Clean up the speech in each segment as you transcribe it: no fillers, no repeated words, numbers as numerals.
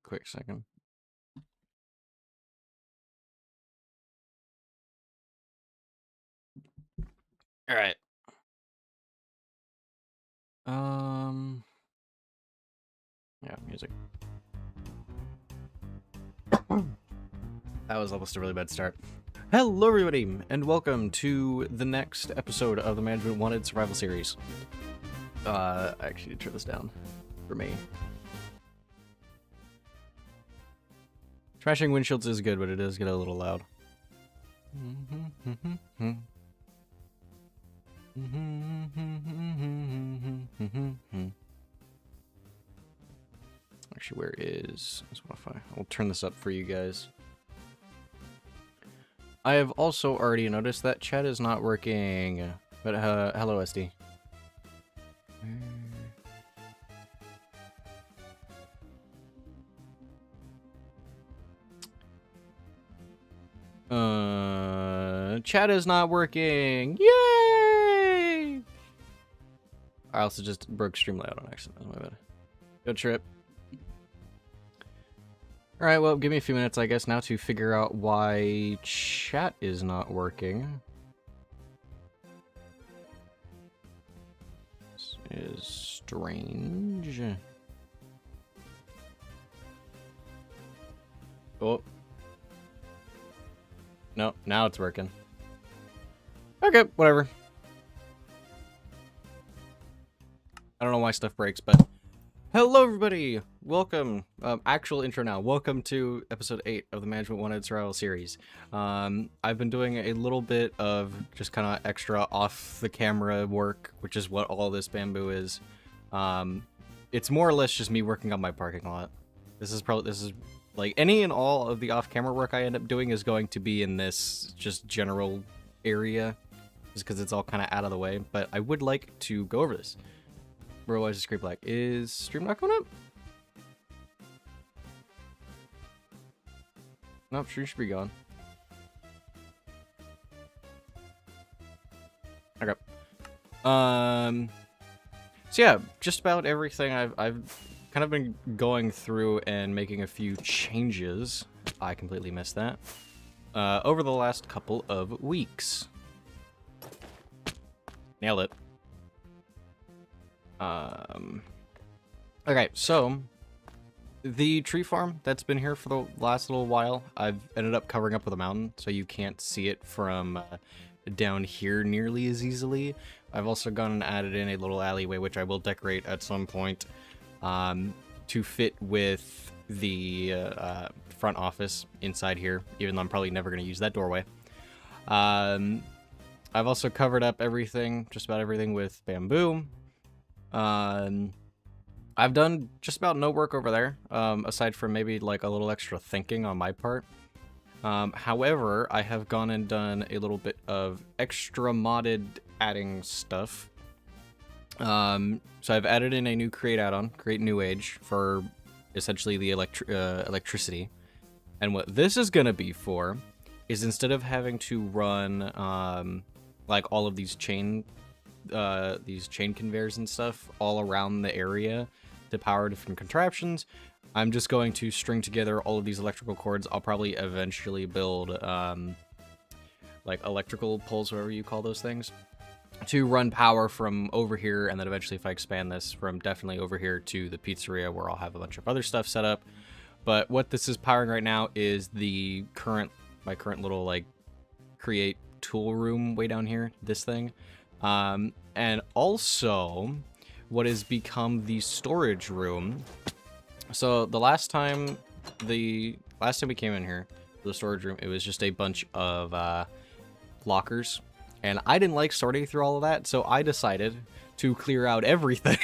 Quick second. All right. Yeah, music. That was almost a really bad start. Hello, everybody, and welcome to the next episode of the Management Wanted Survival Series. I actually turn this down for me. Trashing windshields is good, but it does get a little loud. Actually, where is Spotify? I'll turn this up for you guys. I have also already noticed that chat is not working. But hello, SD. Chat is not working. Yay! I also just broke stream layout on accident. My bad. Go trip. Alright, well, give me a few minutes, I guess, now to figure out why chat is not working. This is strange. Oh. No, now it's working. Okay, whatever. I don't know why stuff breaks, but... Hello, everybody! Welcome. Actual intro now. Welcome to episode 8 of the Management Wanted Survival Series. I've been doing a little bit of just kind of extra off-the-camera work, which is what all this bamboo is. It's more or less just me working on my parking lot. This is like any and all of the off-camera work I end up doing is going to be in this just general area, just because it's all kind of out of the way. But I would like to go over this. Bro, why is the screen black? Is stream not going up? Nope, stream should be gone. Okay. So yeah, just about everything I've kind of been going through and making a few changes. I completely missed that. Over the last couple of weeks. Nailed it. Okay, so the tree farm that's been here for the last little while, I've ended up covering up with a mountain, so you can't see it from down here nearly as easily. I've also gone and added in a little alleyway, which I will decorate at some point, to fit with the front office inside here, even though I'm probably never going to use that doorway. I've also covered up everything, just about everything, with bamboo. I've done just about no work over there, aside from maybe like a little extra thinking on my part. However, I have gone and done a little bit of extra modded adding stuff. So I've added in a new create add-on, Create New Age, for essentially the electricity. And what this is gonna be for is instead of having to run like all of these chain conveyors and stuff all around the area to power different contraptions, I'm just going to string together all of these electrical cords. I'll probably eventually build like electrical poles, whatever you call those things, to run power from over here, and then eventually, if I expand this, from definitely over here to the pizzeria, where I'll have a bunch of other stuff set up. But what this is powering right now is my current little like create tool room way down here, this thing. And also what has become the storage room. So the last time we came in here, the storage room, it was just a bunch of lockers, and I didn't like sorting through all of that, so I decided to clear out everything.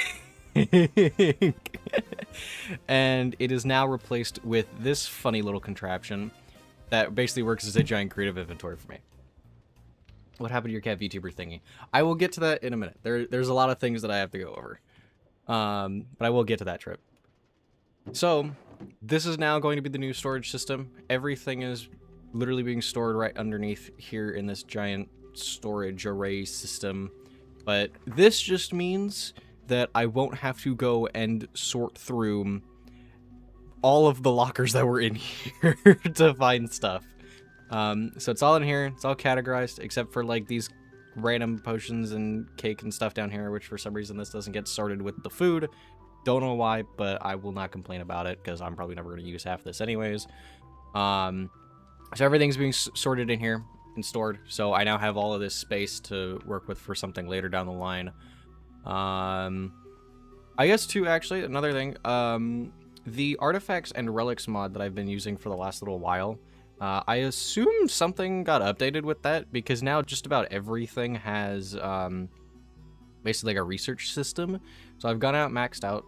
And it is now replaced with this funny little contraption that basically works as a giant creative inventory for me. What happened to your cat VTuber thingy? I will get to that in a minute. There's a lot of things that I have to go over. But I will get to that trip. So, this is now going to be the new storage system. Everything is literally being stored right underneath here in this giant storage array system. But this just means that I won't have to go and sort through all of the lockers that were in here to find stuff. So it's all in here. It's all categorized except for like these random potions and cake and stuff down here, which for some reason this doesn't get sorted with the food. Don't know why, but I will not complain about it because I'm probably never going to use half this anyways. So everything's being sorted in here and stored. So I now have all of this space to work with for something later down the line. I guess too, actually, another thing, the artifacts and relics mod that I've been using for the last little while, I assume something got updated with that because now just about everything has basically like a research system. So I've gone out, maxed out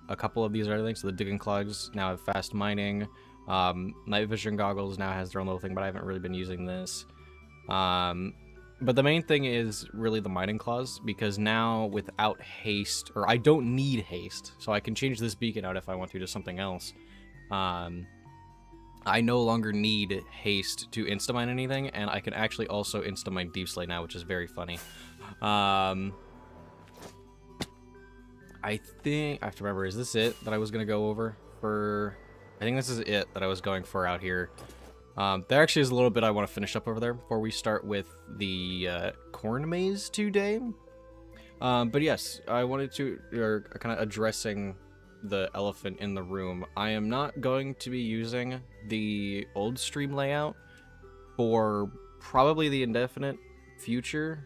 a couple of these other things. So the digging clogs now have fast mining. Night vision goggles now has their own little thing, but I haven't really been using this. But the main thing is really the mining claws, because now without haste, or I don't need haste, so I can change this beacon out if I want to something else. I no longer need haste to insta-mine anything, and I can actually also insta-mine Deep Slate now, which is very funny. I think, I have to remember, is this it that I was going to go over for? I think this is it that I was going for out here. There actually is a little bit I want to finish up over there before we start with the corn maze today. But yes, I wanted to, or kind of addressing the elephant in the room. I am not going to be using the old stream layout for probably the indefinite future.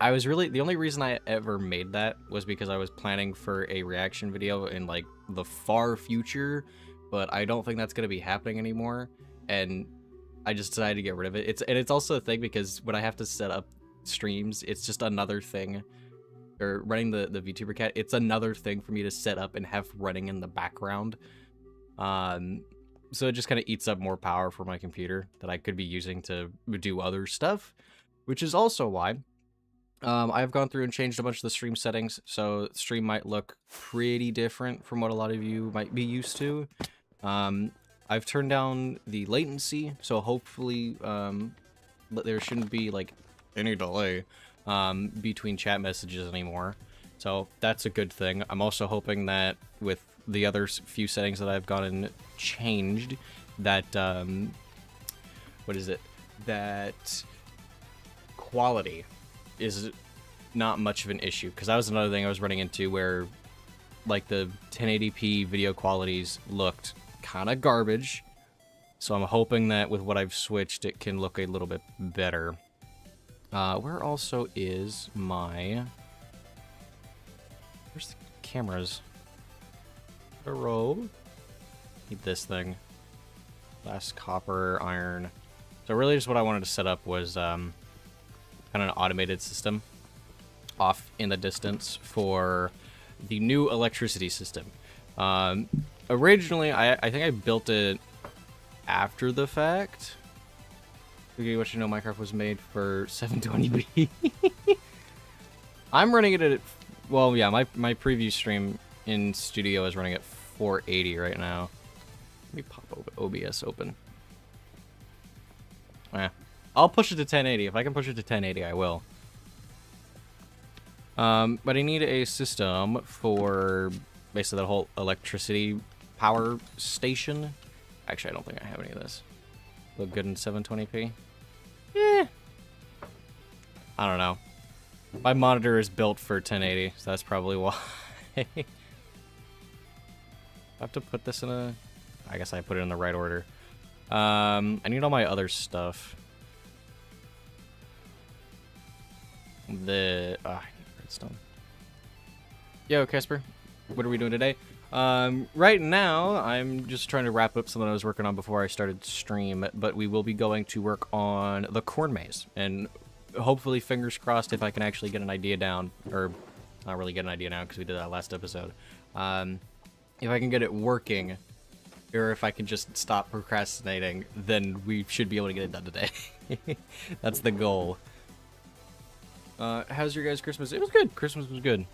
I was really, the only reason I ever made that was because I was planning for a reaction video in like the far future, but I don't think that's going to be happening anymore, and I just decided to get rid of it. It's also a thing because when I have to set up streams, it's just another thing, or running the VTuber cat, it's another thing for me to set up and have running in the background. So it just kind of eats up more power for my computer that I could be using to do other stuff, which is also why I've gone through and changed a bunch of the stream settings, so the stream might look pretty different from what a lot of you might be used to. I've turned down the latency, so hopefully there shouldn't be like any delay between chat messages anymore. So that's a good thing. I'm also hoping that with the other few settings that I've gone and changed, that what is it? That quality is not much of an issue, because that was another thing I was running into where like the 1080p video qualities looked kind of garbage. So I'm hoping that with what I've switched, it can look a little bit better. Where also is my... Where's the cameras? A row. Need this thing. Glass, copper, iron. So really just what I wanted to set up was kind of an automated system off in the distance for the new electricity system. Originally, I think I built it after the fact. Okay, what you know, Minecraft was made for 720p. I'm running it at, well, yeah, my preview stream in studio is running at 480 right now. Let me pop OBS open. I'll push it to 1080. If I can push it to 1080, I will. But I need a system for basically that whole electricity power station. Actually, I don't think I have any of this. Look good in 720p? Eh. I don't know. My monitor is built for 1080, so that's probably why. I have to put this in a... I guess I put it in the right order. I need all my other stuff. I need redstone. Yo, Casper. What are we doing today? Right now, I'm just trying to wrap up something I was working on before I started stream, but we will be going to work on the corn maze, and hopefully, fingers crossed, if I can actually get an idea down, or not really get an idea down because we did that last episode. If I can get it working, or if I can just stop procrastinating, then we should be able to get it done today. That's the goal. How's your guys' Christmas? It was good. Christmas was good.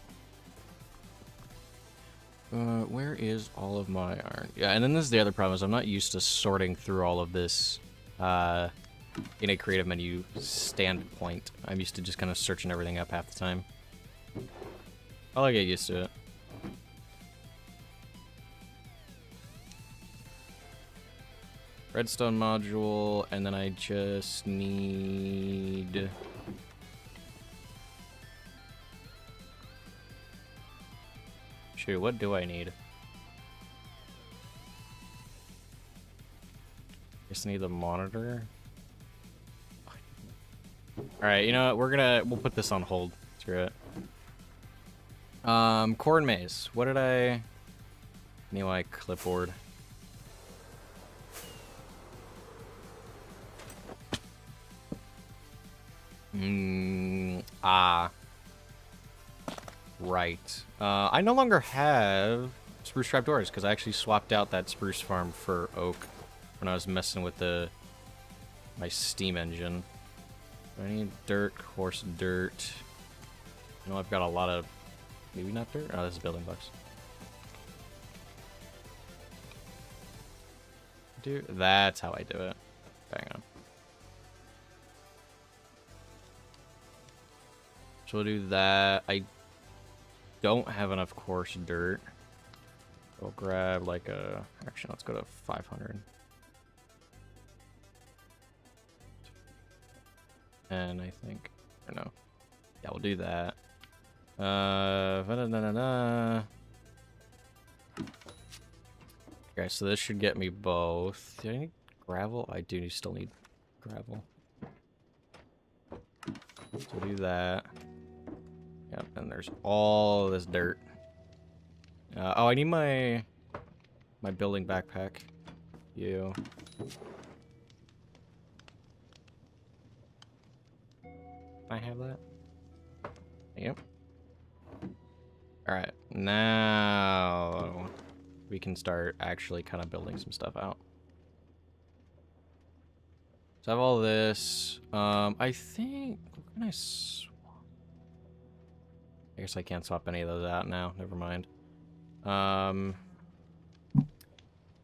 Where is all of my iron? Yeah, and then this is the other problem, is I'm not used to sorting through all of this in a creative menu standpoint. I'm used to just kind of searching everything up half the time. I'll get used to it. Redstone module, and then I just need... Shoot, what do I need? Just need the monitor. Alright, you know what? We'll put this on hold. Screw it. Corn maze. What did I... Anyway, clipboard. Right. I no longer have spruce trapdoors because I actually swapped out that spruce farm for oak when I was messing with my steam engine. Do I need dirt, coarse dirt? I know I've got a lot of... Maybe not dirt? Oh, this is building blocks. That's how I do it. Hang on. So we'll do that. I don't have enough coarse dirt. We'll grab like a... Actually, let's go to 500. And I think... Or no. Yeah, we'll do that. Okay, so this should get me both. Do I need gravel? I do still need gravel. So do that. Yep, and there's all this dirt. Oh, I need my building backpack. You. I have that? Yep. Alright, now we can start actually kind of building some stuff out. So I have all this. I think... What can I swap? I guess I can't swap any of those out now. Never mind.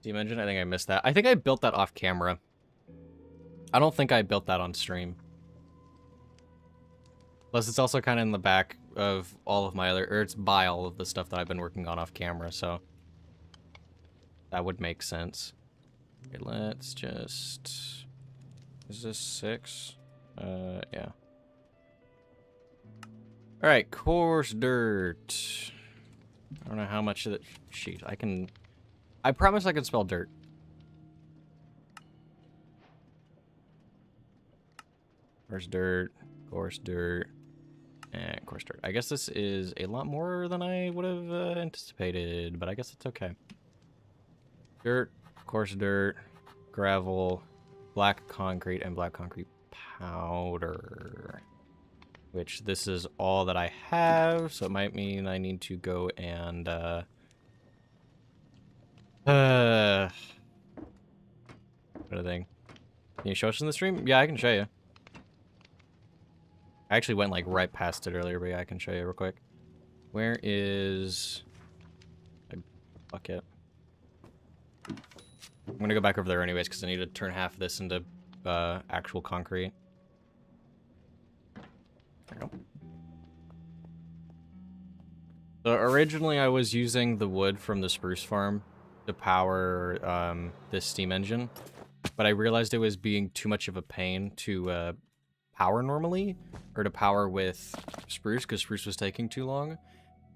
Steam engine? I think I missed that. I think I built that off camera. I don't think I built that on stream. Plus, it's also kind of in the back of all of my other... Or it's by all of the stuff that I've been working on off camera, so... That would make sense. Okay, let's just... Is this 6? Yeah. Alright, coarse dirt. I don't know how much of it... Sheet, I can... I promise I can spell dirt. Coarse dirt, and coarse dirt. I guess this is a lot more than I would have anticipated, but I guess it's okay. Dirt, coarse dirt, gravel, black concrete, and black concrete powder. Which this is all that I have, so it might mean I need to go and what a thing. Can you show us in the stream? Yeah, I can show you. I actually went like right past it earlier, but yeah, I can show you real quick. Where is a bucket? I'm gonna go back over there anyways because I need to turn half of this into actual concrete. There we go. So originally I was using the wood from the spruce farm to power this steam engine, but I realized it was being too much of a pain to power normally, or to power with spruce, because spruce was taking too long.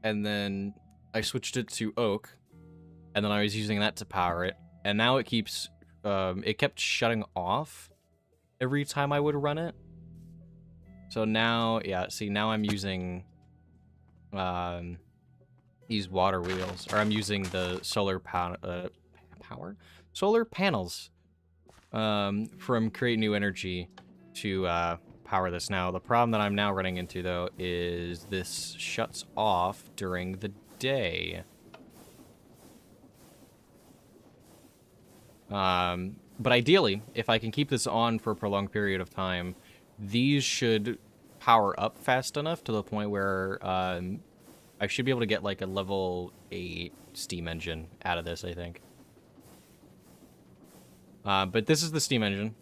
And then I switched it to oak, and then I was using that to power it, and now it keeps, it kept shutting off every time I would run it. So now, yeah, see, now I'm using these water wheels, or I'm using the solar solar panels from Create New Energy to power this now. The problem that I'm now running into, though, is this shuts off during the day. But ideally, if I can keep this on for a prolonged period of time, these should power up fast enough to the point where I should be able to get like a level 8 steam engine out of this, I think. But this is the steam engine.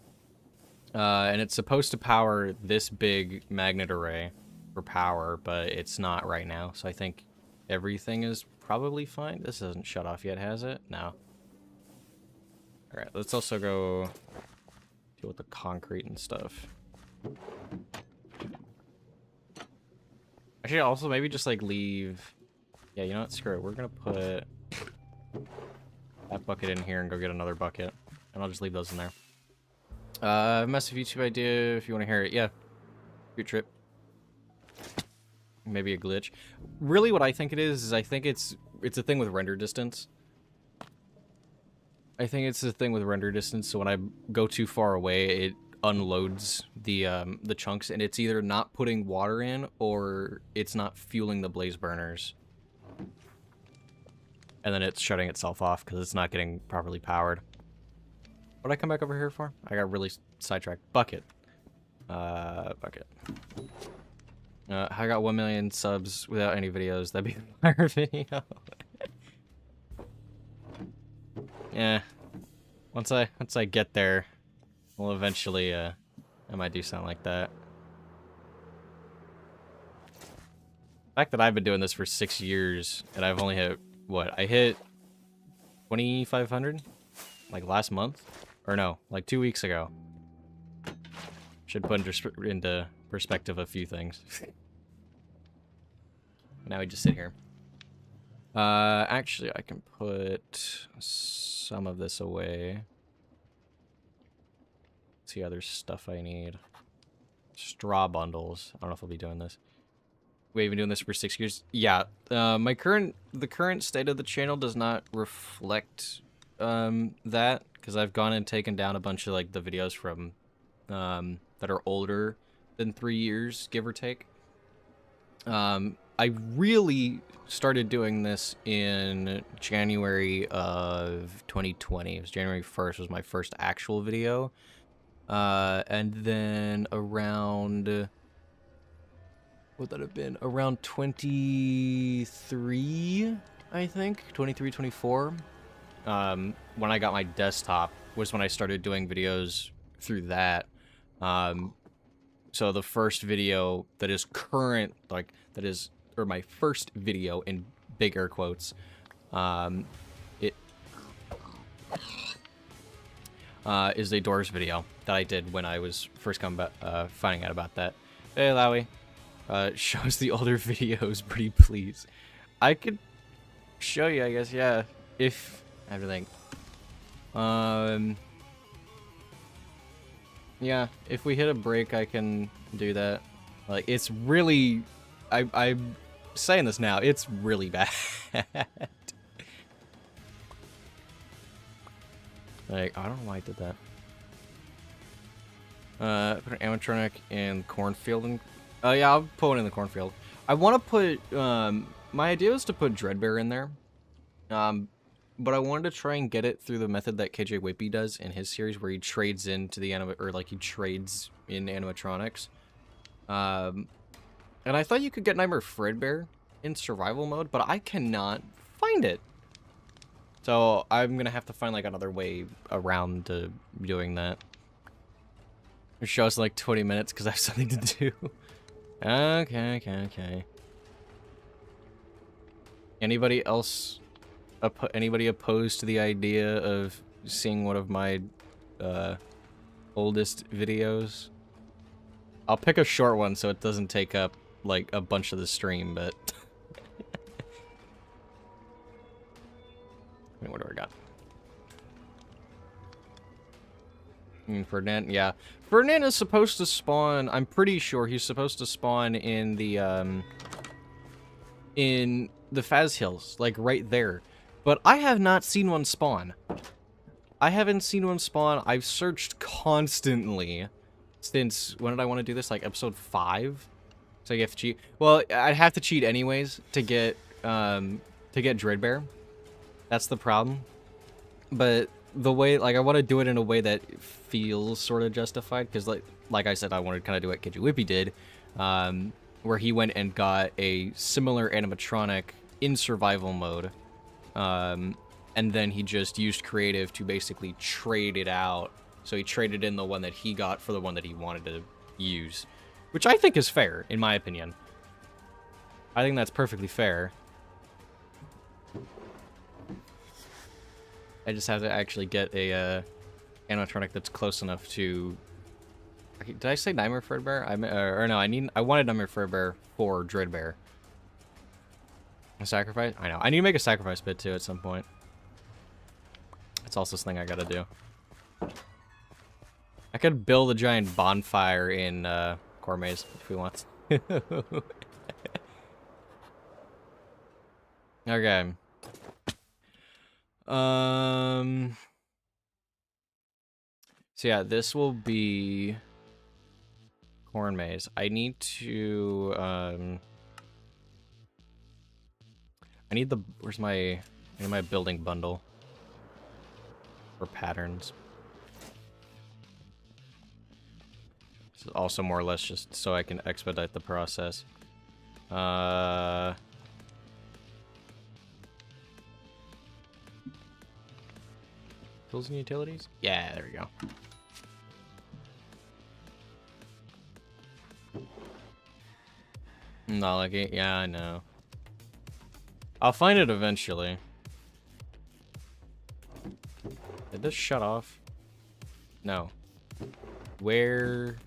And it's supposed to power this big magnet array for power, but it's not right now. So I think everything is probably fine. This hasn't shut off yet, has it? No. Alright, let's also go deal with the concrete and stuff. Actually, also maybe just like leave... Yeah, you know what? Screw it. We're gonna put that bucket in here and go get another bucket. And I'll just leave those in there. Massive YouTube idea if you want to hear it. Yeah. Good trip. Maybe a glitch. Really what I think it is I think it's a thing with render distance. I think it's a thing with render distance, so when I go too far away, it unloads the chunks, and it's either not putting water in, or it's not fueling the blaze burners. And then it's shutting itself off, because it's not getting properly powered. What did I come back over here for? I got really sidetracked. Bucket. Bucket. I got 1 million subs without any videos. That'd be the fire video. Yeah. Once I get there, we'll eventually I might do something like that. The fact that I've been doing this for 6 years and I've only hit what? I hit 2,500 like last month, or no, like 2 weeks ago. Should put into perspective a few things. Now we just sit here. Actually, I can put some of this away. Let's see, other stuff I need. Straw bundles. I don't know if I'll be doing this. We've been doing this for 6 years. Yeah, the current state of the channel does not reflect that, because I've gone and taken down a bunch of like the videos from that are older than 3 years, give or take. I really started doing this in January of 2020. It was January 1st was my first actual video. And then around... What would that have been? Around 23, I think? 23, 24. When I got my desktop was when I started doing videos through that. So the first video that is current, like, that is... or my first video in big air quotes, is a Doors video that I did when I was first finding out about that. Hey, Lowy. Shows the older videos, pretty please. I could show you, I guess, yeah, if I have to think. Yeah, if we hit a break, I can do that. Like, it's really... I'm saying this now, it's really bad. Like, I don't know why I did that. Put an animatronic in cornfield and... yeah, I'll put one in the cornfield. I want to put, my idea was to put Dreadbear in there. But I wanted to try and get it through the method that KJ Whippy does in his series, where he trades into the he trades in animatronics. And I thought you could get Nightmare Fredbear in survival mode, but I cannot find it. So I'm gonna have to find like another way around to doing that. It shows like 20 minutes because I have something to do. Okay. Anybody else? Anybody opposed to the idea of seeing one of my oldest videos? I'll pick a short one so it doesn't take up like a bunch of the stream, but I mean, what do I got? Ferdinand, yeah. Ferdinand is supposed to spawn, I'm pretty sure he's supposed to spawn in the Faz Hills, like right there. But I have not seen one spawn. I haven't seen one spawn. I've searched constantly since, when did I want to do this? Like episode 5? So I have to cheat. Well, I'd have to cheat anyways to get Dreadbear. That's the problem. But the way, like, I want to do it in a way that feels sort of justified, because like I said, I wanted to kind of do what KJ Whippy did, where he went and got a similar animatronic in survival mode, and then he just used creative to basically trade it out. So he traded in the one that he got for the one that he wanted to use, which I think is fair, in my opinion. I think that's perfectly fair. I just have to actually get a animatronic that's close enough to. Did I say Nightmare Fredbear? Or no, I wanted Nightmare Fredbear for Dreadbear. A sacrifice? I know. I need to make a sacrifice pit too at some point. That's also something I gotta do. I could build a giant bonfire in Core Maze if we want. Okay. So yeah, this will be Corn Maze. I need to I need the I need my building bundle for patterns. This is also more or less just so I can expedite the process. Tools and utilities? Yeah, there we go. Not like it. Yeah, I know. I'll find it eventually. Did this shut off? No. Where?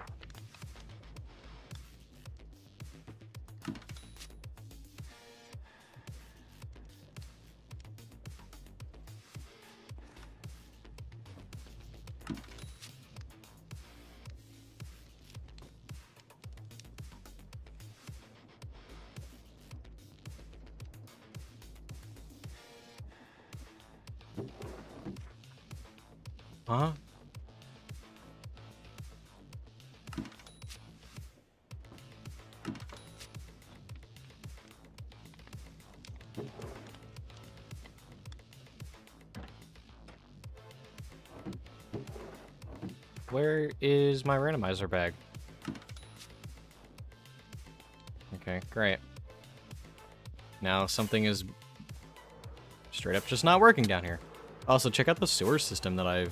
Huh? Where is my randomizer bag? Okay, great. Now something is straight up just not working down here. Also, check out the sewer system that I'm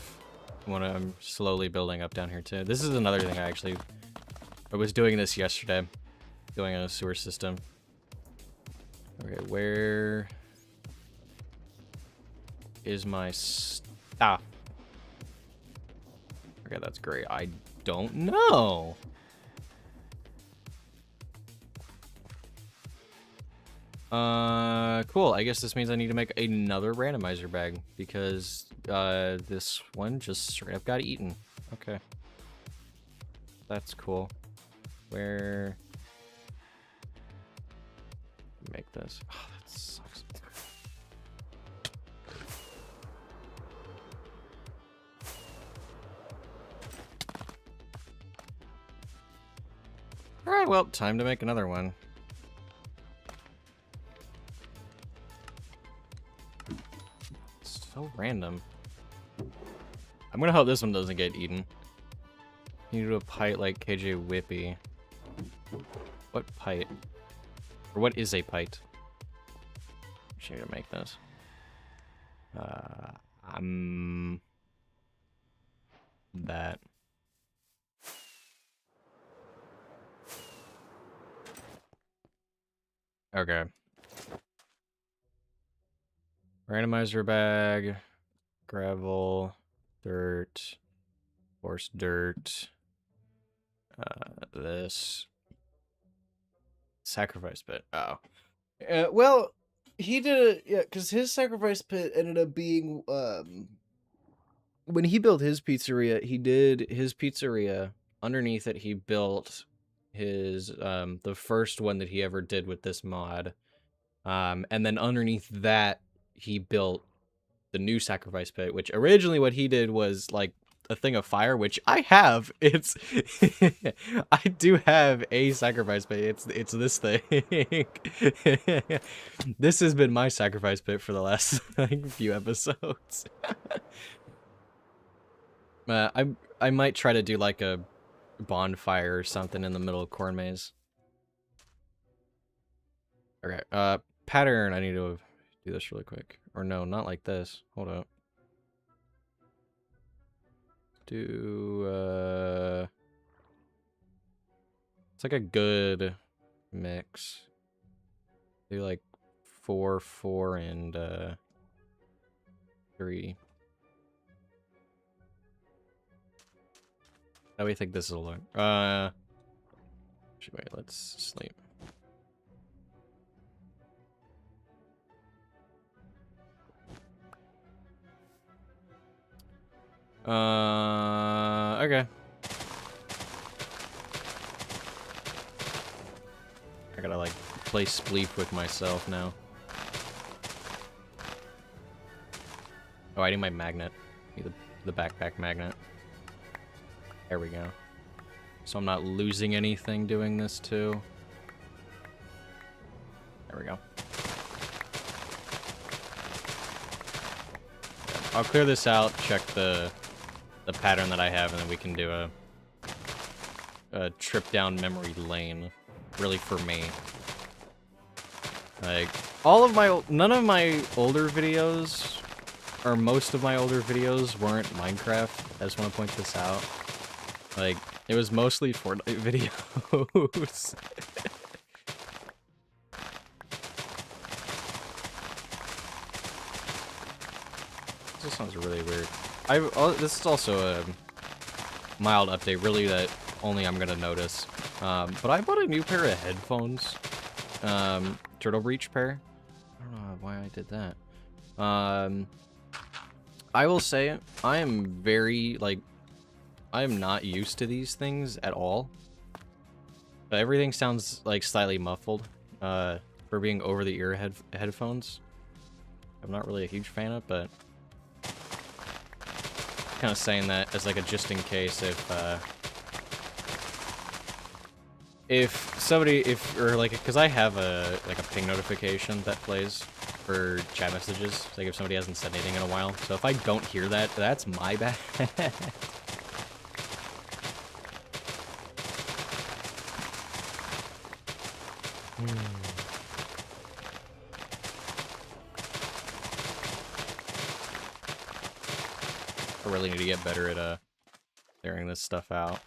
slowly building up down here too. This is another thing I was doing this yesterday, doing a sewer system. Okay, where is my stuff? Okay, that's great. I don't know. Cool. I guess this means I need to make another randomizer bag because this one just straight up got eaten. Okay. That's cool. Where make this? Oh, that sucks. All right, well, time to make another one. It's so random. I'm gonna hope this one doesn't get eaten. You need to do a pite like KJ Whippy. What pite? Or what is a pite? I need to make this. That. Okay. Randomizer bag, gravel, dirt, coarse dirt, this. Sacrifice pit. Oh. Well, he did it, yeah, because his sacrifice pit ended up being, when he built his pizzeria, he did his pizzeria. Underneath it, he built his, the first one that he ever did with this mod. And then underneath that, he built the new sacrifice pit, which originally what he did was like a thing of fire, which I have. It's I do have a sacrifice pit. It's this thing. This has been my sacrifice pit for the last like, few episodes. I might try to do like a bonfire or something in the middle of Corn Maze. Okay, pattern. I need to do this really quick. Or no, not like this. Hold up. Do, it's like a good mix. Do like 4, 4, and 3. How do we think this will look? Wait, let's sleep. Okay. I gotta like play spleef with myself now. Oh, I need my magnet. I need the backpack magnet. There we go. So I'm not losing anything doing this too. There we go. Yeah, I'll clear this out, check the pattern that I have, and then we can do a trip down memory lane. Really for me. Like, none of my older videos, or most of my older videos weren't Minecraft. I just want to point this out. Like, it was mostly Fortnite videos. This sounds really weird. This is also a mild update, really, that only I'm gonna notice. But I bought a new pair of headphones. Turtle Breach pair. I don't know why I did that. I will say, I am very, like, I am not used to these things at all. But everything sounds, like, slightly muffled, for being over-the-ear headphones. I'm not really a huge fan of, but kind of saying that as, like, a just in case because I have a ping notification that plays for chat messages, like if somebody hasn't said anything in a while. So if I don't hear that, that's my bad. I really need to get better at clearing this stuff out.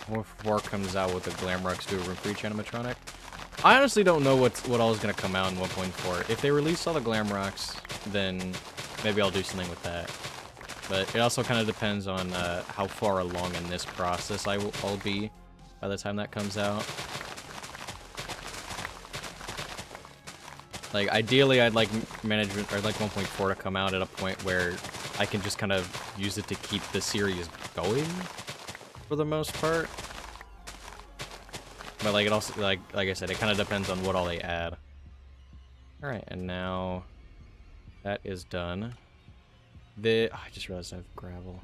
What if 4 comes out with the Glamrock's do a room for each animatronic? I honestly don't know what all is gonna come out in 1.4. If they release all the Glamrocks, then maybe I'll do something with that. But it also kind of depends on how far along in this process I'll be by the time that comes out. Like, ideally, I'd like management, or I'd like 1.4 to come out at a point where I can just kind of use it to keep the series going, for the most part. But, like, it also, like I said, it kind of depends on what all they add. Alright, and now that is done. I just realized I have gravel.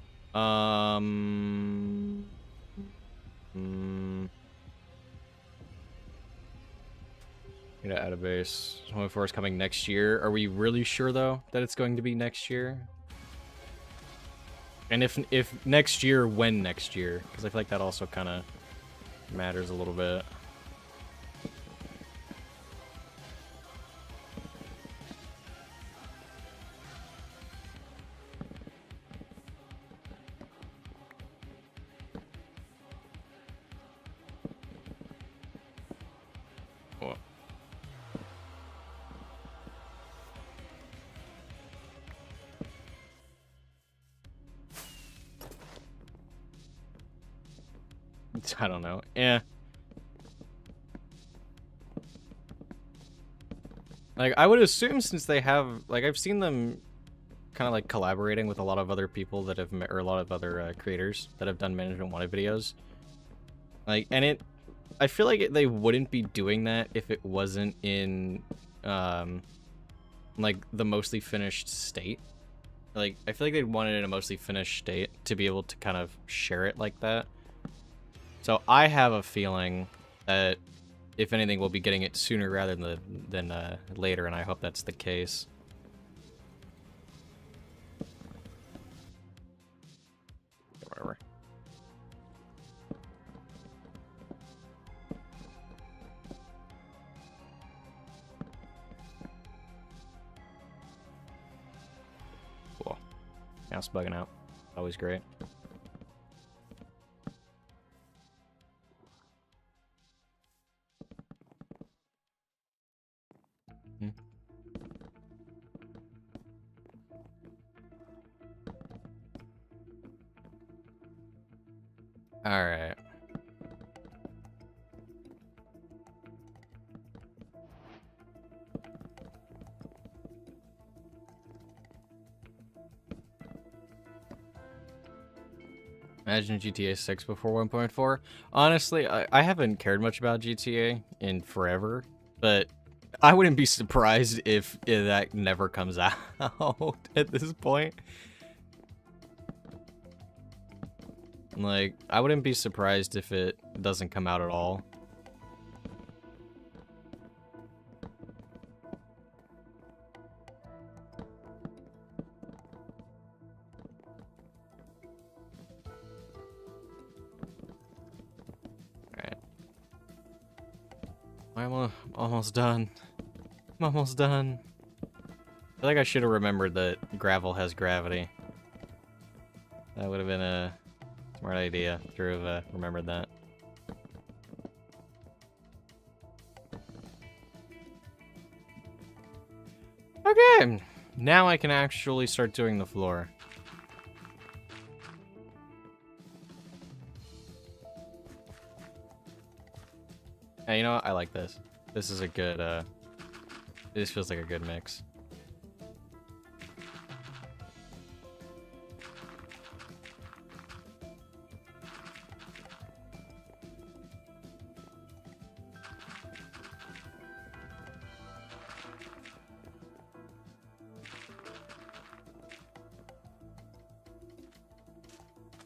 Need to add a base. 1.4 is coming next year. Are we really sure, though, that it's going to be next year? And if next year, when next year? Because I feel like that also kind of matters a little bit. I don't know. Yeah. Like, I would assume since they have, like, I've seen them kind of, like, collaborating with a lot of other people that have, or a lot of other creators that have done management wanted videos. Like, and I feel like they wouldn't be doing that if it wasn't in, like, the mostly finished state. Like, I feel like they'd want it in a mostly finished state to be able to kind of share it like that. So I have a feeling that, if anything, we'll be getting it sooner rather than later, and I hope that's the case. Whatever. Cool. Mouse bugging out. Always great. All right. Imagine GTA 6 before 1.4. Honestly, I haven't cared much about GTA in forever, but I wouldn't be surprised if that never comes out at this point. Like, I wouldn't be surprised if it doesn't come out at all. Alright. I'm almost done. I'm almost done. I think I should have remembered that gravel has gravity. That would have been a smart idea to have remembered that. Okay, now I can actually start doing the floor. Hey, you know what? I like this. This is a good, this feels like a good mix.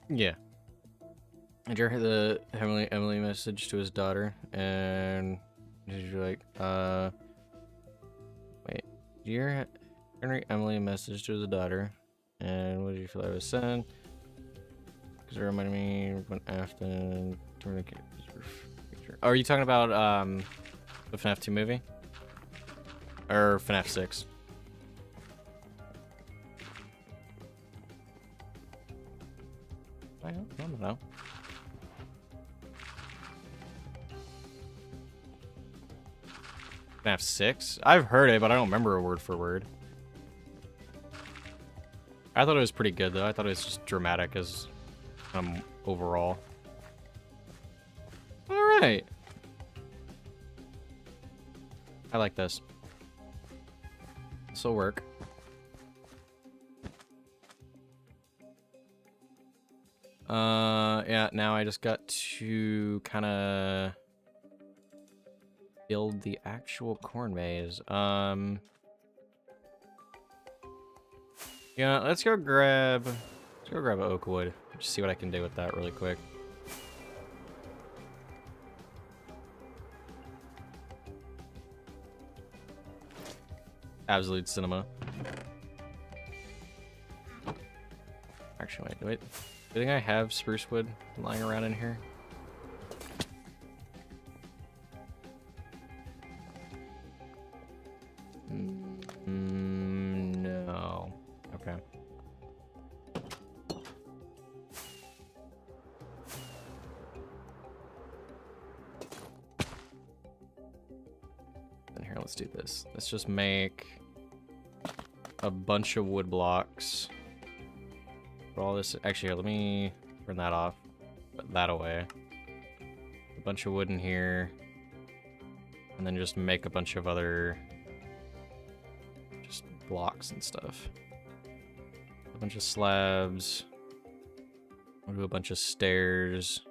Yeah. Did you hear the Emily message to his daughter? And did you like, wait, did you hear Henry Emily message to his daughter? And what did you feel I was saying? Because it reminded me when after turn the picture. Oh, are you talking about the FNaF 2 movie? Or FNaF 6? I don't know. FNaF 6? I've heard it, but I don't remember a word for word. I thought it was pretty good, though. I thought it was just dramatic as overall. Alright. I like this. This'll work. Yeah, now I just got to kind of build the actual corn maze. Yeah, let's go grab oak wood. Just see what I can do with that really quick. Absolute cinema. Actually, wait. Do you think I have spruce wood lying around in here? No. Okay. Then here, let's do this. Let's just make a bunch of wood blocks. Put all this. Actually, here, let me turn that off. Put that away. A bunch of wood in here. And then just make a bunch of other just blocks and stuff. A bunch of slabs. We'll do a bunch of stairs.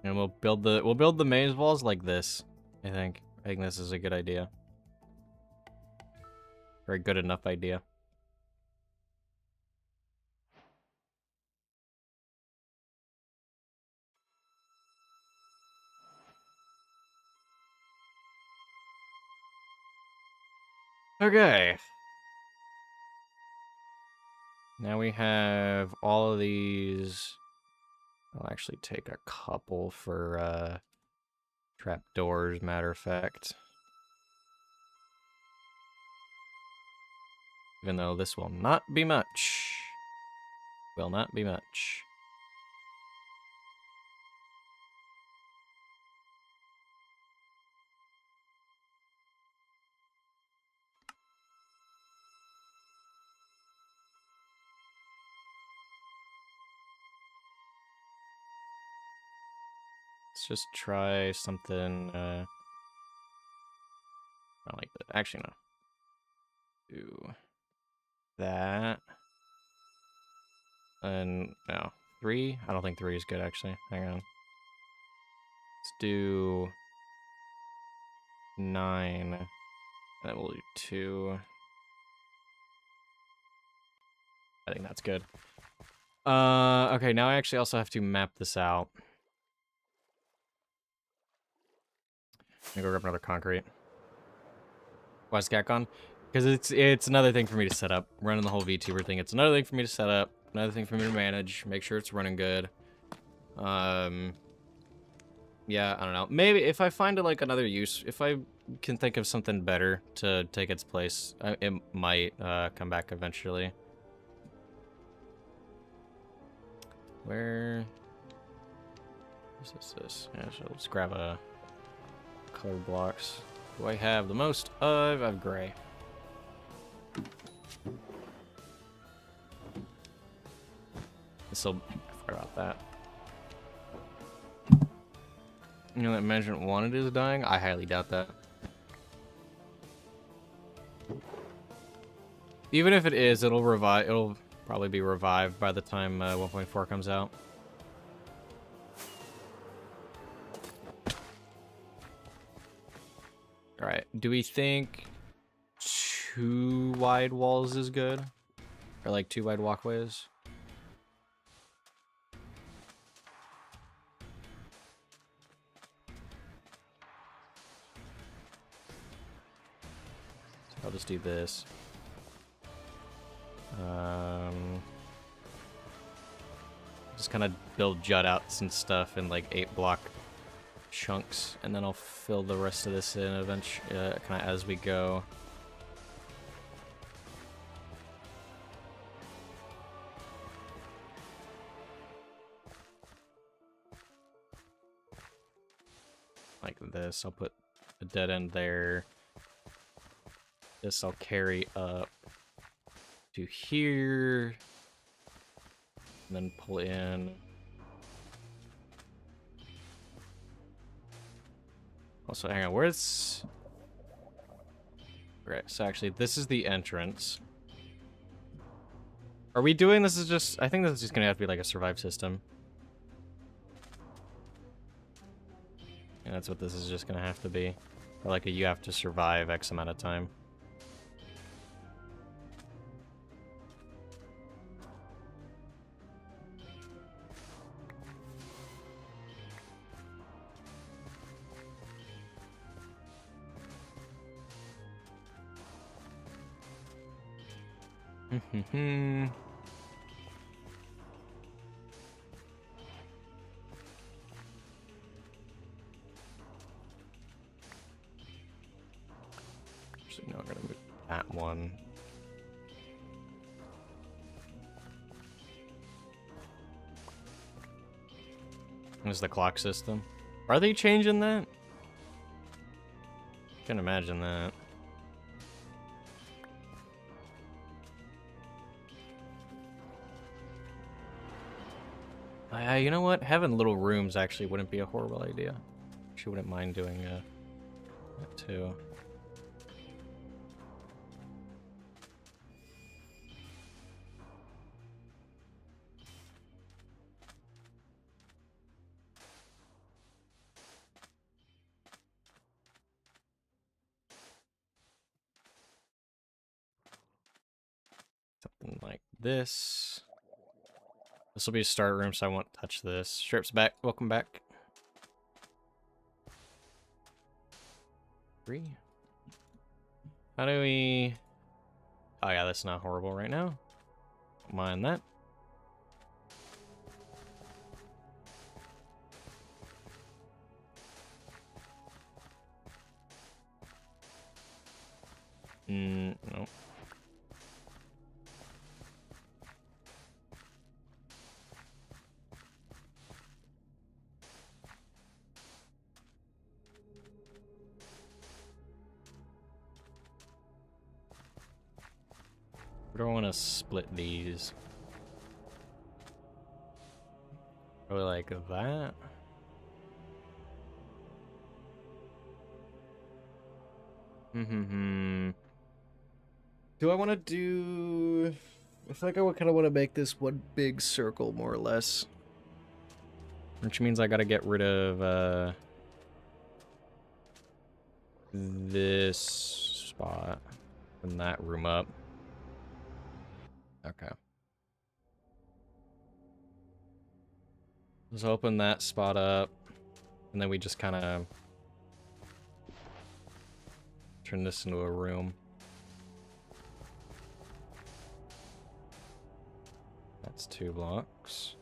And we'll build the maze walls like this. I think this is a good idea. Or a good enough idea. Okay. Now we have all of these. I'll actually take a couple for trapdoors, matter of fact. Even though this will not be much. Will not be much. Let's just try something, I like that. Actually, no. Do that. And, no. 3? I don't think 3 is good, actually. Hang on. Let's do 9. And then we'll do 2. I think that's good. Okay, now I actually also have to map this out. I'm gonna go grab another concrete. Why is Cat gone? Because it's another thing for me to set up. Running the whole VTuber thing. It's another thing for me to set up. Another thing for me to manage. Make sure it's running good. Yeah, I don't know. Maybe if I find like another use, if I can think of something better to take its place, it might come back eventually. Where is this? Yeah, so let's grab a color blocks. Do I have the most of? I have gray. This'll, I forgot about that. You know that management wanted is dying? I highly doubt that. Even if it is, it'll revive. It'll probably be revived by the time 1.4 comes out. All right. Do we think 2 wide walls is good, or like 2 wide walkways? I'll just do this. Just kind of build jut outs and stuff in like 8-block chunks, and then I'll fill the rest of this in eventually, kind of as we go. Like this, I'll put a dead end there. This I'll carry up to here, and then pull in. Also, hang on, where's... Right, so actually, this is the entrance. Are we doing this? Is just... I think this is just gonna have to be like a survive system. And that's what this is just gonna have to be. Or like you have to survive X amount of time. Actually, no, I'm gonna move that one. This is the clock system. Are they changing that? Can't imagine that. You know what? Having little rooms actually wouldn't be a horrible idea. She wouldn't mind doing that too. Something like this. This will be a start room, so I won't touch this. Strip's back. Welcome back. 3. How do we... Oh yeah, that's not horrible right now. Don't mind that. No. I don't want to split these. Probably like that. Do I want to do... I feel like I kind of want to make this one big circle, more or less. Which means I gotta get rid of, this spot and that room up. Okay. Let's open that spot up, and then we just kind of turn this into a room. That's 2 blocks.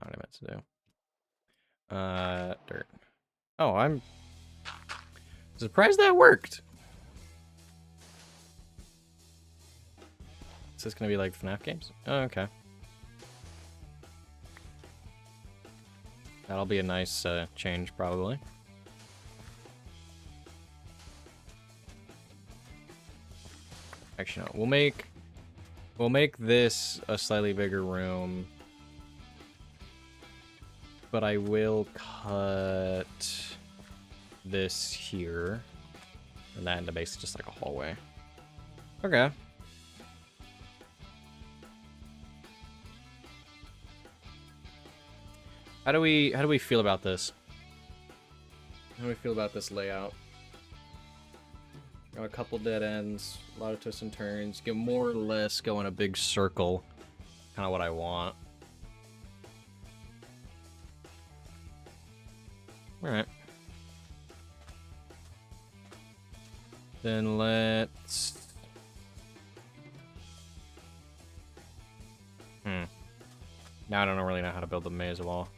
Not what I meant to do. Dirt. Oh, I'm surprised that worked. Is this gonna be like FNaF games? Oh, okay. That'll be a nice change, probably. Actually, no. We'll make this a slightly bigger room, but I will cut this here, and that into basically just like a hallway. Okay. How do we feel about this? How do we feel about this layout? Got a couple dead ends, a lot of twists and turns. Get more or less go in a big circle. Kind of what I want. All right. Then let's... Now I don't really know how to build the maze wall.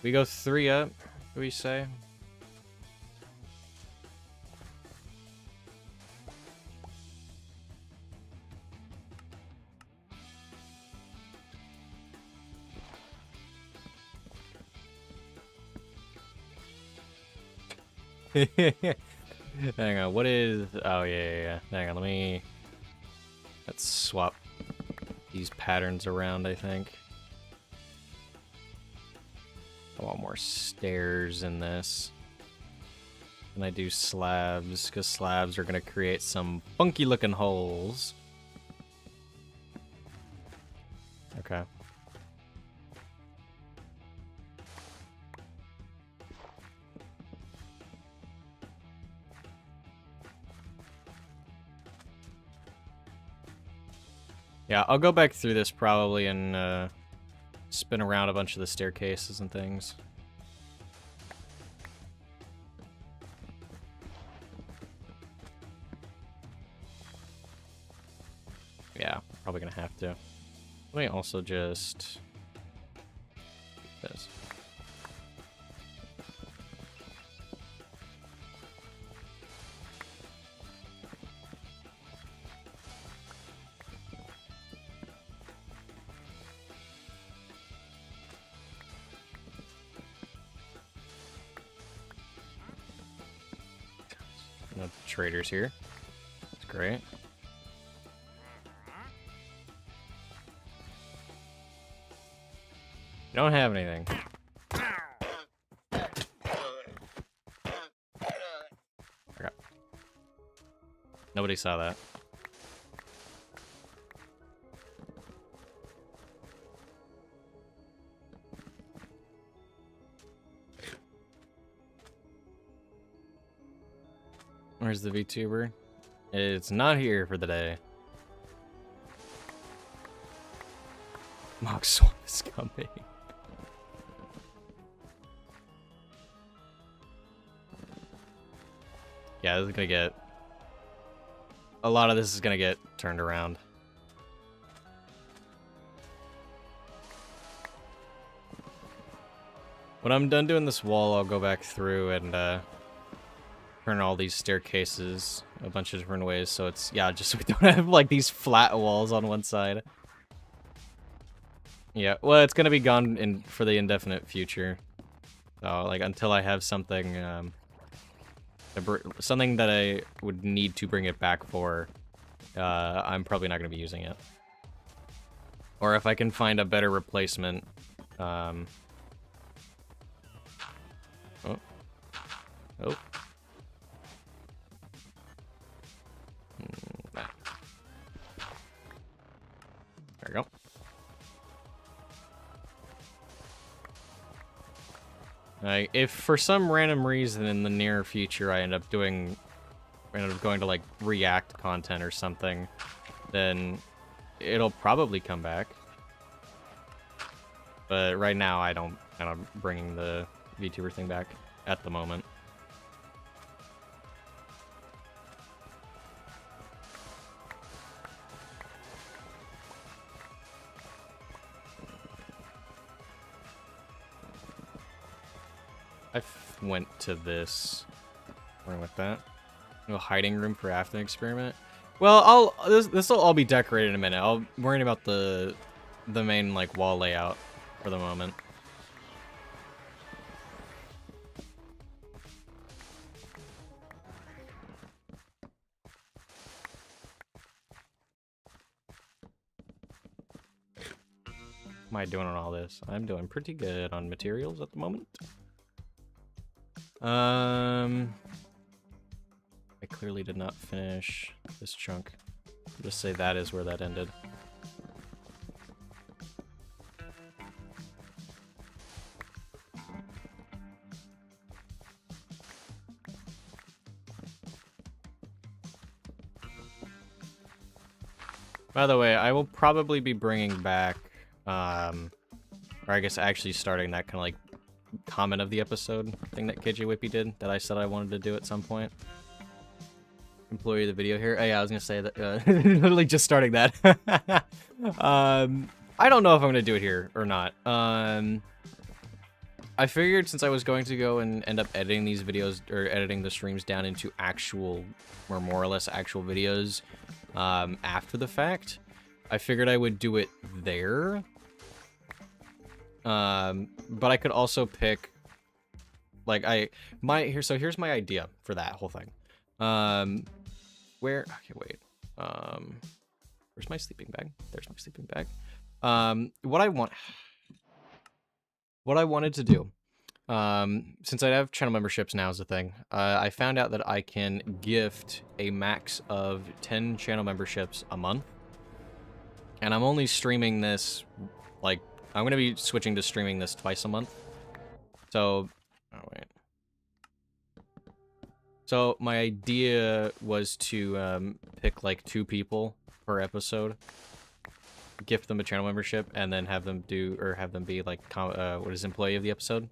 We go 3 up, do we say? Hang on, what is... Oh, yeah. Hang on, let's swap these patterns around, I think. I want more stairs in this. And I do slabs, because slabs are going to create some funky-looking holes. Okay. Yeah, I'll go back through this probably and spin around a bunch of the staircases and things. Yeah, probably gonna have to. Let me also just do this. No traders here. That's great. You don't have anything. Okay. Nobody saw that. Where's the VTuber? It's not here for the day. Mock Swamp is coming. Yeah, this is gonna get... A lot of this is gonna get turned around. When I'm done doing this wall, I'll go back through and turn all these staircases a bunch of different ways, so it's, yeah, just so we don't have like these flat walls on one side. Yeah, well, it's gonna be gone for the indefinite future. So, like, until I have something, something that I would need to bring it back for, I'm probably not gonna be using it. Or if I can find a better replacement, Oh. Oh. There we go. If for some random reason in the near future I end up going to like React content or something, then it'll probably come back. But right now I don't plan on bringing the VTuber thing back at the moment. I went to this. Where with that? No hiding room for after experiment. Well, this will all be decorated in a minute. I'm worrying about the main like wall layout for the moment. How am I doing on all this? I'm doing pretty good on materials at the moment. I clearly did not finish this chunk. I'll just say that is where that ended. By the way, I will probably be bringing back, or I guess actually starting that kind of like comment of the episode thing that KJ Whippy did that I said I wanted to do at some point. Employee of the video here. Oh yeah, I was gonna say that. Literally just starting that. I don't know if I'm gonna do it here or not. I figured since I was going to go and end up editing these videos or editing the streams down into actual, or more or less actual videos, after the fact, I figured I would do it there. But I could also pick, like, here's my idea for that whole thing. Okay, wait. Where's my sleeping bag? There's my sleeping bag. What I wanted to do, since I have channel memberships now is the thing, I found out that I can gift a max of 10 channel memberships a month. And I'm only streaming this, like, I'm going to be switching to streaming this twice a month. So, oh wait. So my idea was to pick like 2 people per episode, gift them a channel membership, and then have them be like what is employee of the episode.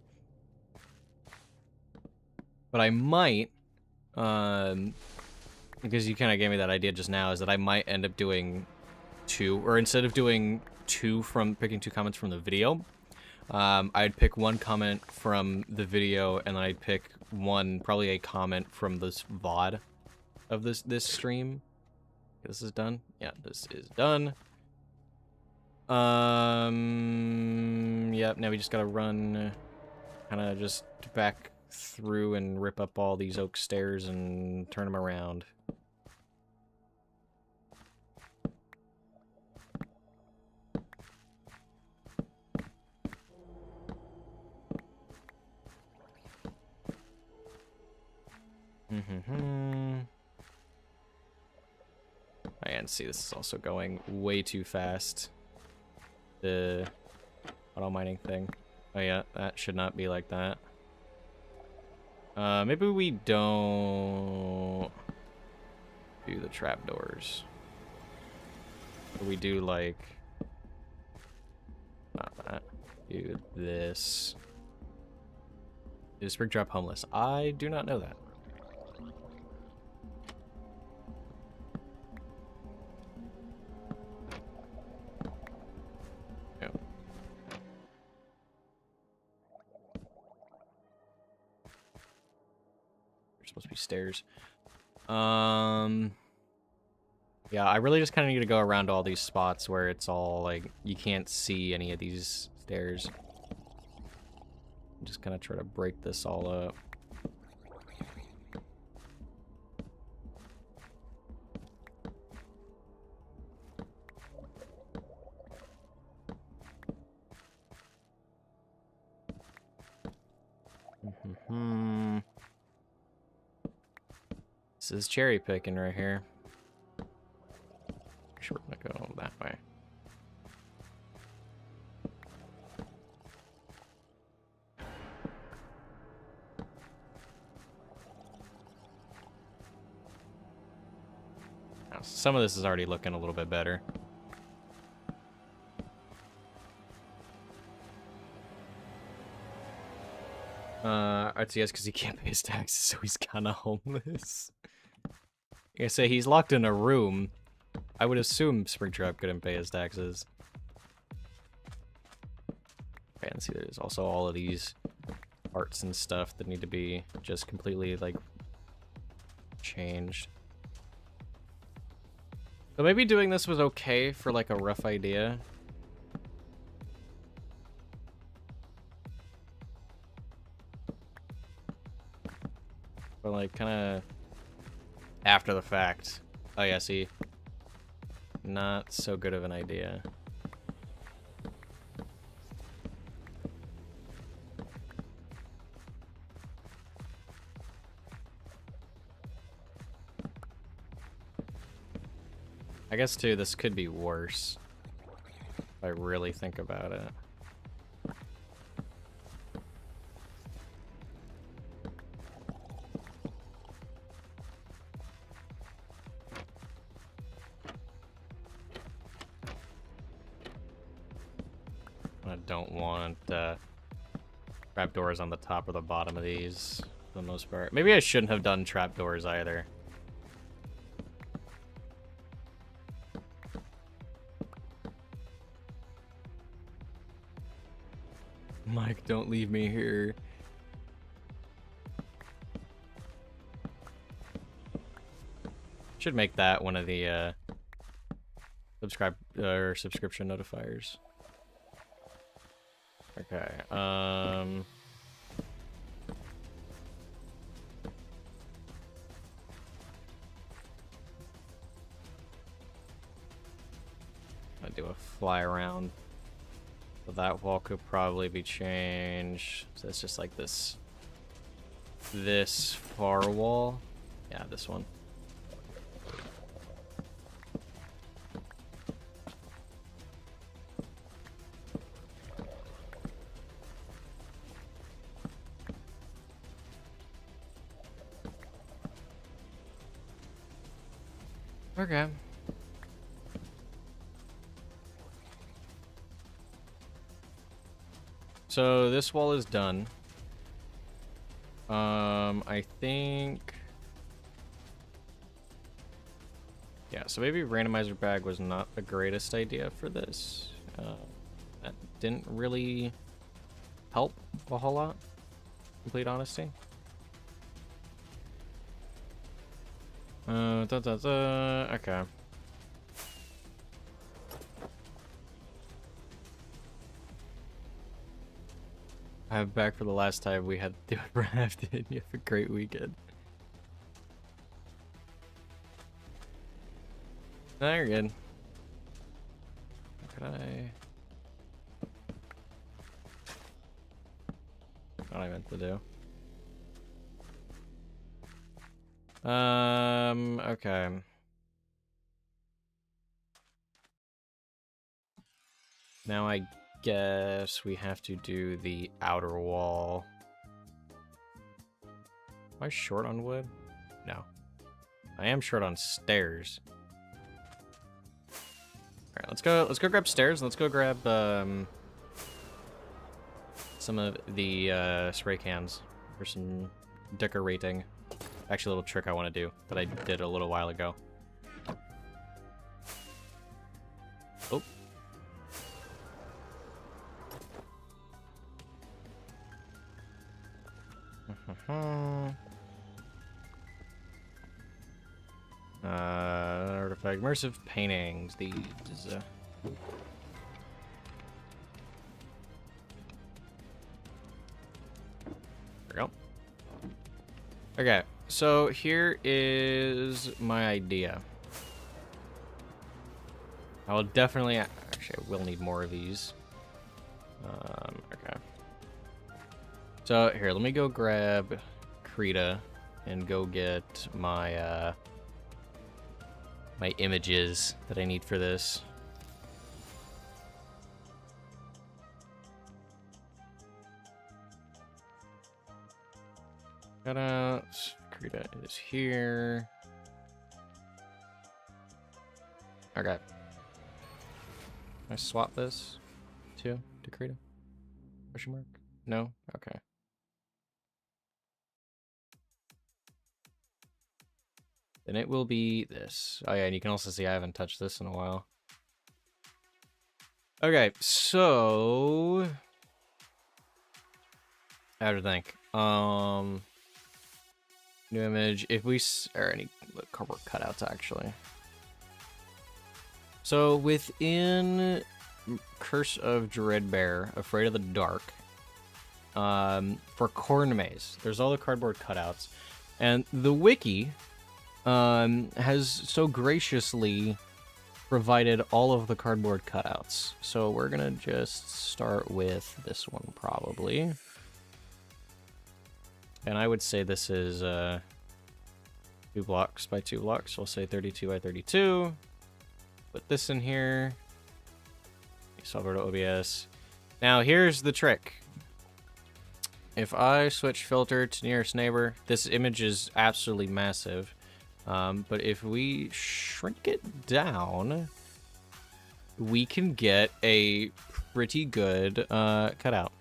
But I might, because you kind of gave me that idea just now, is that I might end up doing 2, or instead of doing 2 from picking 2 comments from the video, I'd pick 1 comment from the video, and then I'd pick probably a comment from this VOD of this stream. This is done. Yeah, this is done. Yep. Now we just gotta run, kind of just back through and rip up all these oak stairs and turn them around. And see, this is also going way too fast. The auto mining thing. Oh yeah, that should not be like that. Maybe we don't do the trapdoors. We do like, not that. Do this. Is Spring Drop homeless? I do not know that. Supposed to be stairs. Yeah, I really just kind of need to go around all these spots where it's all like you can't see any of these stairs. Just kind of try to break this all up. This is cherry picking right here. Sure, we're gonna go that way. Now, some of this is already looking a little bit better. I'd say yes, because he can't pay his taxes, so he's kind of homeless. I say he's locked in a room. I would assume Springtrap couldn't pay his taxes. Okay, and see, there's also all of these arts and stuff that need to be just completely, like, changed. So maybe doing this was okay for, like, a rough idea. But, like, kind of after the fact. Oh, yeah, see? Not so good of an idea. I guess, too, this could be worse if I really think about it. I don't want trapdoors on the top or the bottom of these for the most part. Maybe I shouldn't have done trapdoors either. Mike, don't leave me here. Should make that one of the subscription notifiers. Okay. I'll do a fly around. So that wall could probably be changed. So it's just like this far wall. Yeah, this one. Okay. So this wall is done. I think... Yeah, so maybe randomizer bag was not the greatest idea for this. That didn't really help a whole lot, complete honesty. Okay. I'm back for the last time we had to do it for Afton. You have a great weekend. No, you're good. What could what I meant to do. Okay. Now I guess we have to do the outer wall. Am I short on wood? No. I am short on stairs. Alright, let's go grab stairs. Let's go grab some of the spray cans for some decorating. Actually, a little trick I want to do that I did a little while ago. Oh. Artifact immersive paintings. These. There we go. Okay. So here is my idea. I will definitely, actually I will need more of these. Okay. So here, let me go grab Krita and go get my my images that I need for this. Cutouts. Krita is here. Okay. Can I swap this too to Krita? Question mark? No? Okay. Then it will be this. Oh yeah, and you can also see I haven't touched this in a while. Okay, so I have to think. New image. If we or any cardboard cutouts actually. So within Curse of Dreadbear, Afraid of the Dark, for Corn Maze, there's all the cardboard cutouts, and the wiki has so graciously provided all of the cardboard cutouts. So we're gonna just start with this one probably. And I would say this is 2 blocks by 2 blocks. So we'll say 32 by 32. Put this in here. Solve over to OBS. Now here's the trick. If I switch filter to nearest neighbor, this image is absolutely massive. But if we shrink it down, we can get a pretty good cutout.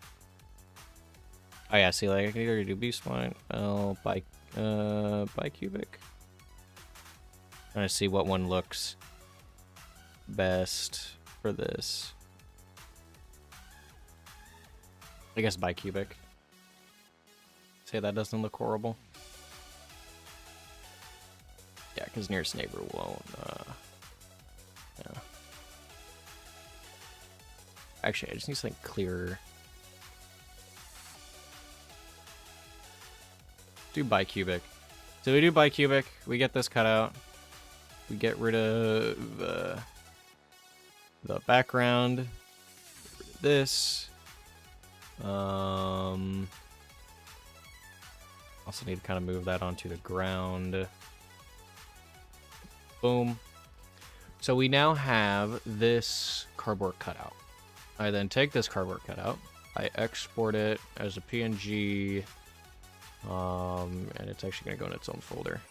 Oh yeah, see, like I can either do B-spline, bicubic. Trying to see what one looks best for this. I guess bicubic. Say that doesn't look horrible. Yeah, because nearest neighbor won't. Yeah. Actually, I just need something clearer. Do bicubic. So we do bicubic. We get this cutout. We get rid of the background. Get rid of this. Also need to kind of move that onto the ground. Boom. So we now have this cardboard cutout. I then take this cardboard cutout. I export it as a PNG. And it's actually going to go in its own folder.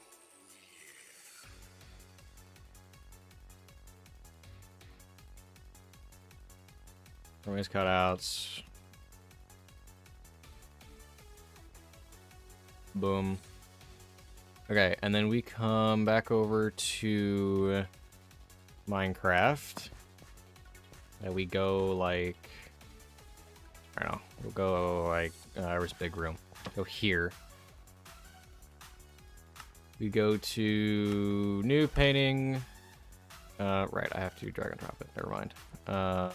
These cutouts. Boom. Okay, and then we come back over to Minecraft. And we go like, I don't know, we'll go like, where's big room? Go here. We go to new painting. Right, I have to drag and drop it. Never mind. I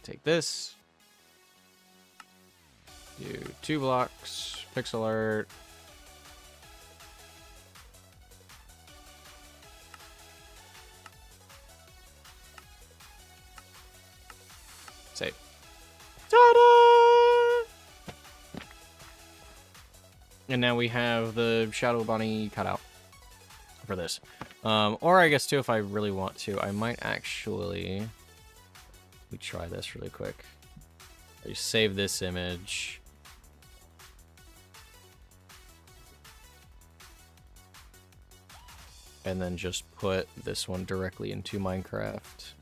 take this. Do 2 blocks. Pixel art. Save. Ta-da! And now we have the Shadow Bunny cutout for this. Or I guess too, if I really want to, I might actually... Let me try this really quick. I save this image. And then just put this one directly into Minecraft.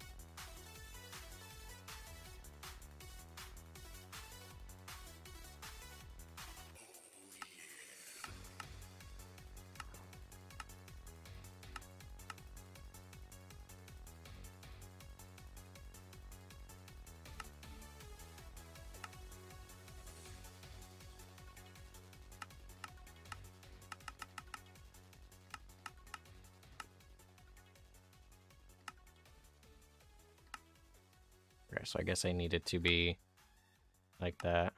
Okay, so I guess I need it to be like that.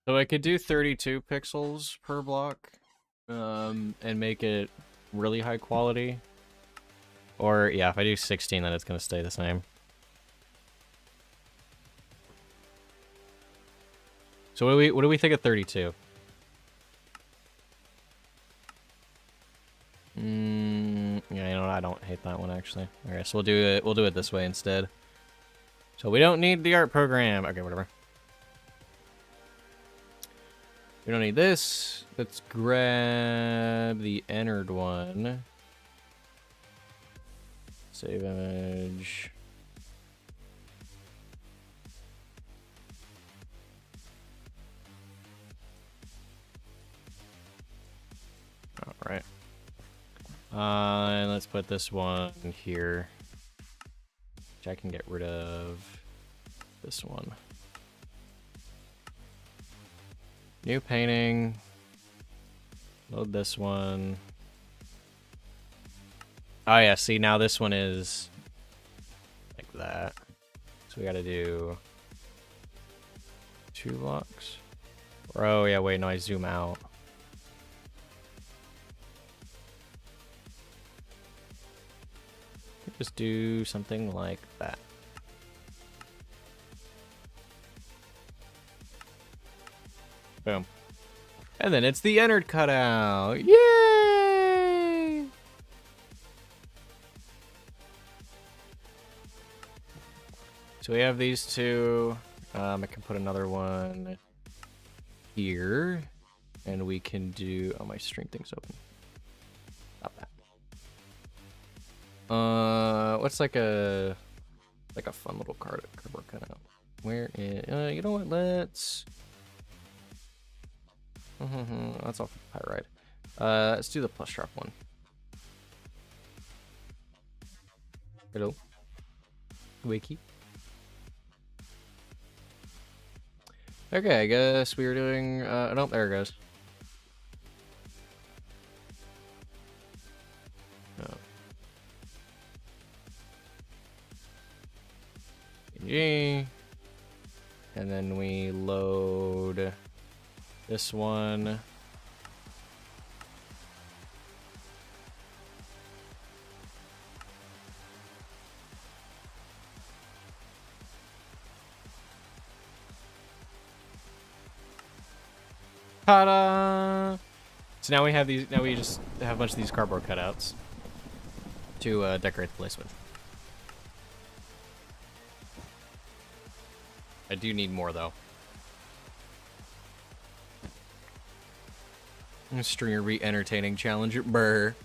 So I could do 32 pixels per block, and make it really high quality. Or yeah, if I do 16, then it's gonna stay the same. So what do we think of 32? Yeah, you know what? I don't hate that one actually. Okay, so we'll do it this way instead. So we don't need the art program. Okay, whatever. We don't need this. Let's grab the entered one. Save image. All right. And let's put this one here, which I can get rid of this one. New painting. Load this one. Oh yeah, see now this one is like that. So we gotta do 2 blocks. Oh yeah, wait, no, I zoom out. Just do something like that. Boom. And then it's the entered cutout. Yay! So we have these two. I can put another one here. And we can do... Oh, my string thing's open. Stop that. What's like a fun little cardboard cutout? Where is... you know what? Let's... That's all for pyrite. Let's do the plus sharp one. Hello. Wiki. Okay, I guess we were doing... nope, there it goes. Oh. G. And then we load this one. Ta-da! So now we have these. Now we just have a bunch of these cardboard cutouts to decorate the place with. I do need more though. Stringer be entertaining challenge. Brr.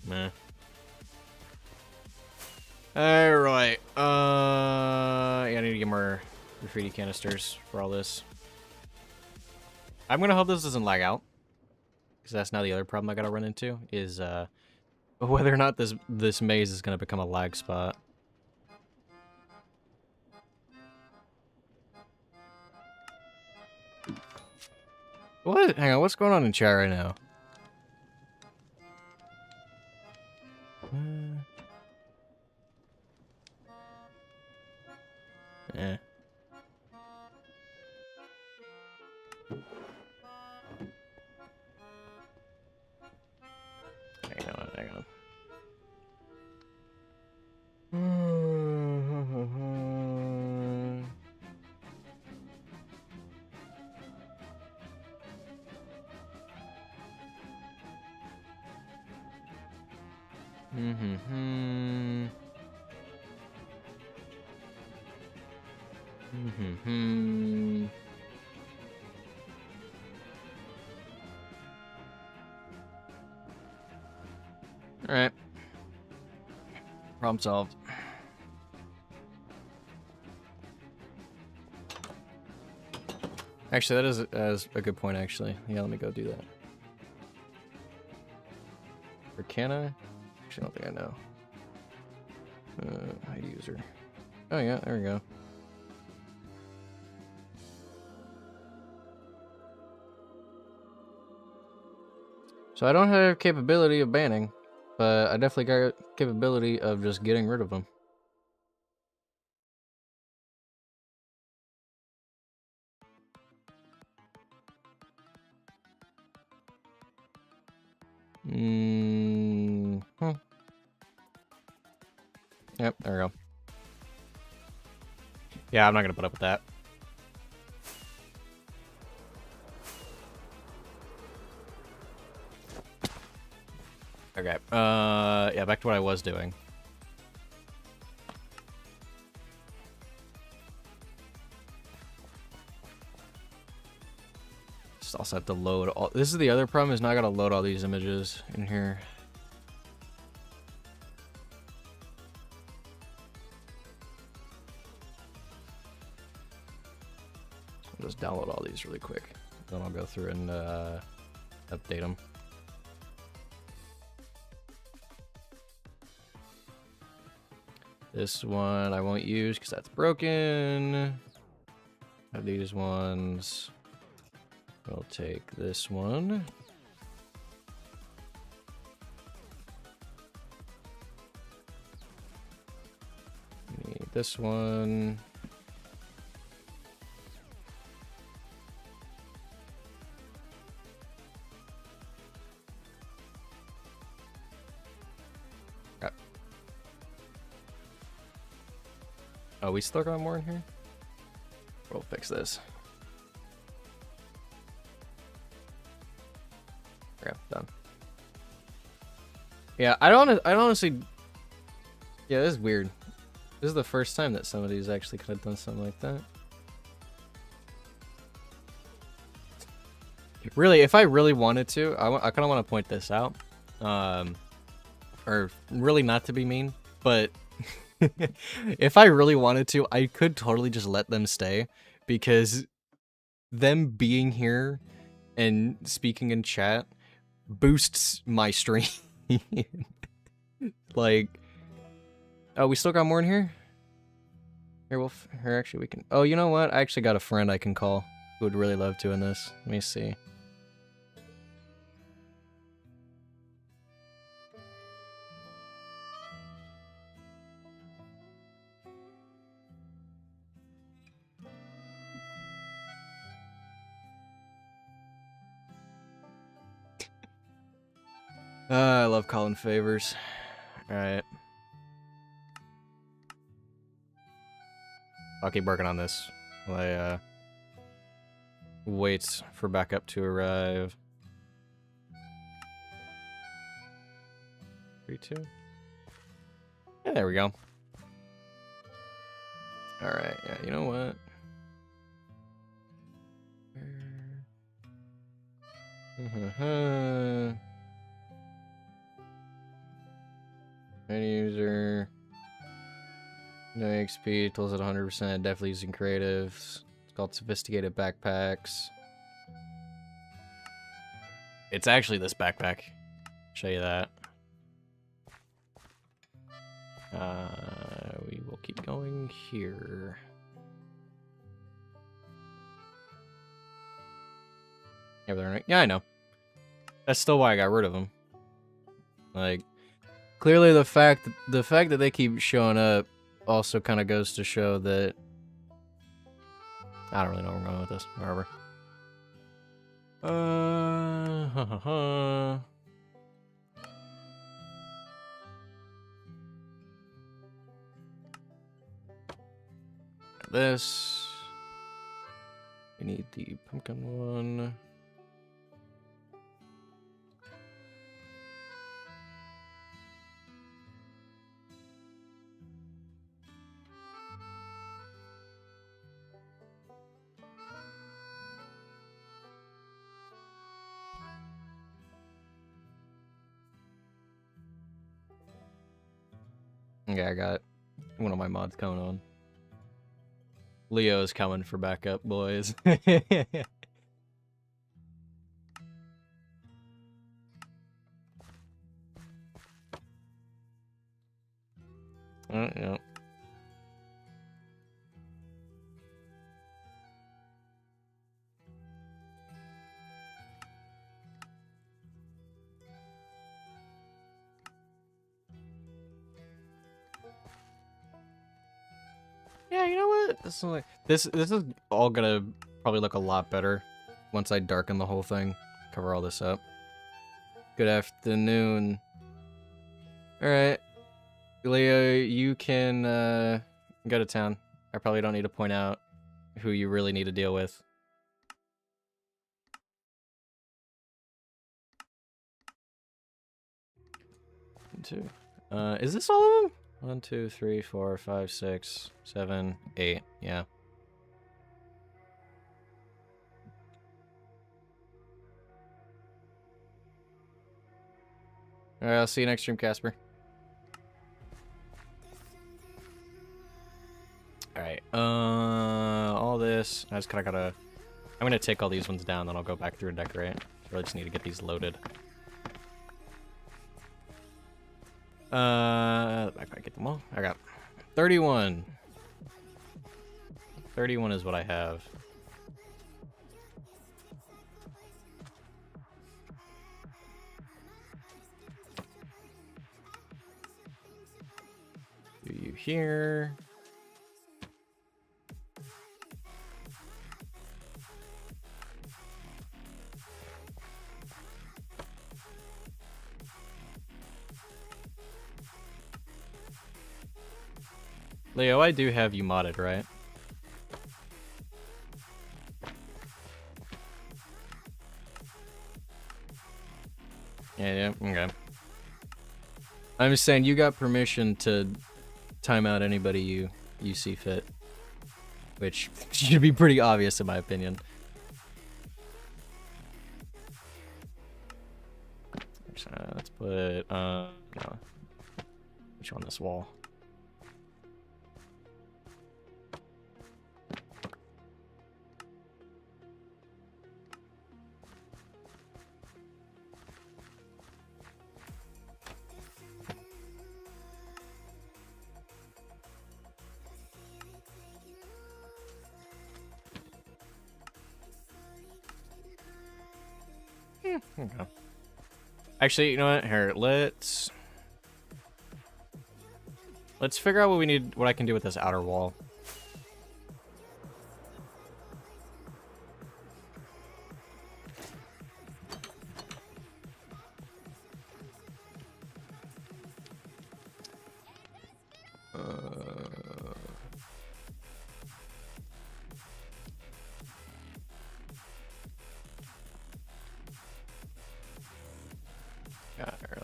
Meh. Alright. Yeah, I need to get more graffiti canisters for all this. I'm gonna hope this doesn't lag out. Because that's now the other problem I gotta run into, is whether or not this maze is gonna become a lag spot. What? Hang on, what's going on in chat right now? Yeah. Hang on. Alright. Problem solved. Actually, that is a good point, actually. Yeah, let me go do that. Or can I? Actually, I don't think I know. User. Oh, yeah, there we go. So I don't have capability of banning, but I definitely got capability of just getting rid of them. Yep, there we go. Yeah, I'm not gonna put up with that. Okay. Yeah, back to what I was doing. Just also have to load all. This is the other problem, is now I gotta load all these images in here. I'll just download all these really quick. Then I'll go through and update them. This one I won't use because that's broken. Have these ones. We'll take this one. Need this one. Okay. Oh, we still got more in here? We'll fix this. Okay, done. Yeah, I honestly. Yeah, this is weird. This is the first time that somebody's actually could have done something like that. Really, if I really wanted to, I kind of want to point this out. Or really not to be mean, but if I really wanted to, I could totally just let them stay, because them being here and speaking in chat boosts my stream. Like, oh, we still got more in here? Here, here, actually, we can... Oh, you know what? I actually got a friend I can call who would really love to in this. Let me see. I love calling favors. Alright. I'll keep working on this while I wait for backup to arrive. 3, 2. Yeah, there we go. Alright, yeah, you know what? Any user. No XP, tools at 100%, definitely using creatives. It's called sophisticated backpacks. It's actually this backpack. Show you that. We will keep going here. Yeah, I know. That's still why I got rid of them. Like, clearly the fact that they keep showing up also kind of goes to show that I don't really know where I'm going with this. Wherever. This. We need the pumpkin one. Okay, I got one of my mods coming on. Leo's coming for backup, boys. Yeah. Yeah, you know what? This is all gonna probably look a lot better once I darken the whole thing. Cover all this up. Good afternoon. Alright. Leo, you can go to town. I probably don't need to point out who you really need to deal with. Two. Is this all of them? 1, 2, 3, 4, 5, 6, 7, 8. Yeah. Alright, I'll see you next stream, Casper. Alright, all this. I just kinda gotta... I'm gonna take all these ones down, then I'll go back through and decorate. Really just need to get these loaded. Backpack, get them all. I got 31. 31 is what I have. Do you here? Leo, I do have you modded, right? Yeah, okay. I'm just saying, you got permission to time out anybody you see fit. Which should be pretty obvious in my opinion. Let's put, no. Put you on this wall. Okay. Actually, you know what? Here, let's figure out what I can do with this outer wall.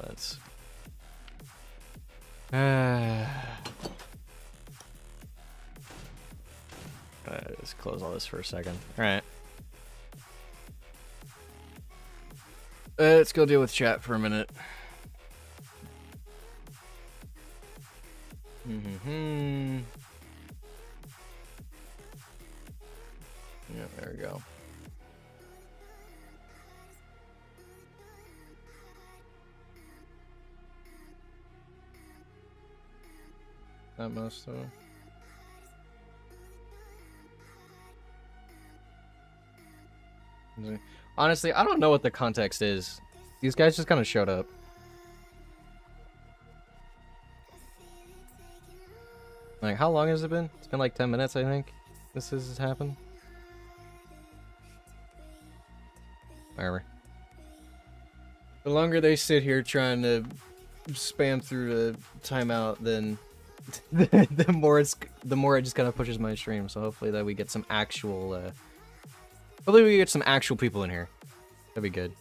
Let's just close all this for a second. All right. Let's go deal with chat for a minute. Yeah, there we go. Not most of them. Honestly, I don't know what the context is. These guys just kind of showed up. Like, how long has it been? It's been like 10 minutes, I think. This has happened. Whatever. The longer they sit here trying to spam through the timeout, then the more it just kind of pushes my stream. So hopefully that we get some actual hopefully we get some actual people in here. That'd be good.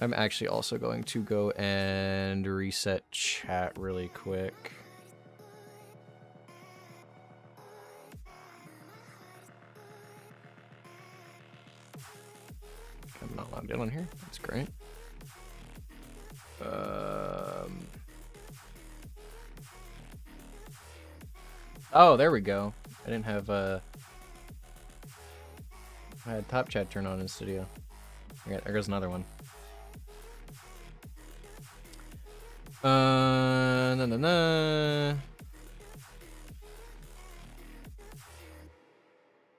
I'm actually also going to go and reset chat really quick. I'm not logged in on here. That's great. Oh, there we go. I didn't have I had top chat turned on in studio. Okay, there goes another one.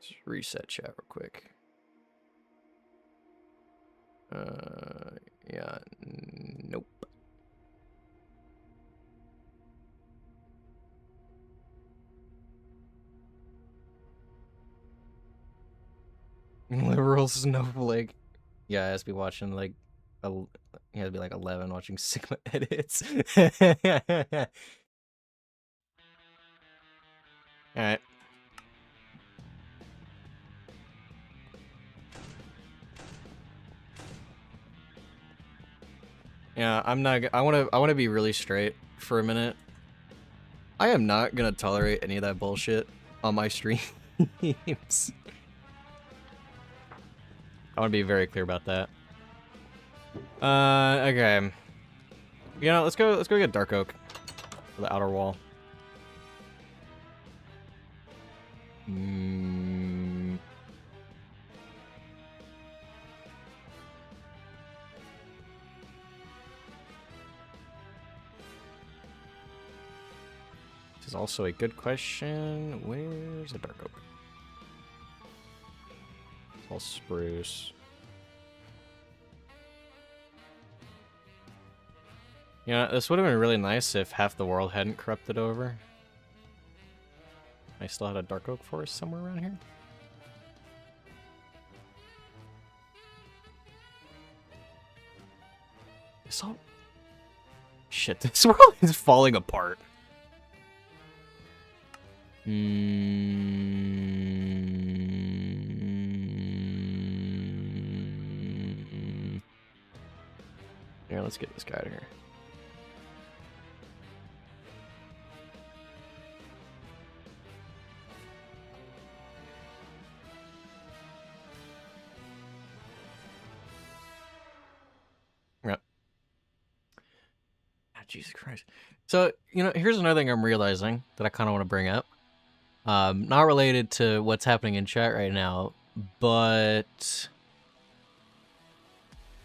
Just reset chat real quick. Yeah, nope. Liberal snowflake. Yeah, I has to be watching like, he has to be like 11 watching Sigma edits. Alright. Yeah, I'm not. I wanna be really straight for a minute. I am not gonna tolerate any of that bullshit on my streams. I want to be very clear about that. Okay. You know, let's go get dark oak for the outer wall. This is also a good question. Where's the dark oak? It's all spruce. You know, this would have been really nice if half the world hadn't corrupted over. I still had a dark oak forest somewhere around here. This all... Shit, this world is falling apart. Here, let's get this guy out of here. Yep. Ah, Jesus Christ. So, you know, here's another thing I'm realizing that I kind of want to bring up. Not related to what's happening in chat right now, but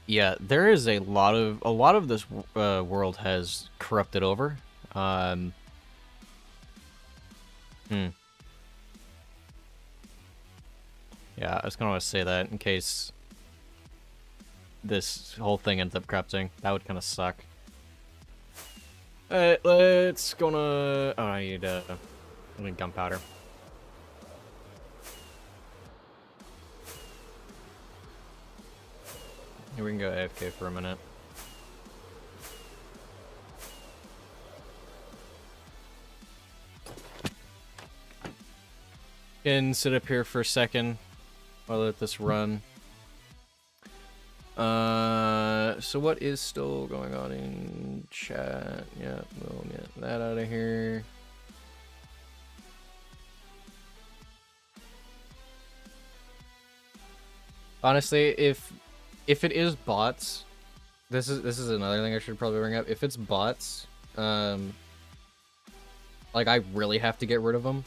yeah, there is a lot of this world has corrupted over. Yeah, I was gonna say that in case this whole thing ends up corrupting. That would kind of suck. Alright, let's gonna... Oh, I need gunpowder. Here, we can go AFK for a minute. Can sit up here for a second while I let this run. So what is still going on in chat? Yeah, we'll get that out of here. Honestly, if it is bots, this is another thing I should probably bring up. If it's bots, like I really have to get rid of them,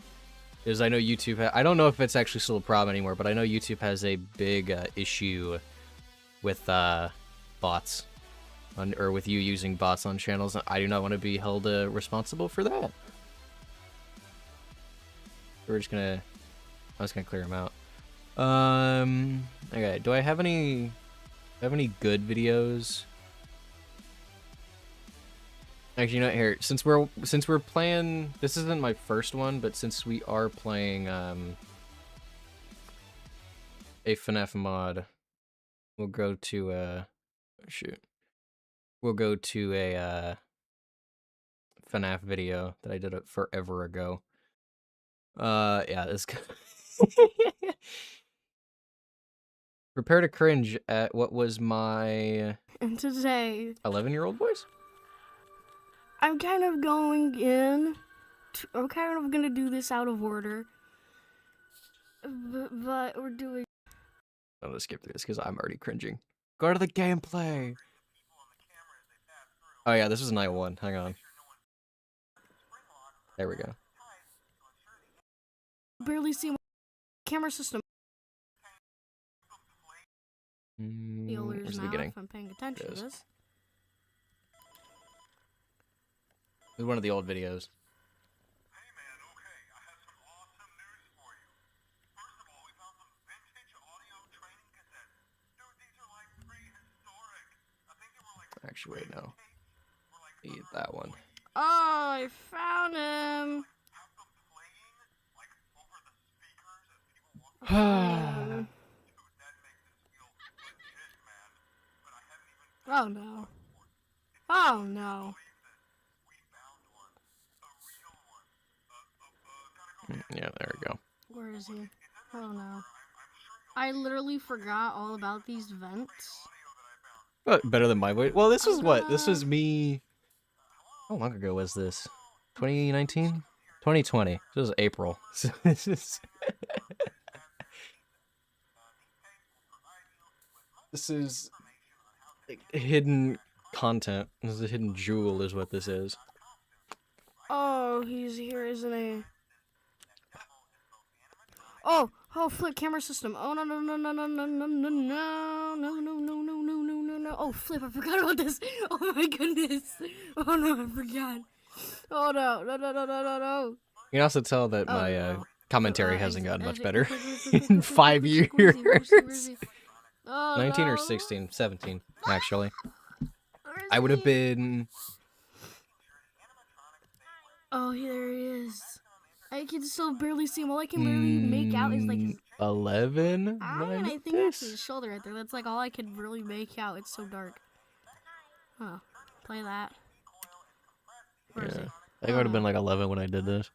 because I know YouTube. I don't know if it's actually still a problem anymore, but I know YouTube has a big issue with bots, or with you using bots on channels. I do not want to be held responsible for that. We're just gonna. I was gonna clear them out. Okay. Do I have any good videos? Actually, you know what, here, since we're playing, this isn't my first one, but since we are playing a FNaF mod, we'll go to we'll go to a FNaF video that I did it forever ago. Yeah, this prepare to cringe at what was my and today 11-year-old voice. I'm kind of going in. I'm kind of gonna do this out of order, but we're doing. I'm gonna skip this because I'm already cringing. Go to the gameplay. Oh yeah, this is night one. Hang on. There we go. Barely see my camera system. Where's the beginning? If I'm paying attention to this. This is one of the old videos. Hey man, okay, I have some awesome news for you. First of all, we found some vintage audio training cassettes. Dude, these are like prehistoric. I think they were like... Actually, wait, no. Eat that one. Oh, I found him. Have them playing, like, over the speakers as people walk. Dude, Oh no. Oh no. Yeah, there we go. Where is he? Oh no. I literally forgot all about these vents. Better than my voice. Well, this was what? This gonna- was me. How long ago was this? 2019? 2020. This was April. So this is. This is hidden content. This is a hidden jewel, is what this is. Oh, he's here, isn't he? Oh, flip camera system. Oh no no no no no no no no no no no no no no no no no. Oh flip, I forgot about this. Oh my goodness. Oh no, I forgot. Oh no no no no no no no. You can also tell that my no. commentary hasn't gotten much better Quick, in 5 years. Where is he? Oh 19 no. or 16? 17, actually. Where is I would have he? been. Oh, there he is. I can still barely see him. All I can literally make out is like his 11? eye, and I think that's his shoulder right there. That's like all I could really make out. It's so dark. Huh. Play that. Where is he? I think I would have been like 11 when I did this.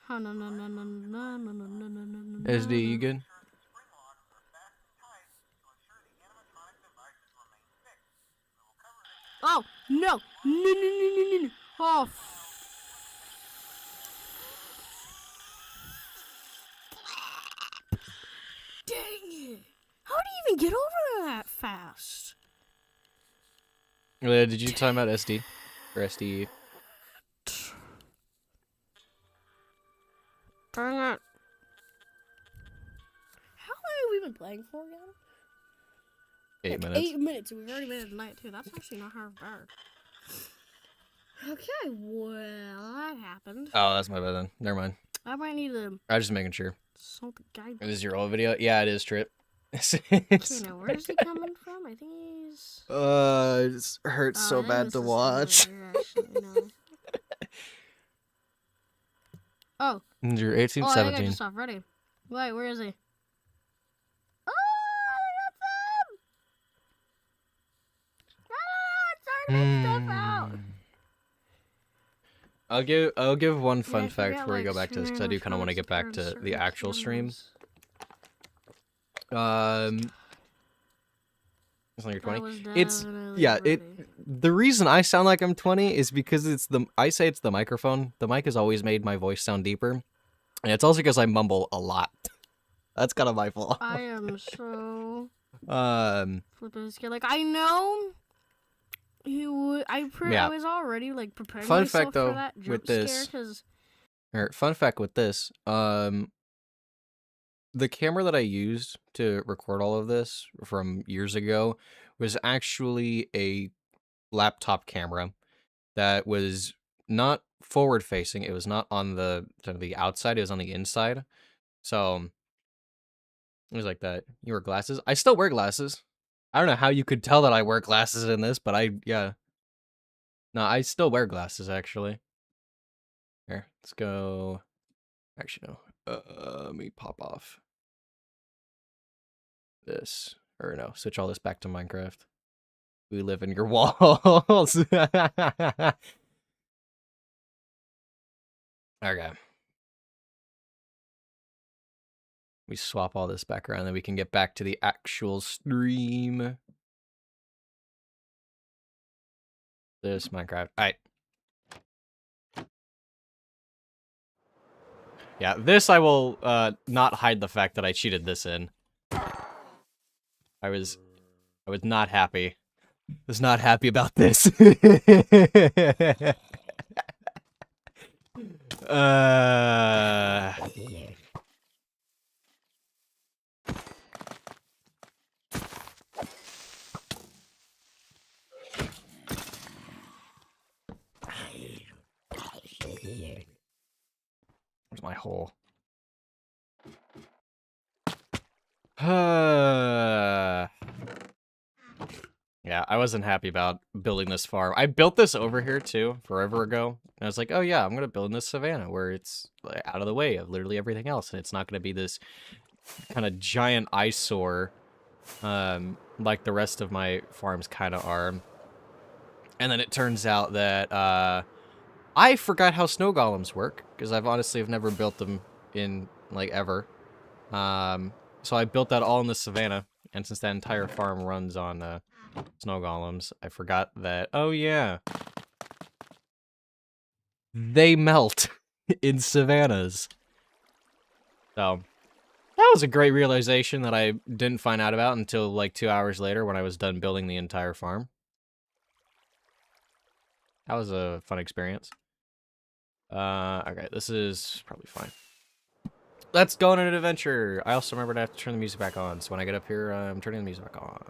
Oh no no no no no no no no no no no. SD, you good? Oh no no no no no no. Oh. Dang it! How do you even get over there that fast? Did you time out SD? Or SDE? Dang it! How long have we been playing for again? 8 minutes. 8 minutes. We've already made it tonight too. That's actually not half bad. Okay, well that happened. Oh, that's my bad then. Never mind. I might need to I was just making sure. salt the guy. Is this your old video? Yeah, it is, Trip. Okay, now where is he coming from? I think he's. It hurts Oh, I think this is over here, actually, no. Oh. You're 18, Oh, I think I 17. just off ready. Wait, where is he? Oh, that's him! No, it's starting stuff out. I'll give one Yeah, fun I fact forgot, before we go like, back to this because I do kind of want to get back to the actual stream. It's like you're 20. It's yeah. The reason I sound like I'm 20 is because I say it's the microphone. The mic has always made my voice sound deeper, and it's also because I mumble a lot. That's kind of my fault. I am so flipping scared. Like I know he would. I was already like preparing fun myself fact though for that jump with this. scare, 'cause... Fun fact with this. The camera that I used to record all of this from years ago was actually a laptop camera that was not forward facing. It was not on the outside. It was on the inside. So it was like that. You wear glasses? I still wear glasses. I don't know how you could tell that I wear glasses in this, but yeah. No, I still wear glasses actually. Here, let's go. Actually, no. Let me pop off this. Or no, switch all this back to Minecraft. We live in your walls. Okay. We swap all this back around, then we can get back to the actual stream. This Minecraft. Alright. Yeah, this I will not hide the fact that I cheated this in. I was not happy. I was not happy about this. Where's my hole? Yeah, I wasn't happy about building this farm. I built this over here too, forever ago. And I was like, oh yeah, I'm gonna build in this savannah where it's like, out of the way of literally everything else, and it's not gonna be this kind of giant eyesore, like the rest of my farms kind of are. And then it turns out that I forgot how snow golems work, because I've honestly have never built them in, like, ever. So I built that all in the savannah, and since that entire farm runs on snow golems, I forgot that, oh yeah, they melt in savannas. So, that was a great realization that I didn't find out about until like 2 hours later when I was done building the entire farm. That was a fun experience. Okay, this is probably fine. Let's go on an adventure. I also remembered I have to turn the music back on, so when I get up here, I'm turning the music back on.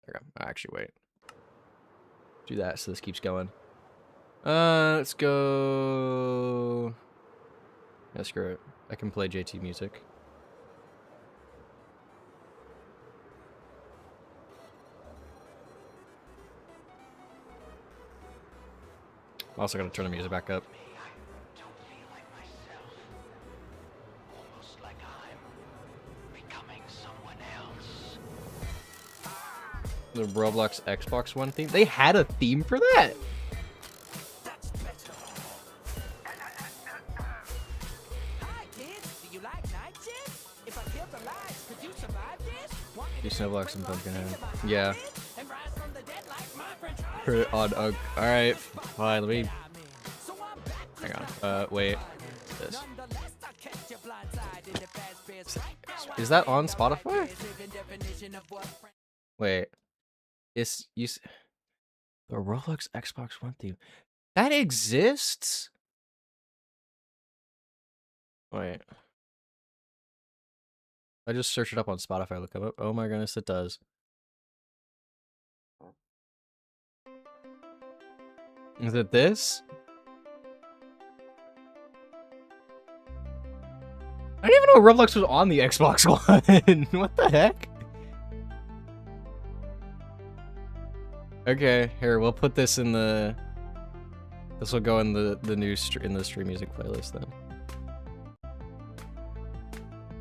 Okay, actually, wait. Do that so this keeps going. Let's go... Yeah, screw it. I can play JT music. I'm also gonna turn the music back up. The Roblox Xbox One theme? They had a theme for that? Do Snowblocks and Pumpkinhead. Yeah. Put it on alright, fine, let me... Hang on. Wait. This. Is that on Spotify? Wait. The Roblox Xbox One theme. That exists? Wait. I just search it up on Spotify, look it up. Oh my goodness, it does. Is it this? I didn't even know Roblox was on the Xbox One. What the heck? Okay, here, we'll put this in the... This will go in the new in the stream music playlist then.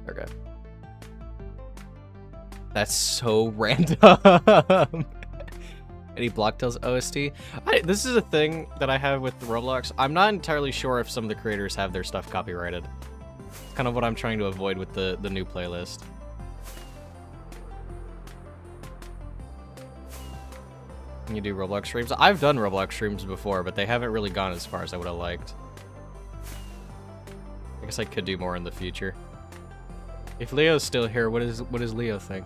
Okay. That's so random. Any Blocktails OST? This is a thing that I have with Roblox. I'm not entirely sure if some of the creators have their stuff copyrighted. It's kind of what I'm trying to avoid with the new playlist. You do Roblox streams? I've done Roblox streams before, but they haven't really gone as far as I would have liked. I guess I could do more in the future. If Leo's still here, what does Leo think?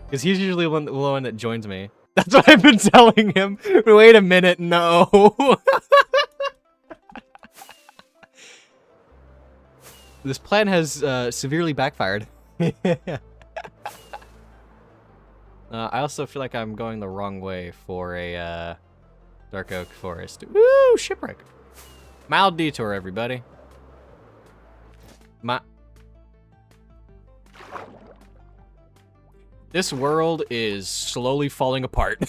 Because he's usually the one that joins me. That's what I've been telling him. Wait a minute, no. This plan has severely backfired. I also feel like I'm going the wrong way for a Dark Oak Forest. Woo! Shipwreck. Mild detour, everybody. This world is slowly falling apart.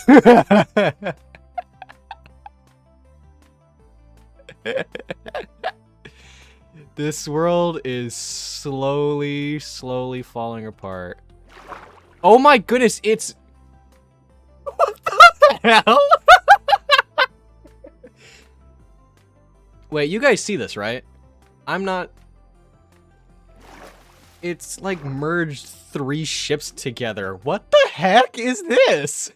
This world is slowly falling apart. Oh my goodness, it's... What the hell? Wait, you guys see this, right? I'm not... It's like merged 3 ships together. What the heck is this?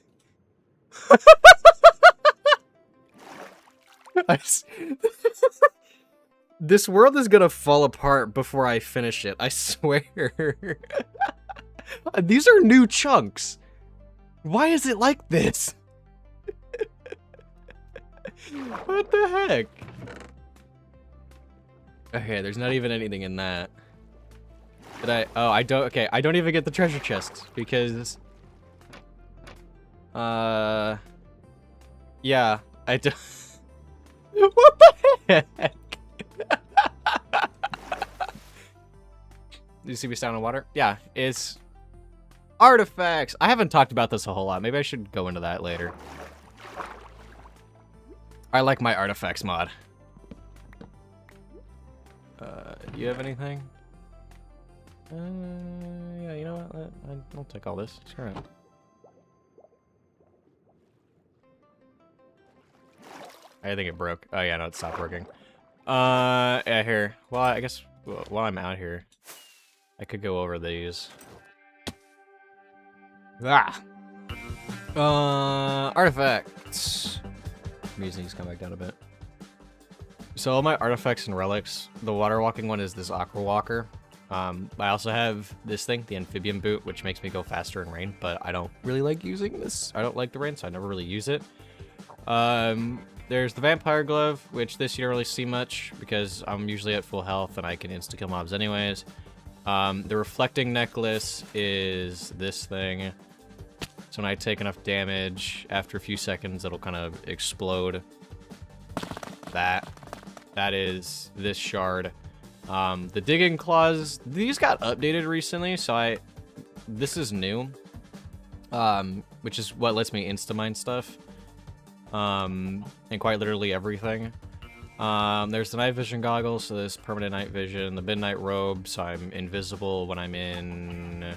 This world is gonna fall apart before I finish it, I swear. These are new chunks. Why is it like this? What the heck? Okay, there's not even anything in that. Did I? Oh, I don't. Okay, I don't even get the treasure chest because. Yeah, I do. What the heck? Do you see me down in water? Yeah, it's artifacts. I haven't talked about this a whole lot. Maybe I should go into that later. I like my artifacts mod. Do you have anything? Yeah, you know what? I'll take all this. Screw it. I think it broke. Oh yeah, no, it stopped working. Yeah, here. Well, I guess while I'm out here, I could go over these. Ah! Artifacts. Music's come back down a bit. So all my artifacts and relics, the water walking one is this aqua walker. I also have this thing, the amphibian boot, which makes me go faster in rain, but I don't really like using this. I don't like the rain, so I never really use it. There's the vampire glove, which this you don't really see much because I'm usually at full health and I can insta-kill mobs anyways. The reflecting necklace is this thing. So when I take enough damage, after a few seconds, it'll kind of explode. That is this shard. The digging claws, these got updated recently, so this is new. Which is what lets me insta-mine stuff. And quite literally everything. There's the night vision goggles, so there's permanent night vision. The midnight robe, so I'm invisible when I'm in...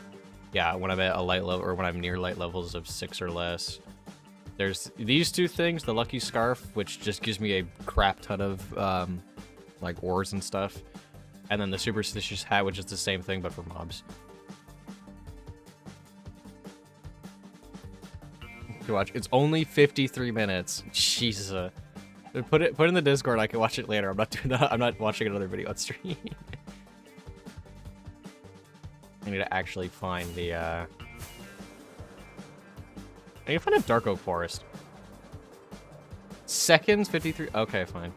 Yeah, when I'm at a light level, or when I'm near light levels of 6 or less. There's these two things, the lucky scarf, which just gives me a crap ton of, like, ores and stuff. And then the superstitious hat, which is the same thing, but for mobs. To watch. It's only 53 minutes. Jesus. Put in the Discord. I can watch it later. I'm not doing that. I'm not watching another video on stream. I need to actually find the. I need to find a dark oak forest. Seconds 53. Okay, fine.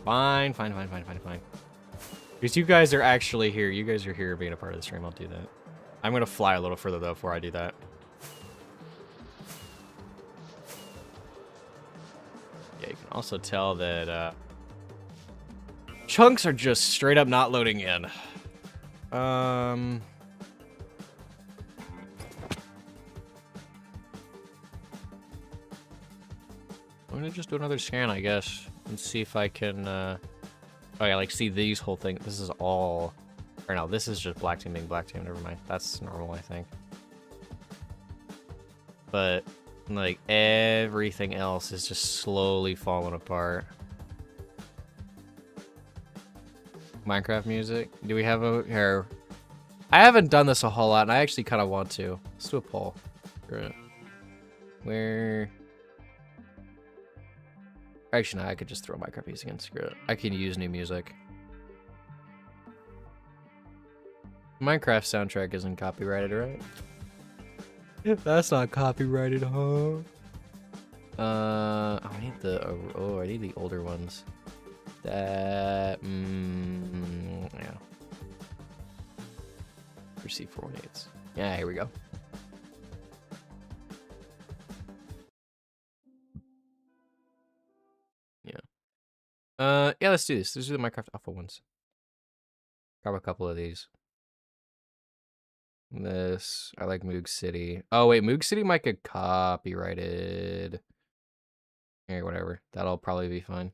Fine. Because you guys are actually here. You guys are here being a part of the stream. I'll do that. I'm gonna fly a little further though before I do that. Yeah, you can also tell that chunks are just straight up not loading in. I'm gonna just do another scan, I guess, and see if I can, oh yeah, like, see these whole thing. This is all, or no, this is just black team being black team, never mind. That's normal, I think. But, like, everything else is just slowly falling apart. Minecraft music? Do we have a... Here. I haven't done this a whole lot, and I actually kind of want to. Let's do a poll. Where... Actually, no, I could just throw Minecraft music in. Screw it. I can use new music. Minecraft soundtrack isn't copyrighted, right? That's not copyrighted, huh? I need the... Oh, I need the older ones. That, yeah. Receive 418s. Yeah, here we go. Yeah. Yeah, let's do this. Let's do the Minecraft Alpha ones. Grab a couple of these. This, I like Moog City. Oh, wait, Moog City might get copyrighted. Hey, whatever. That'll probably be fine.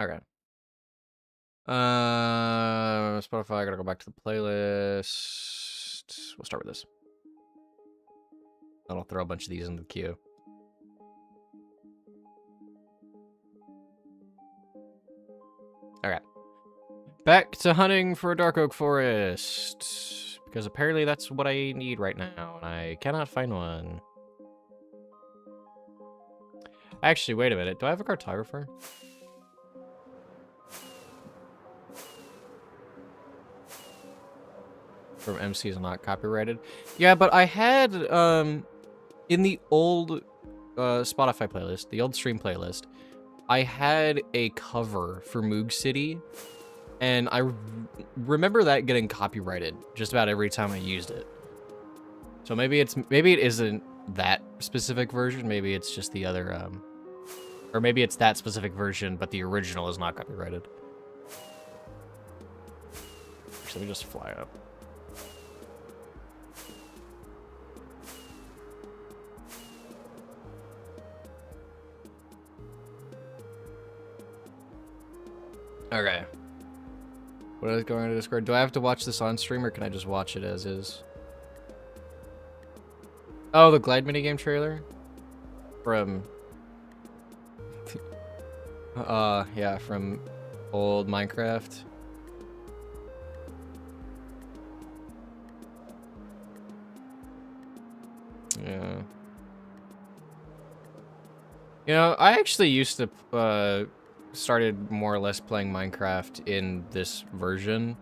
Okay. Spotify, I gotta go back to the playlist. We'll start with this. Then I'll throw a bunch of these in the queue. Okay. Back to hunting for a dark oak forest. Because apparently that's what I need right now, and I cannot find one. Actually, wait a minute. Do I have a cartographer? From MC is not copyrighted. Yeah, but I had, in the old Spotify playlist, the old stream playlist, I had a cover for Moog City, and I remember that getting copyrighted just about every time I used it. So maybe it isn't that specific version, maybe it's just the other, or maybe it's that specific version, but the original is not copyrighted. So let me just fly up. Okay. What is going on to Discord? Do I have to watch this on stream or can I just watch it as is? Oh, the Glide minigame trailer? From... yeah, from old Minecraft. Yeah. You know, I actually used to, started more or less playing Minecraft in this version.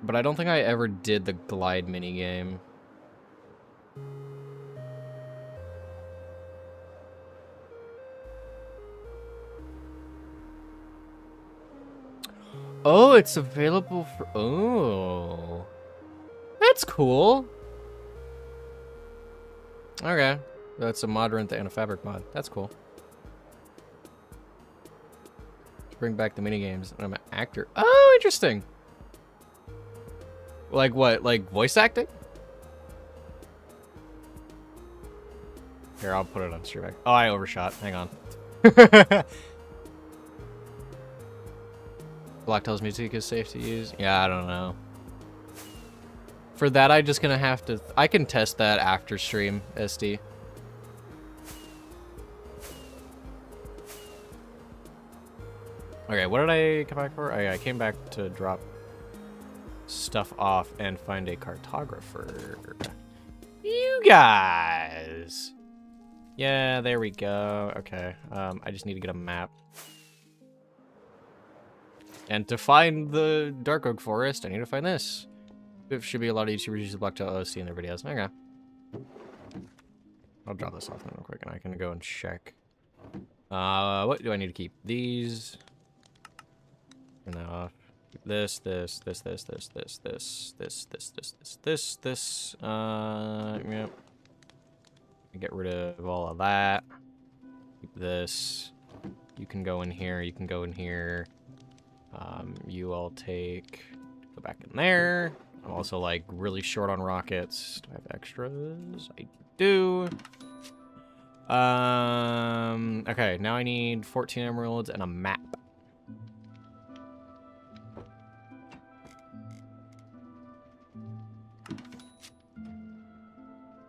But I don't think I ever did the Glide minigame. Oh, it's available for... Oh. That's cool. Okay. That's a mod rent and a fabric mod. That's cool. Bring back the minigames. And I'm an actor. Oh, interesting. Like what? Like voice acting? Here, I'll put it on stream. Oh, I overshot. Hang on. Blacktail's music is safe to use. Yeah, I don't know. For that, I'm just gonna have to... I can test that after stream, SD. Okay, what did I come back for? Oh, yeah, I came back to drop stuff off and find a cartographer. You guys! Yeah, there we go. Okay, I just need to get a map. And to find the Dark Oak Forest, I need to find this. It should be a lot of YouTubers use the Blacktail OC in their videos. Okay. I'll drop this off real quick and I can go and check. What do I need to keep? These. Turn that off. This. Yep. Get rid of all of that. Keep this. You can go in here. You can go in here. You all take... Go back in there. I'm also, like, really short on rockets. Do I have extras? I do. Okay, now I need 14 emeralds and a map.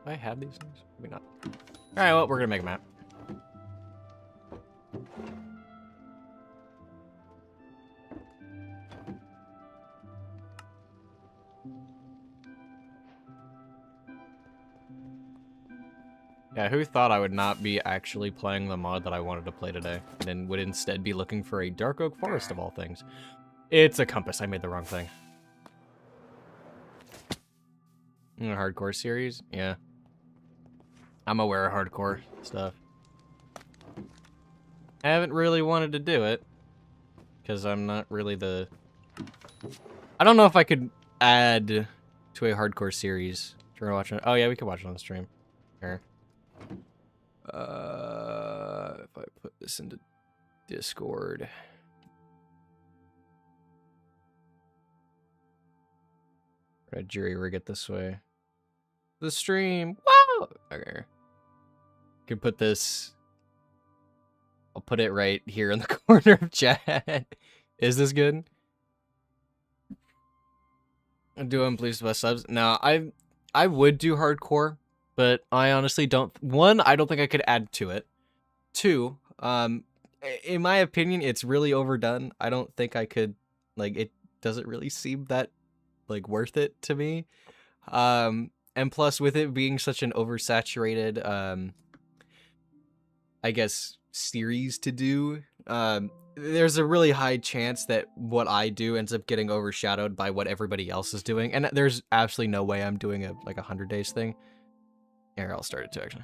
Do I have these things? Maybe not. Alright, well, we're gonna make a map. Yeah, who thought I would not be actually playing the mod that I wanted to play today, and then would instead be looking for a Dark Oak Forest of all things? It's a compass. I made the wrong thing. A hardcore series? Yeah. I'm aware of hardcore stuff. I haven't really wanted to do it, because I'm not really the... I don't know if I could add to a hardcore series. If you're watching it. Oh yeah, we could watch it on the stream. Here. If I put this into Discord. Try to jury rig it this way. The stream. Wow. Okay. Could put this. I'll put it right here in the corner of chat. Is this good? Do I'm pleased with subs. No, I would do hardcore. But I honestly don't... One, I don't think I could add to it. Two, in my opinion, it's really overdone. I don't think I could... Like, it doesn't really seem that, like, worth it to me. And plus, with it being such an oversaturated, I guess, series to do, there's a really high chance that what I do ends up getting overshadowed by what everybody else is doing. And there's absolutely no way I'm doing a 100 days thing. Here, I'll start it too, actually.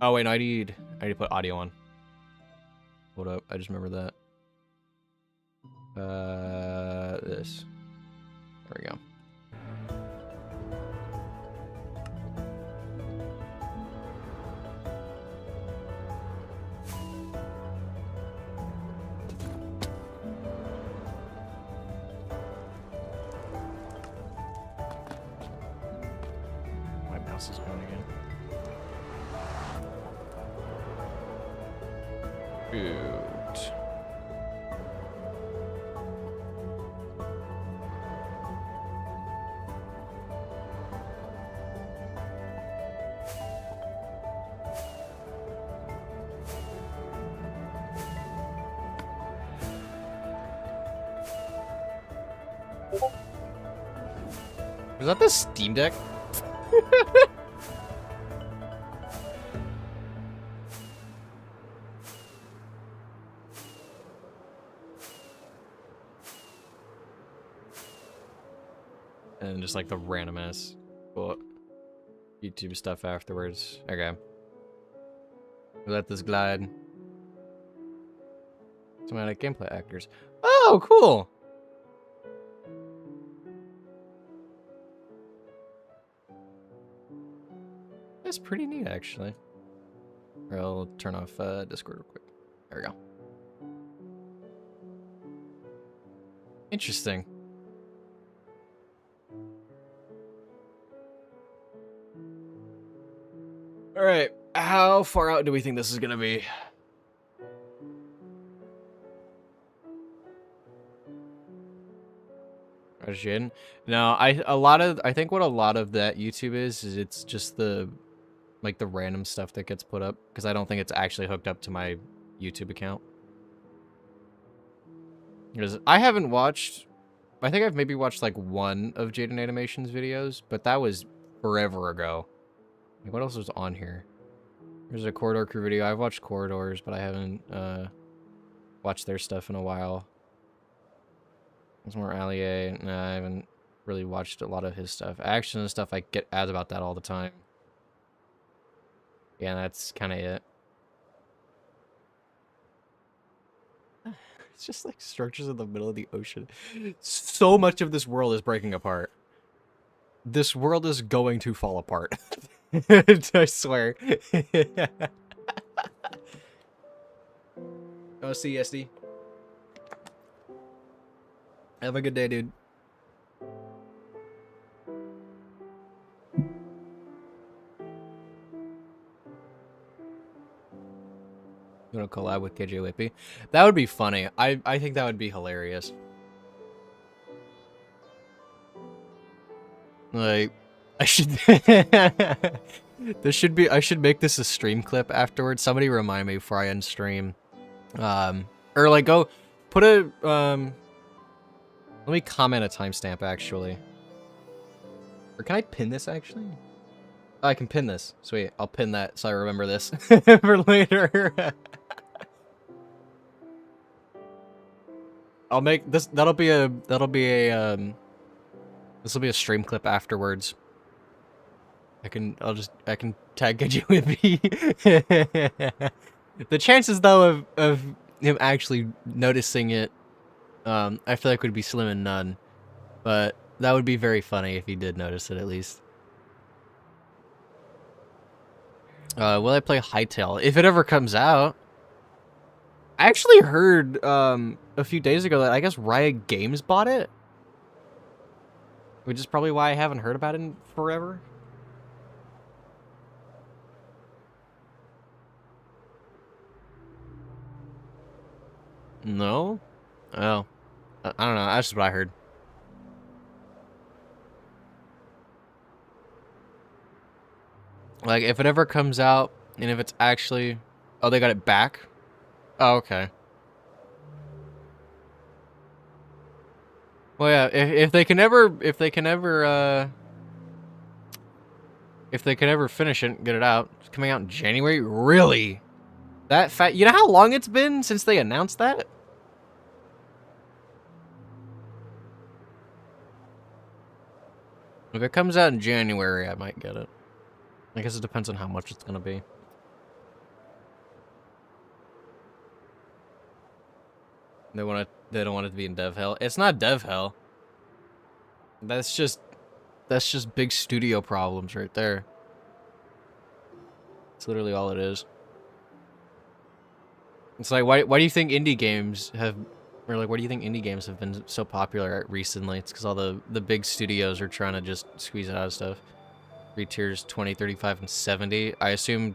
Oh, wait, no, I need to put audio on. Hold up, I just remembered that. This. There we go. Is going again. Shoot. Was that the Steam Deck? And just like the random ass YouTube stuff afterwards. Okay. Let this glide. Cinematic gameplay actors. Oh, cool! That's pretty neat, actually. I'll turn off Discord real quick. There we go. Interesting. Alright, how far out do we think this is gonna be? Jin? No, I think what a lot of that YouTube is it's just the like the random stuff that gets put up, because I don't think it's actually hooked up to my YouTube account. Because I haven't watched, I think I've maybe watched like one of Jaden Animation's videos, but that was forever ago. Like, what else was on here? There's a Corridor Crew video. I've watched Corridors, but I haven't watched their stuff in a while. There's more Allier. No, I haven't really watched a lot of his stuff. Action and stuff, I get ads about that all the time. Yeah, that's kind of it. It's just like structures in the middle of the ocean. So much of this world is breaking apart. This world is going to fall apart. I swear. Oh, CSD. Have a good day, dude. You want to collab with KJ Whippy? That would be funny. I think that would be hilarious. Like, I should I should make this a stream clip afterwards. Somebody remind me before I end stream. Or like go put a let me comment a timestamp actually. Or can I pin this actually? Oh, I can pin this. Sweet. I'll pin that so I remember this for later. I'll make this that'll be a this will be a stream clip afterwards. I can tag KJ The chances though of him actually noticing it I feel like would be slim and none. But that would be very funny if he did notice it at least. Will I play Hytale? If it ever comes out. I actually heard a few days ago that I guess Riot Games bought it. Which is probably why I haven't heard about it in forever. No? Oh. I don't know. That's just what I heard. Like, if it ever comes out, and if it's actually... Oh, they got it back? Oh, okay. Well, yeah, if they can ever finish it and get it out, it's coming out in January? Really? That fat... You know how long it's been since they announced that? If it comes out in January, I might get it. I guess it depends on how much it's gonna be. They don't want it to be in dev hell. It's not dev hell. That's just big studio problems right there. It's literally all it is. It's like why do you think indie games have been so popular recently? It's because all the big studios are trying to just squeeze it out of stuff. 3 tiers 20, 35, and 70. I assume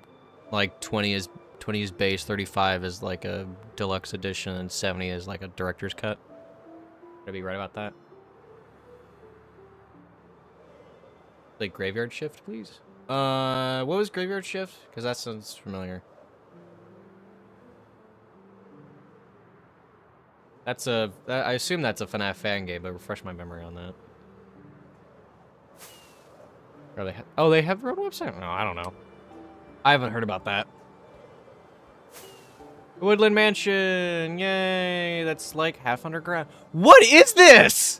like 20 is 20 is base, 35 is like a deluxe edition, and 70 is like a director's cut. Would I be right about that? Like Graveyard Shift, please? What was Graveyard Shift? Because that sounds familiar. That's I assume that's a FNaF fan game, but refresh my memory on that. Are they they have their own website? No, I don't know. I haven't heard about that. Woodland Mansion! Yay! That's like half underground. What is this?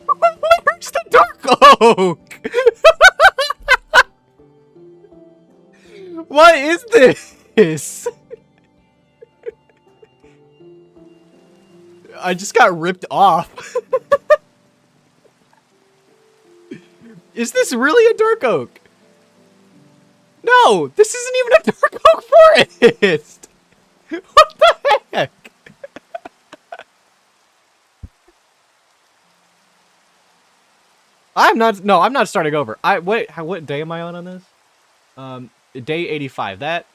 Where's the Dark Oak? What is this? I just got ripped off. Is this really a Dark Oak? No, this isn't even a Dark Oak forest. What the heck? I'm not starting over. What day am I on this? Day 85. That.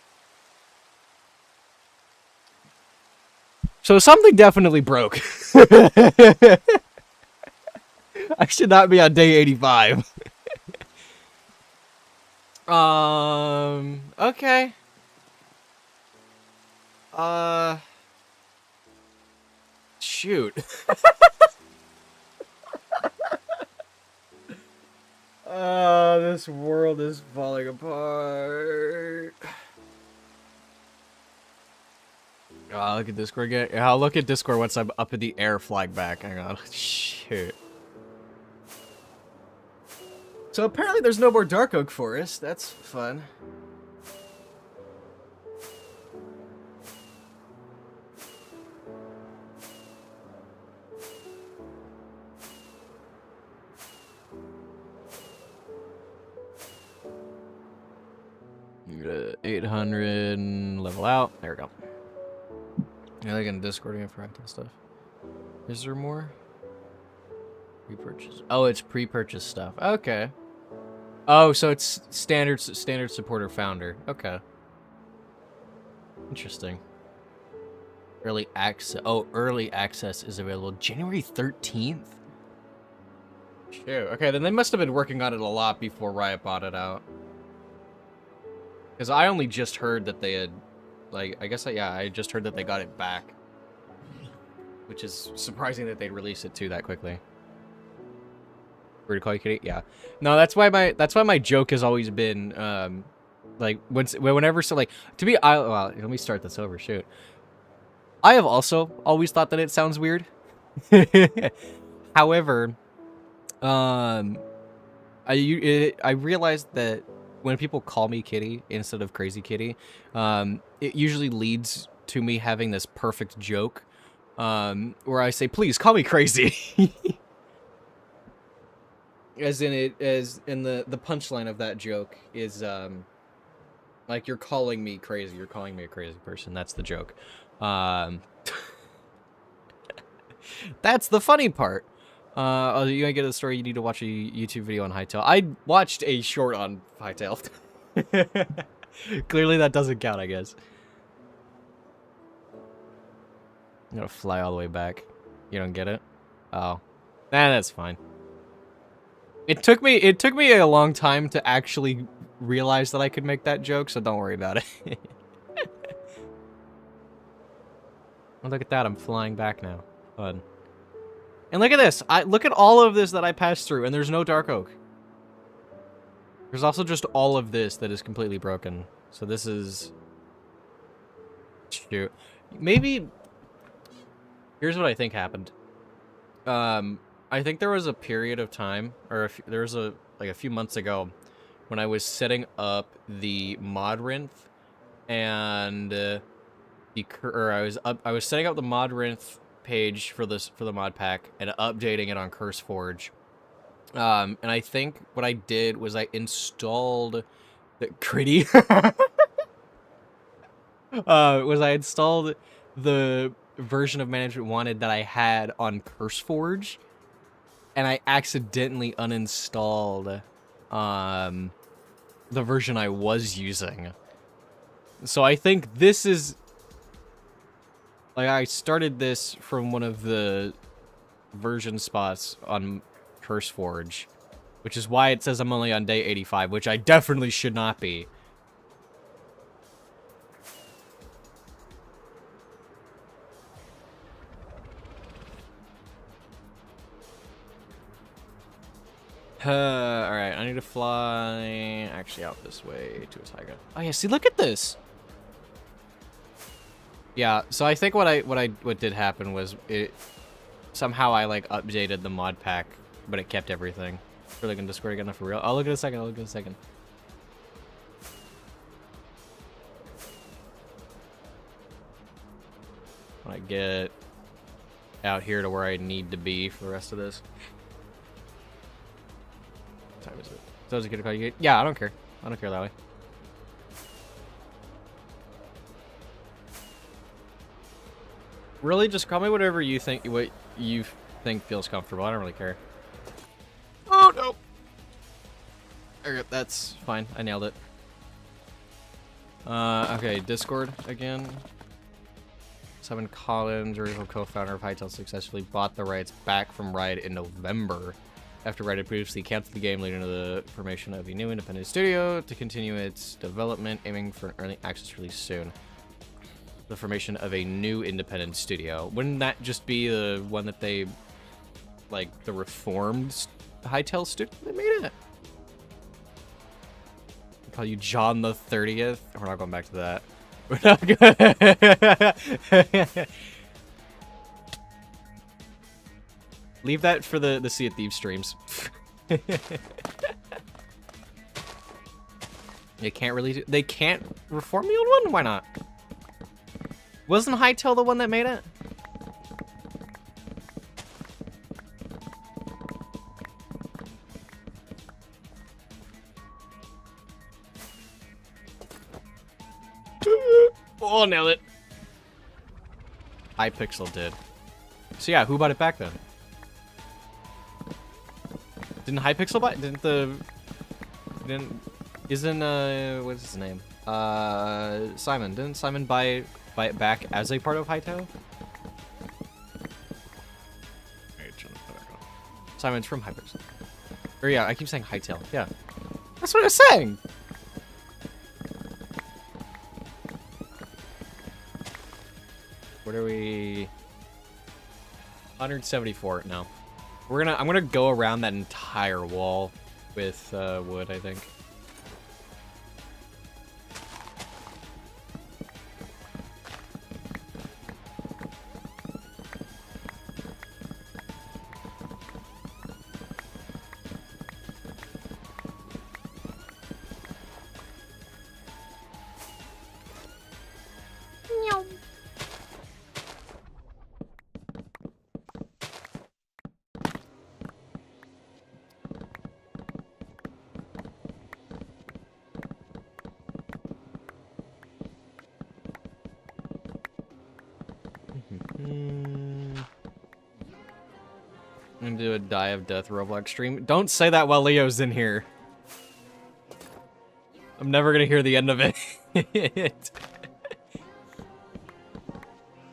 So something definitely broke. I should not be on day 85. Okay. Shoot. This world is falling apart. Oh, look at Discord again. Yeah, I'll look at Discord once I'm up in the air flying back. Hang on. Shoot. So apparently there's no more Dark Oak Forest. That's fun. Get 800 level out. There we go. Yeah, they can Discord again for active stuff. Is there more? Pre-purchase. Oh, it's pre-purchase stuff. Okay. Oh, so it's standard supporter founder. Okay. Interesting. Early access. Oh, early access is available January 13th. Shoot. Okay, then they must have been working on it a lot before Riot bought it out. Because I only just heard that they had, like, I just heard that they got it back. Which is surprising that they'd release it too that quickly. Weird to call you kitty? Yeah. No, that's why my joke has always been, like, whenever, so, like, well, let me start this over, shoot. I have also always thought that it sounds weird. However, I realized that when people call me kitty instead of crazy kitty, it usually leads to me having this perfect joke, where I say, please call me crazy. As in the punchline of that joke is, like, you're calling me crazy. You're calling me a crazy person. That's the joke. That's the funny part. Oh, you gonna get to the story? You need to watch a YouTube video on Hytale. I watched a short on Hytale. Clearly that doesn't count, I guess. I'm gonna fly all the way back. You don't get it? Oh. Nah, that's fine. It took me a long time to actually realize that I could make that joke, so don't worry about it. Oh, look at that, I'm flying back now. Fun. And look at this! Look at all of this that I passed through, and there's no Dark Oak. There's also just all of this that is completely broken. So this is... Shoot. Maybe... Here's what I think happened. I think there was a period of time, or there was a few months ago, when I was setting up the mod rinth, and I was setting up the mod rinth page for the mod pack and updating it on CurseForge. And I think what I did was I installed the Gritty. I installed the version of Management Wanted that I had on CurseForge, and I accidentally uninstalled the version I was using. So I think this is... Like, I started this from one of the version spots on CurseForge, which is why it says I'm only on day 85, which I definitely should not be. Alright, I need to fly actually out this way to Taiga. Oh yeah, see, look at this! Yeah, so I think what did happen was it somehow I like updated the mod pack, but it kept everything. Really gonna Discord again for real. I'll look at a second, I'll look at a second. When I get out here to where I need to be for the rest of this. What time is it? So is it gonna call you? Yeah, I don't care. I don't care that way. Really, just call me whatever you think feels comfortable. I don't really care. Oh no. Okay, that's fine. I nailed it. Okay, Discord again. Simon Collins, original co-founder of Hytale, successfully bought the rights back from Riot in November, after Riot had previously canceled the game, leading to the formation of a new independent studio to continue its development, aiming for an early access release soon. The formation of a new independent studio. Wouldn't that just be the one that they, like, the reformed Hytale studio that made it? I'll call you John the 30th. We're not going back to that. We're not good. Leave that for the Sea of Thieves streams. They can't really they can't reform the old one? Why not? Wasn't Hytale the one that made it? Oh, nailed it. iPixel did. So yeah, who bought it back then? Didn't Hypixel buy it? Isn't what's his name? Simon. Didn't Simon buy it back as a part of Hytale? Simon's from Hypixel. Or yeah, I keep saying Hytale. Yeah. That's what I was saying! What are we? 174 now. I'm gonna go around that entire wall with wood, I think. I'm gonna do a Die of Death Roblox stream. Don't say that while Leo's in here. I'm never gonna hear the end of it.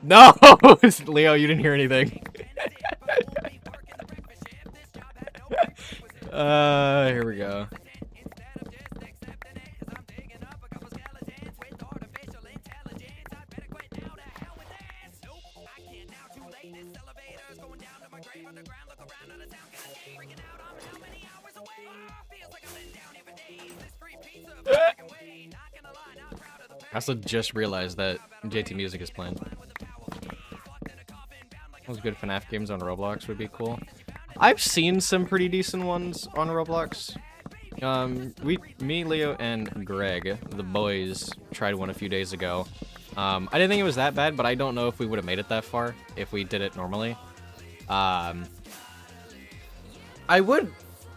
No! Leo, you didn't hear anything. Here we go. I also just realized that JT Music is playing. Those good FNaF games on Roblox would be cool. I've seen some pretty decent ones on Roblox. Me, Leo, and Greg, the boys, tried one a few days ago. I didn't think it was that bad, but I don't know if we would have made it that far if we did it normally.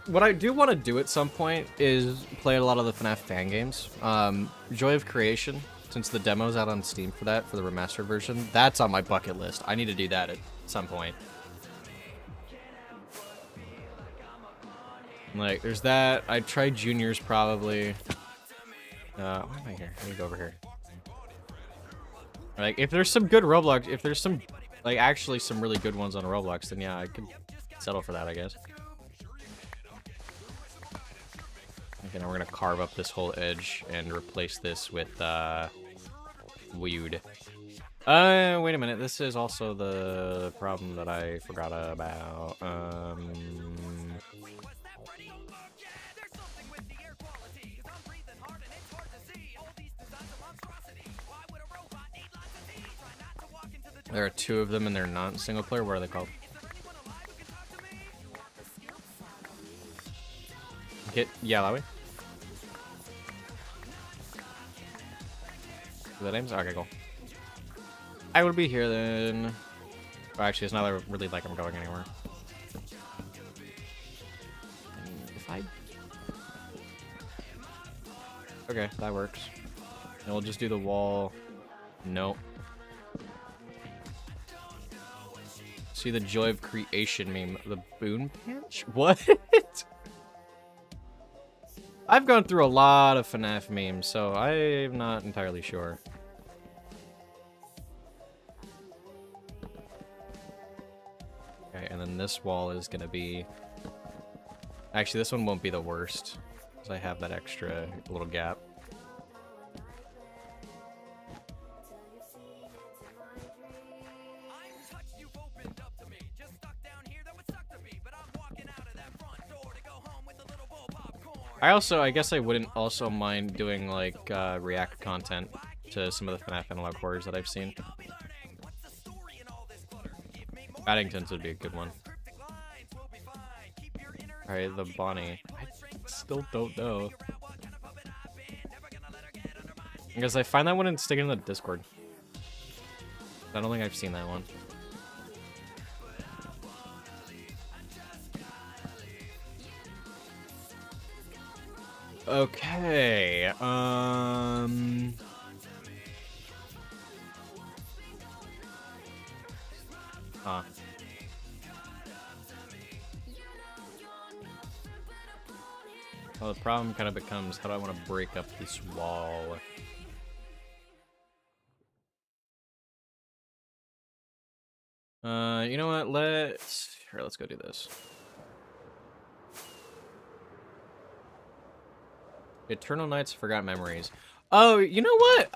What I do want to do at some point is play a lot of the FNaF fan games. Joy of Creation, since the demo's out on Steam for that, for the remastered version, that's on my bucket list. I need to do that at some point. Like, there's that. I'd try Juniors probably. Why am I here? Let me go over here. Like, if there's some good Roblox, if there's some, like, actually some really good ones on Roblox, then yeah, I could settle for that, I guess. Okay, now we're gonna carve up this whole edge and replace this with, wood. Wait a minute, this is also the problem that I forgot about. There are 2 of them and they're not single player. What are they called? Get, yeah, that way. The names? Okay, cool. I will be here then. Oh, actually, it's not really like I'm going anywhere. If I... Okay, that works. And we'll just do the wall. Nope. See the joy of creation meme. The boon patch? What? I've gone through a lot of FNaF memes, so I'm not entirely sure. Okay, and then this wall is gonna be... Actually, this one won't be the worst, because I have that extra little gap. I guess I wouldn't also mind doing, like, react content to some of the FNaF analog horrors that I've seen. Paddington's would be a good one. Alright, the Bonnie. I still don't know. Because I find that one and stick it in the Discord. I don't think I've seen that one. Okay, Huh. Well, the problem kind of becomes, how do I want to break up this wall? You know what, let's go do this. Eternal Nights, Forgot Memories. Oh, you know what?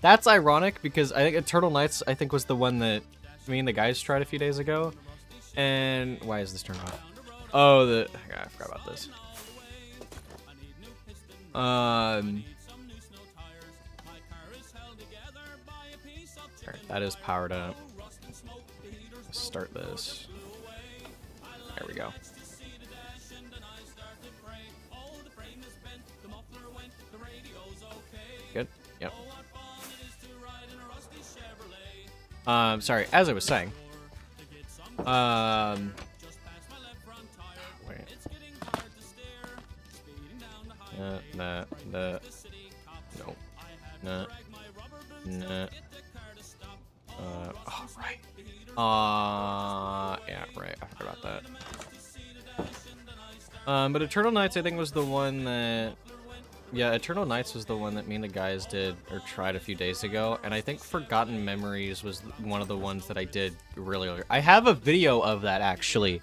That's ironic because I think Eternal Nights, I think, was the one that me and the guys tried a few days ago. And why is this turned off? Oh, I forgot about this. Alright, that is powered up. Let's start this. There we go. Good. Yep. Sorry, as I was saying. Wait. Nah. No. Nah. Oh, right. Yeah, right. I forgot about that. But Eternal Nights, I think, was the one that... Yeah, Eternal Nights was the one that me and the guys did, or tried a few days ago, and I think Forgotten Memories was one of the ones that I did really early. I have a video of that, actually.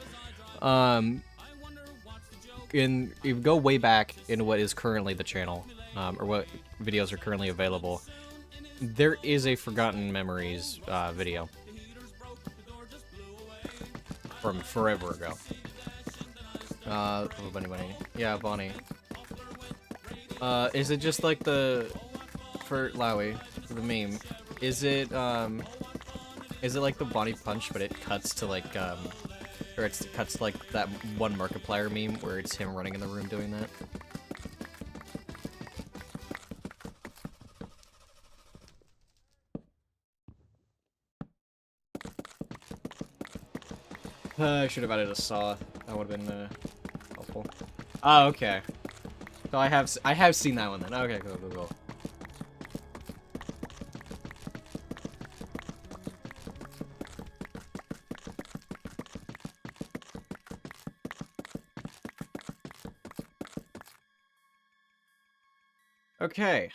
You go way back in what is currently the channel, or what videos are currently available. There is a Forgotten Memories video. From forever ago. Oh, Bunny. Yeah, Bonnie. Is it just like for Lowy, for the meme, is it like the Bonnie Punch, but it cuts to like, or it cuts to like that one Markiplier meme where it's him running in the room doing that? I should have added a saw. That would have been, helpful. Oh, okay. So I have seen that one then. Okay, cool. Okay.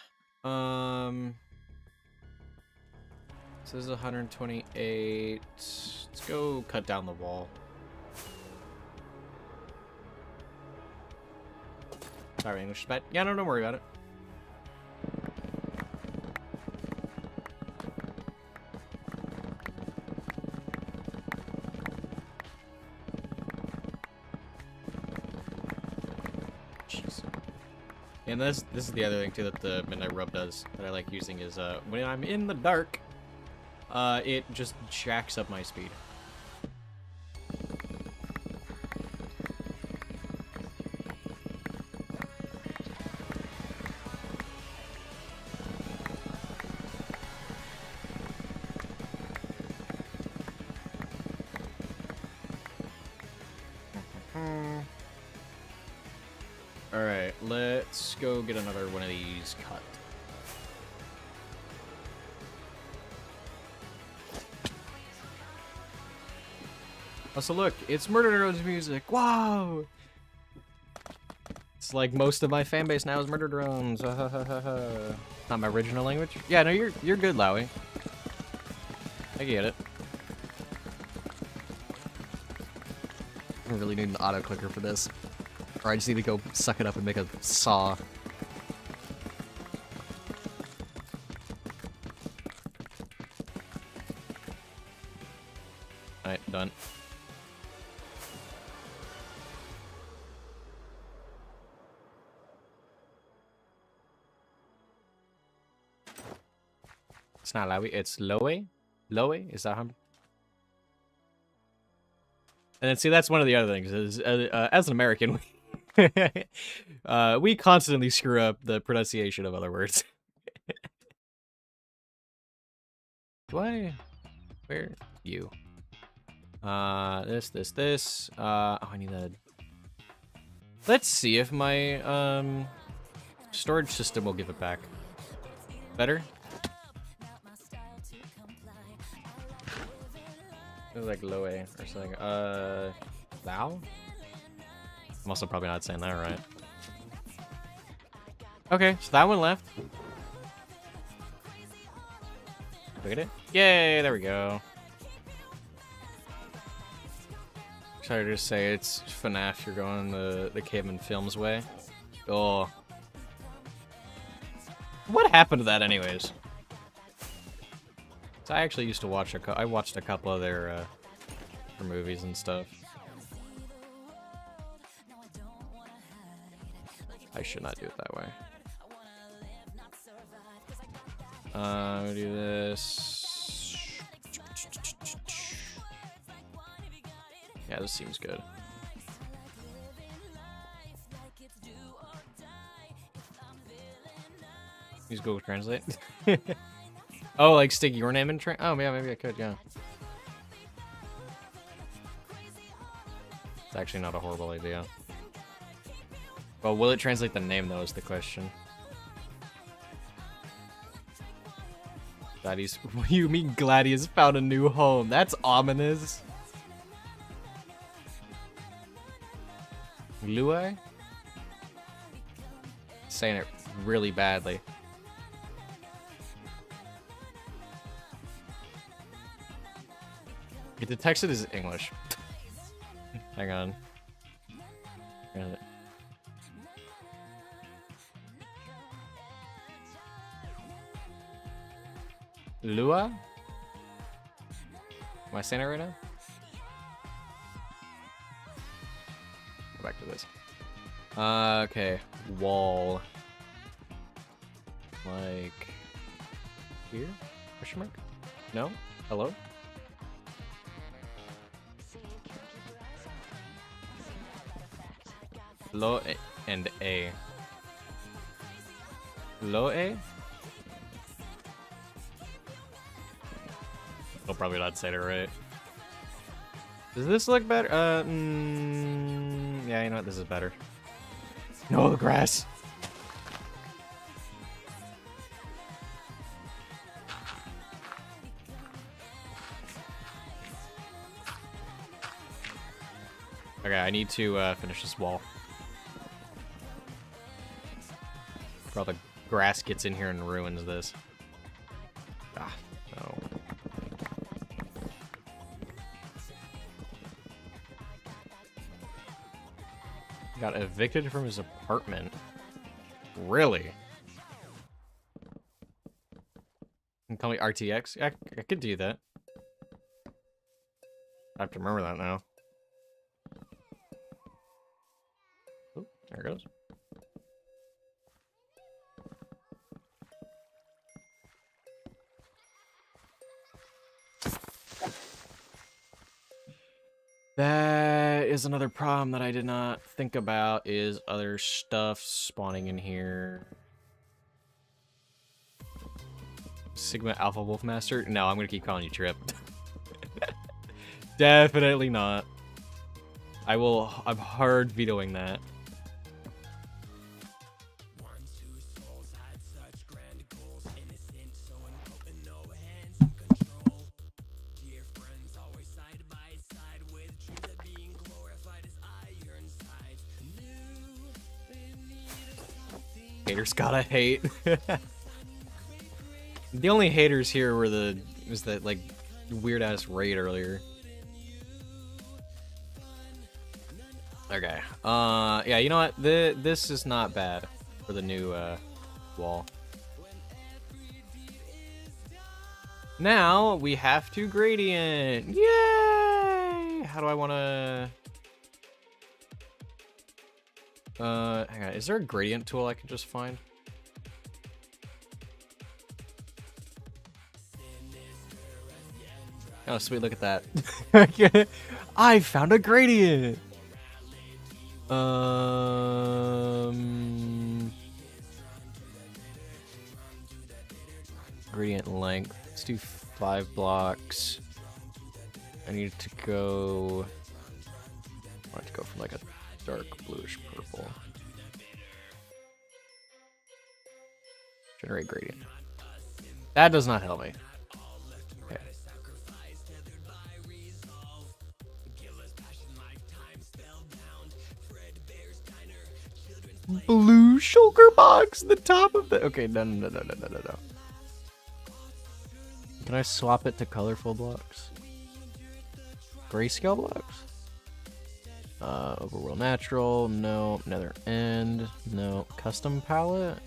This is 128. Let's go cut down the wall. Sorry, English is bad. Yeah, no, don't worry about it. Jeez. And this is the other thing too that the Midnight Rub does that I like using is when I'm in the dark, it just jacks up my speed. Alright, let's go get another one of these cut. Also, look, it's Murder Drones music. Wow! It's like most of my fan base now is Murder Drones. Not my original language. Yeah, no, you're good, Lowy. I get it. I really need an auto clicker for this. Or I just need to go suck it up and make a saw. Alright, done. It's not Lowy, it's Lowe? Lowe? Is that how? And then see, that's one of the other things is as an American, we constantly screw up the pronunciation of other words. Do I? Where? You. This. Oh, I need that. Let's see if my, storage system will give it back. Better? It was like Loe or something. Thou? I'm also probably not saying that right. Okay, so that one left. Look at it. Yay, there we go. Sorry to say it's FNaF, you're going the Caveman Films way. Oh. What happened to that anyways? So I actually used to watch I watched a couple of their movies and stuff. I should not do it that way. We'll do this. Yeah, this seems good. Use Google Translate. Oh, like stick your name in oh, yeah, maybe I could, yeah. It's actually not a horrible idea. Well, will it translate the name, though, is the question. Gladius, what do you mean Gladius found a new home? That's ominous. Lua? Saying it really badly. It detects it as English. Hang on. Lua? Am I saying it right now? Go back to this. Okay. Wall. Like... here? Question mark? No? Hello? Lo and A. Lo A? I'll probably not say it right. Does this look better? Yeah, you know what? This is better. No, the grass. Okay, I need to finish this wall. For all the grass gets in here and ruins this. Ah, no. Got evicted from his apartment. Really? You can call me RTX? I could do that. I have to remember that now. Oh, there it goes. That is another problem that I did not think about, is other stuff spawning in here. Sigma Alpha Wolfmaster? No, I'm gonna keep calling you Trip. Definitely not. I'm hard vetoing that. Haters gotta hate. The only haters here were was that like weird ass raid earlier. Okay. Yeah, you know what? This is not bad for the new wall. Now we have to gradient. Yay! How do I want to? Hang on. Is there a gradient tool I can just find? Oh, sweet, look at that. I found a gradient! Gradient length. Let's do 5 blocks. I need to go... I want it to go from like a dark bluish purple. Generate gradient. That does not help me. Okay. Blue shulker box, the top of the. Okay, no. Can I swap it to colorful blocks? Grayscale blocks? Overworld natural, no. Nether end, no. Custom palette,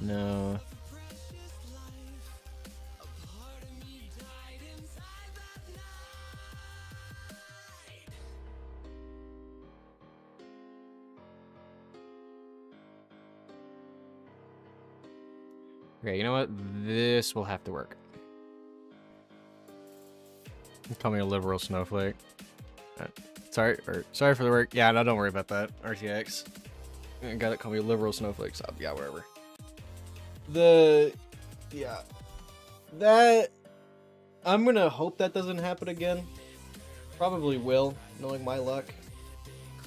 no. Okay, you know what? This will have to work. Call me a liberal snowflake. Sorry for the work. Yeah, no, don't worry about that. RTX. I got it. Call me a liberal snowflake. So yeah, whatever. That I'm gonna hope that doesn't happen again. Probably will, knowing my luck.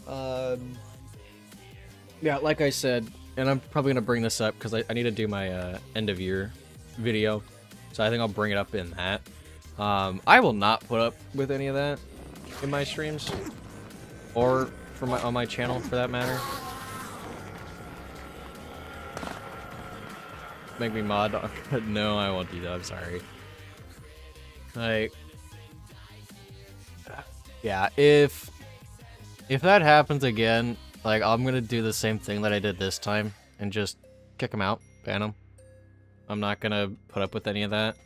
Yeah, like I said, and I'm probably gonna bring this up because I need to do my end of year video, so I think I'll bring it up in that. I will not put up with any of that in my streams, or on my channel for that matter. Make me mod. No, I won't do that. I'm sorry. Like, yeah, if that happens again, like, I'm gonna do the same thing that I did this time and just kick them out, ban them. I'm not gonna put up with any of that.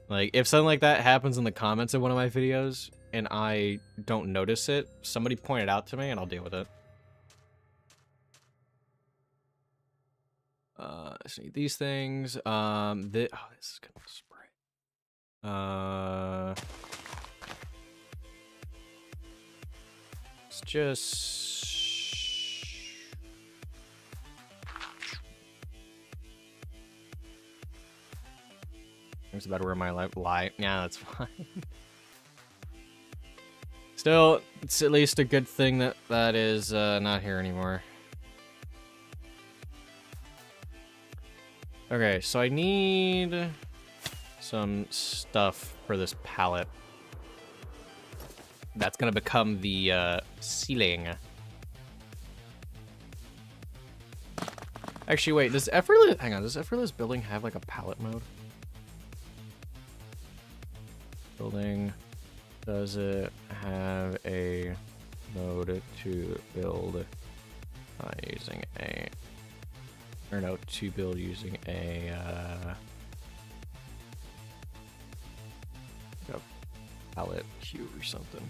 Like, if something like that happens in the comments of one of my videos and I don't notice it, somebody point it out to me and I'll deal with it. So these things. Oh, this is gonna spray. It's just. It's about where my life lie. Yeah, that's fine. Still, it's at least a good thing that is not here anymore. Okay, so I need some stuff for this palette. That's gonna become the ceiling. Actually, wait, does effortless... Hang on, does effortless building have, like, a palette mode? Building... Does it have a mode to build using a... Or no, to build using a palette cube or something?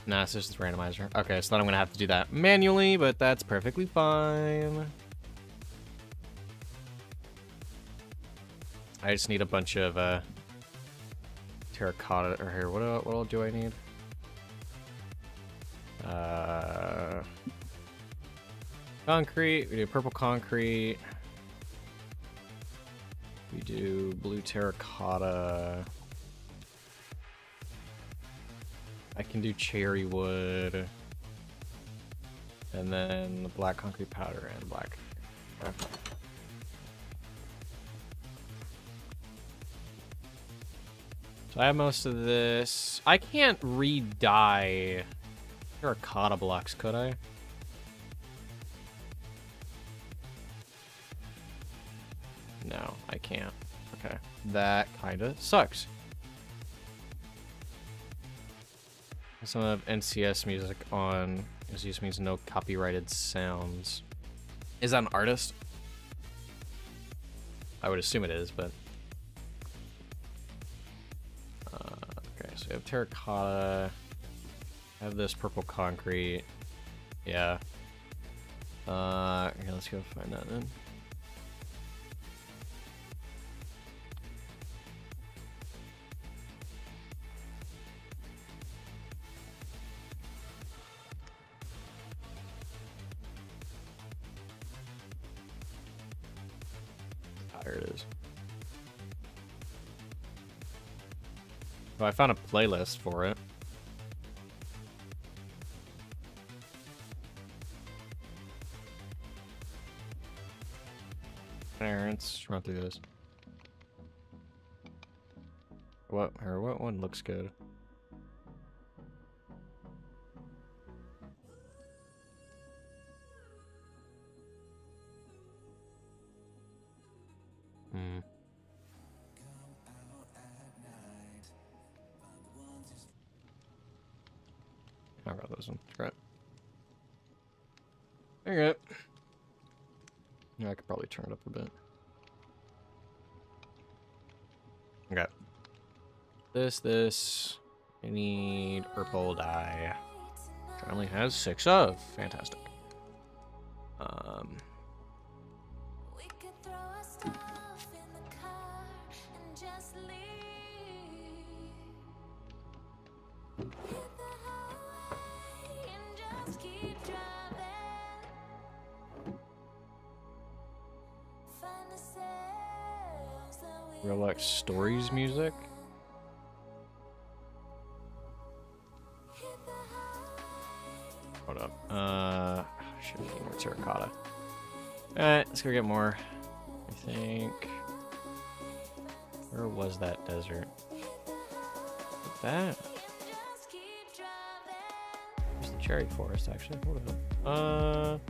Nah, it's just a randomizer. Okay, so then I'm gonna have to do that manually, but that's perfectly fine. I just need a bunch of terracotta. Or here, what all do I need? Concrete. We do purple concrete. We do blue terracotta. I can do cherry wood. And then black concrete powder and black. So I have most of this. I can't re-dye terracotta blocks, could I? No, I can't. Okay. That kinda sucks. Some of NCS music on. NCS means no copyrighted sounds. Is that an artist? I would assume it is, but. Okay, so we have terracotta. I have this purple concrete. Yeah. Okay, let's go find that then. There it is. Well, I found a playlist for it. Let's run through this. What one looks good? I got this one. Great. Okay. Yeah, I could probably turn it up a bit. Okay. This. I need purple dye. Which only has 6 of. Fantastic. We could throw our stuff in the car and just leave. Hit the highway and just keep driving. Find ourselves that we Relax Stories music. hit the highway. Hold up. Should need more terracotta. Alright, let's go get more. I think. Where was that desert? That? Just keep driving. There's the cherry forest, actually. Hold up.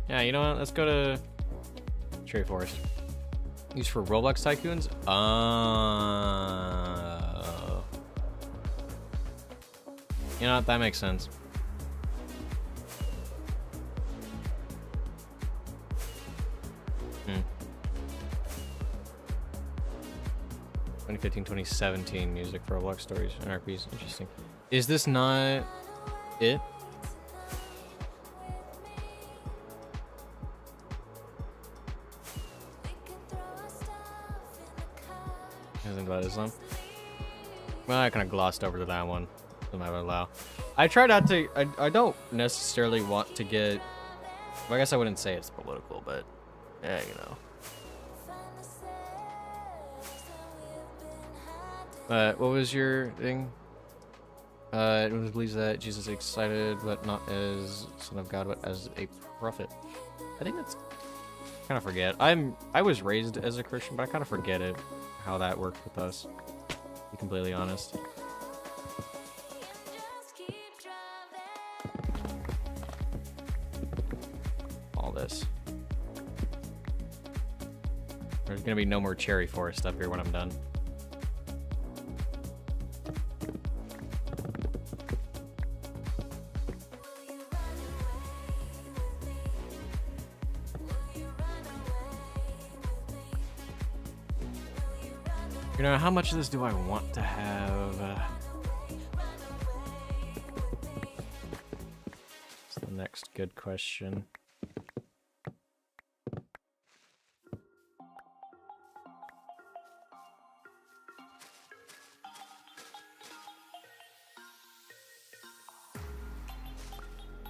Yeah, you know what? Let's go to cherry forest. Used for Roblox tycoons? You know what? That makes sense. Hmm. 2015, 2017 music for Roblox stories and RPs. Interesting. Is this not it? Isn't about Islam? Well, I kind of glossed over to that one. I would allow. I try not to. I don't necessarily want to get. Well, I guess I wouldn't say it's political, but yeah, you know. What was your thing? It believes that Jesus is excited, but not as Son of God, but as a prophet. I think that's. I kind of forget. I was raised as a Christian, but I kind of forget it how that worked with us. To be completely honest. this. There's gonna be no more cherry forest up here when I'm done. You know, how much of this do I want to have? That's the next good question.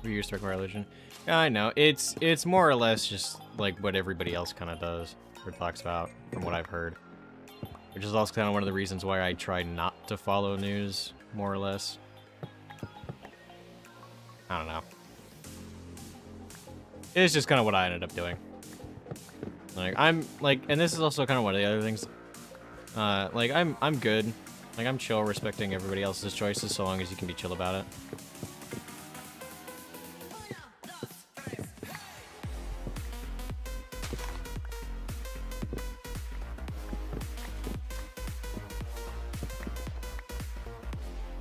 Reuse Dark Religion. Yeah, I know. It's more or less just like what everybody else kind of does or talks about, from what I've heard. Which is also kind of one of the reasons why I try not to follow news, more or less. I don't know. It's just kind of what I ended up doing. Like, I'm, like, and this is also kind of one of the other things. Like, I'm good. Like, I'm chill respecting everybody else's choices so long as you can be chill about it.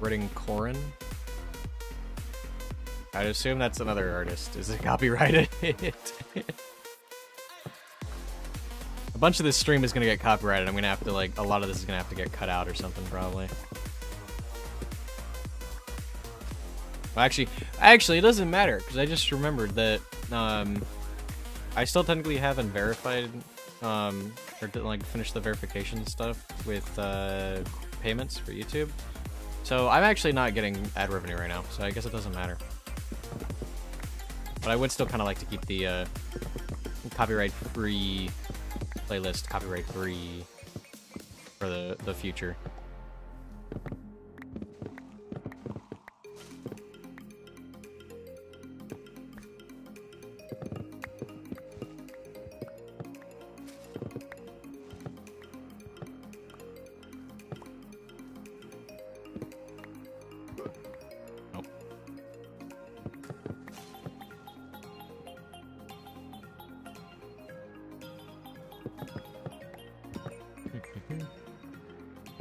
Redecorating. I'd assume that's another artist. Is it copyrighted? A bunch of this stream is gonna get copyrighted. I'm gonna have to, like, a lot of this is gonna have to get cut out or something, probably. Well, actually, it doesn't matter, because I just remembered that, I still technically haven't verified, or like, finished the verification stuff with, payments for YouTube. So I'm actually not getting ad revenue right now, so I guess it doesn't matter. But I would still kind of like to keep the copyright-free playlist copyright-free for the future.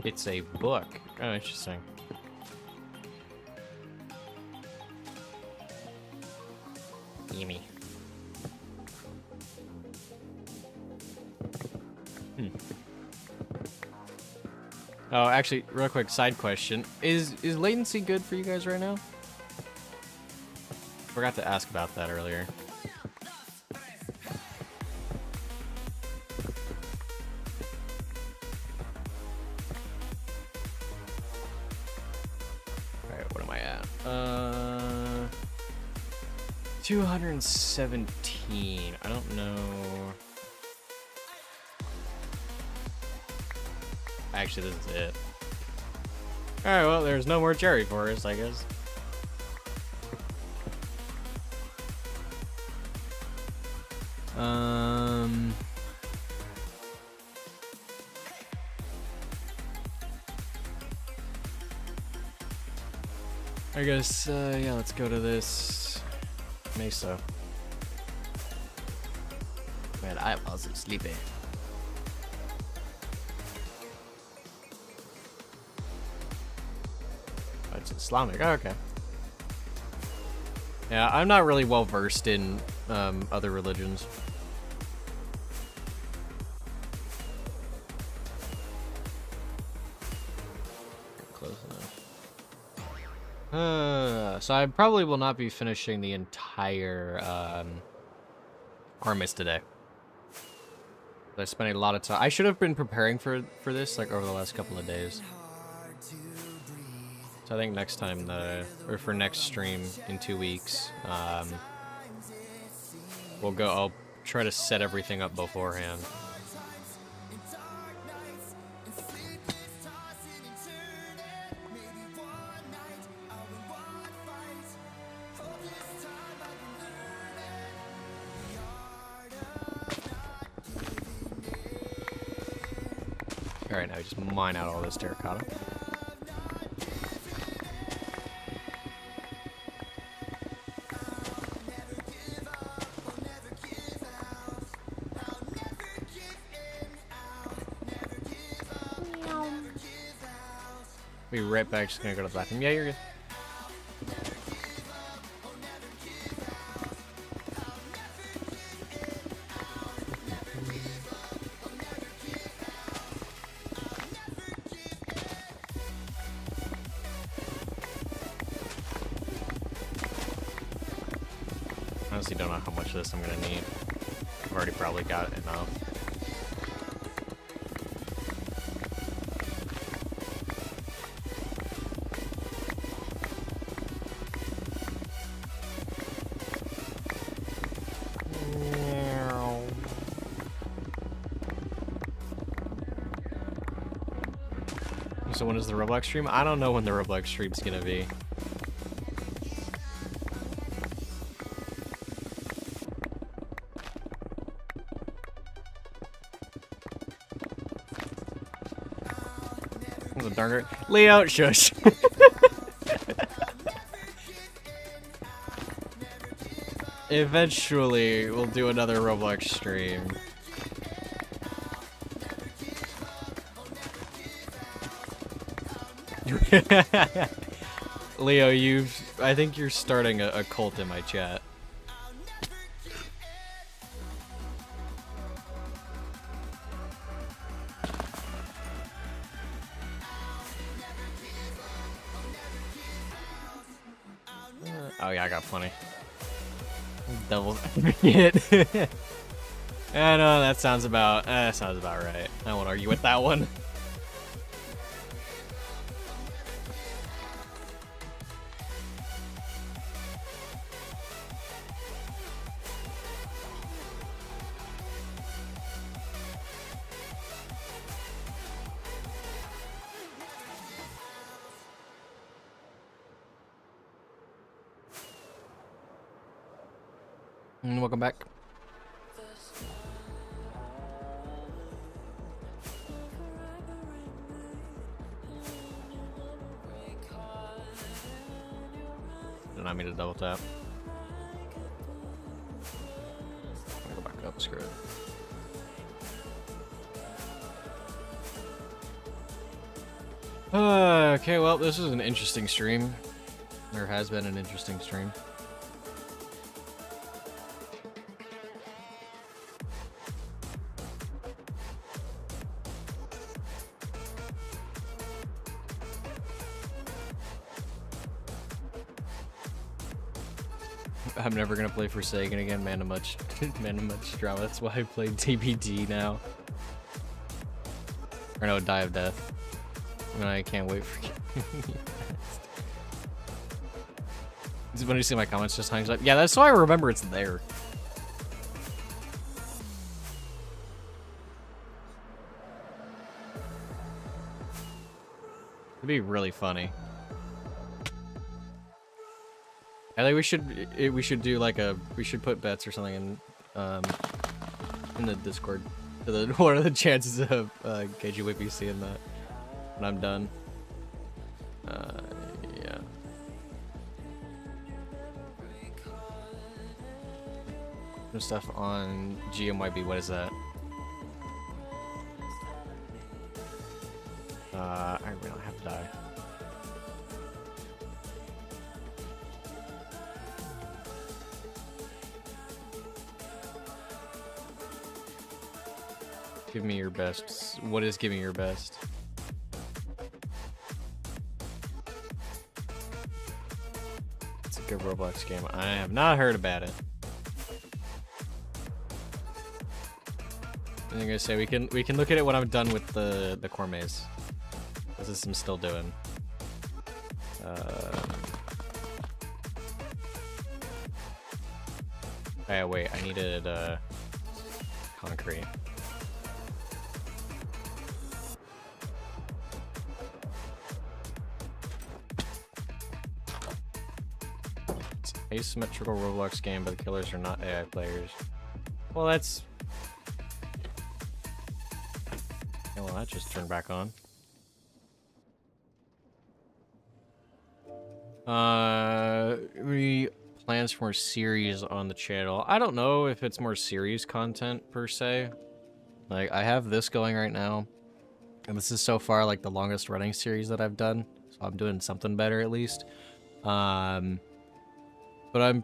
It's a book. Oh, interesting. Yummy. Oh, actually, real quick, side question. Is latency good for you guys right now? Forgot to ask about that earlier. Alright, what am I at? 217. I don't know. Actually, this is it. Alright, well, there's no more cherry forest, I guess. I guess, yeah, let's go to this mesa. Man, I was sleepy. Oh, it's Islamic. Oh, okay. Yeah, I'm not really well versed in other religions. Close enough. So I probably will not be finishing the entire Armis today. I spent a lot of time. I should have been preparing for this like over the last couple of days. So I think next time or for next stream in 2 weeks, we'll go. I'll try to set everything up beforehand. Alright, now we just mine out all this terracotta. Be right back. Just gonna go to the bathroom. Yeah, you're good. Honestly, don't know how much of this I'm gonna need. I've already probably got it enough. So when is the Roblox stream? I don't know when the Roblox stream's gonna be. The darn Leo, shush. Eventually, we'll do another Roblox stream. Leo, I think you're starting a cult in my chat. Oh yeah, I got plenty. Devil's advocate. I know that sounds about right. I won't argue with that one. And welcome back. Did not mean to double tap. I'm gonna go back up, screw it. Okay, well, this is an interesting stream. There has been an interesting stream. I'm never gonna play for Sagan again. Man, much drama. That's why I play TBD now. Or no, Die of Death. And I can't wait for. When you see my comments, just hangs up. Yeah, that's why I remember it's there. It'd be really funny. I think we should do like we should put bets or something in the Discord. What are the chances of KG Whippy seeing that when I'm done? Yeah. There's stuff on GMYB. What is that? I really have to die. Give me your best. What is giving your best? It's a good Roblox game. I have not heard about it. I'm gonna say we can look at it when I'm done with the core maze. This is I'm still doing. Oh wait, I needed concrete. Asymmetrical Roblox game, but the killers are not AI players. Well, that's... Okay, well, that just turned back on. Plans for more series on the channel. I don't know if it's more series content, per se. Like, I have this going right now. And this is so far, like, the longest running series that I've done. I'm doing something better at least. But I'm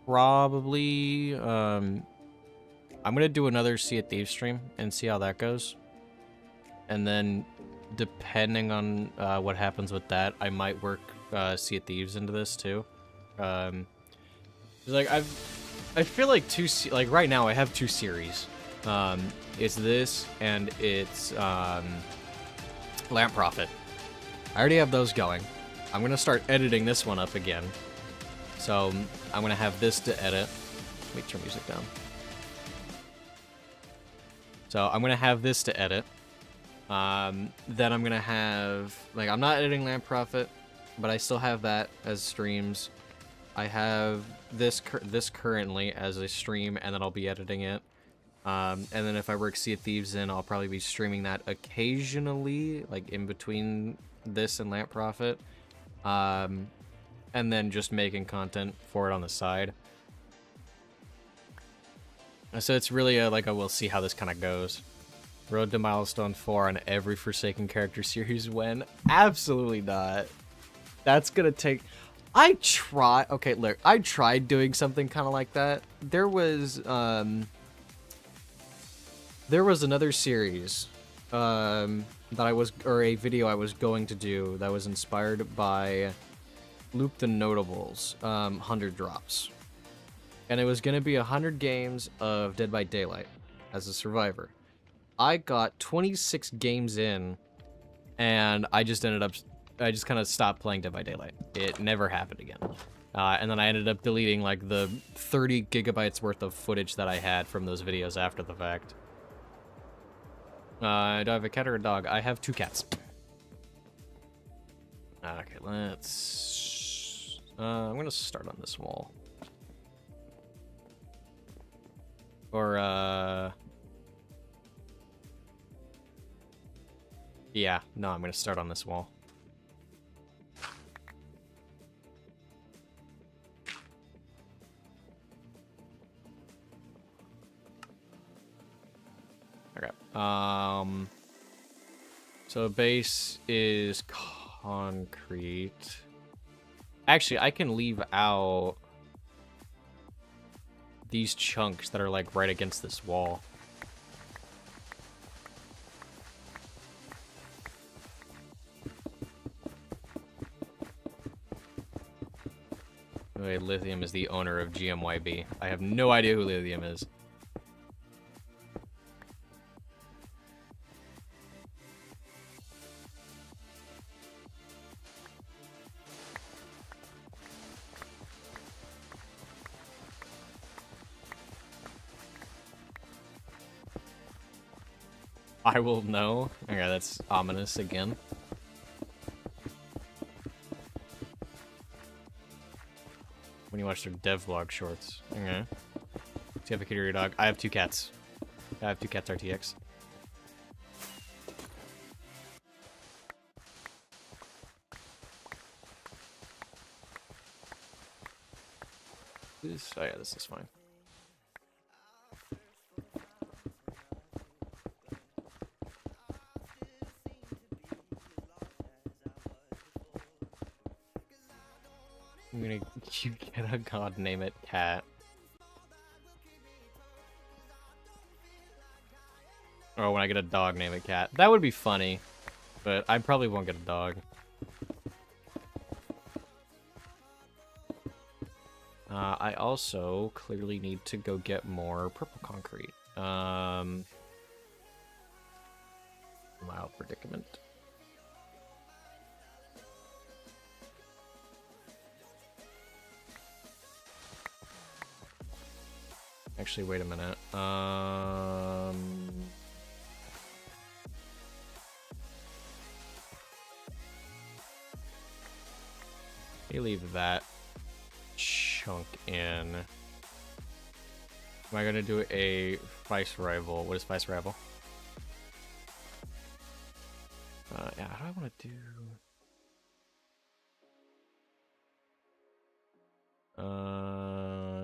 probably I'm gonna do another Sea of Thieves stream and see how that goes. And then depending on what happens with that, I might work Sea of Thieves into this too. Like I feel like like right now I have 2 series. It's this and it's Lamp Prophet. I already have those going. I'm gonna start editing this one up again. So I'm gonna have this to edit. Let me turn music down. So I'm gonna have this to edit. Then I'm gonna have, like, I'm not editing Lamp Prophet, but I still have that as streams. I have this currently as a stream, and then I'll be editing it. And then if I work Sea of Thieves in, I'll probably be streaming that occasionally, like in between this and Lamp Prophet. And then just making content for it on the side. So it's really like we'll see how this kind of goes. Road to Milestone 4 on every Forsaken character series when? Absolutely not. That's gonna take... Okay, look, I tried doing something kind of like that. There was another series that or a video I was going to do that was inspired by Loop the Notables, 100 Drops. And it was gonna be 100 games of Dead by Daylight as a survivor. I got 26 games in, and I just kind of stopped playing Dead by Daylight. It never happened again. And then I ended up deleting like the 30 gigabytes worth of footage that I had from those videos after the fact. Do I have a cat or a dog? I have 2 cats. Okay, let's... I'm gonna start on this wall. Or, yeah, no, I'm gonna start on this wall. Okay. So base is concrete. Actually, I can leave out these chunks that are like right against this wall. Wait, Lithium is the owner of GMYB. I have no idea who Lithium is. I will know. Okay, that's ominous again. When you watch their devlog shorts. Okay. Do you have a kitty or a dog? I have 2 cats. I have 2 cats RTX. Oh yeah, this is fine. I'm gonna you get a god name it cat. Or when I get a dog name it cat. That would be funny, but I probably won't get a dog. I also clearly need to go get more purple concrete. Mild predicament. Actually, wait a minute. You leave that chunk in. Am I gonna do a vice rival? What is vice rival? Yeah, how do I want to do?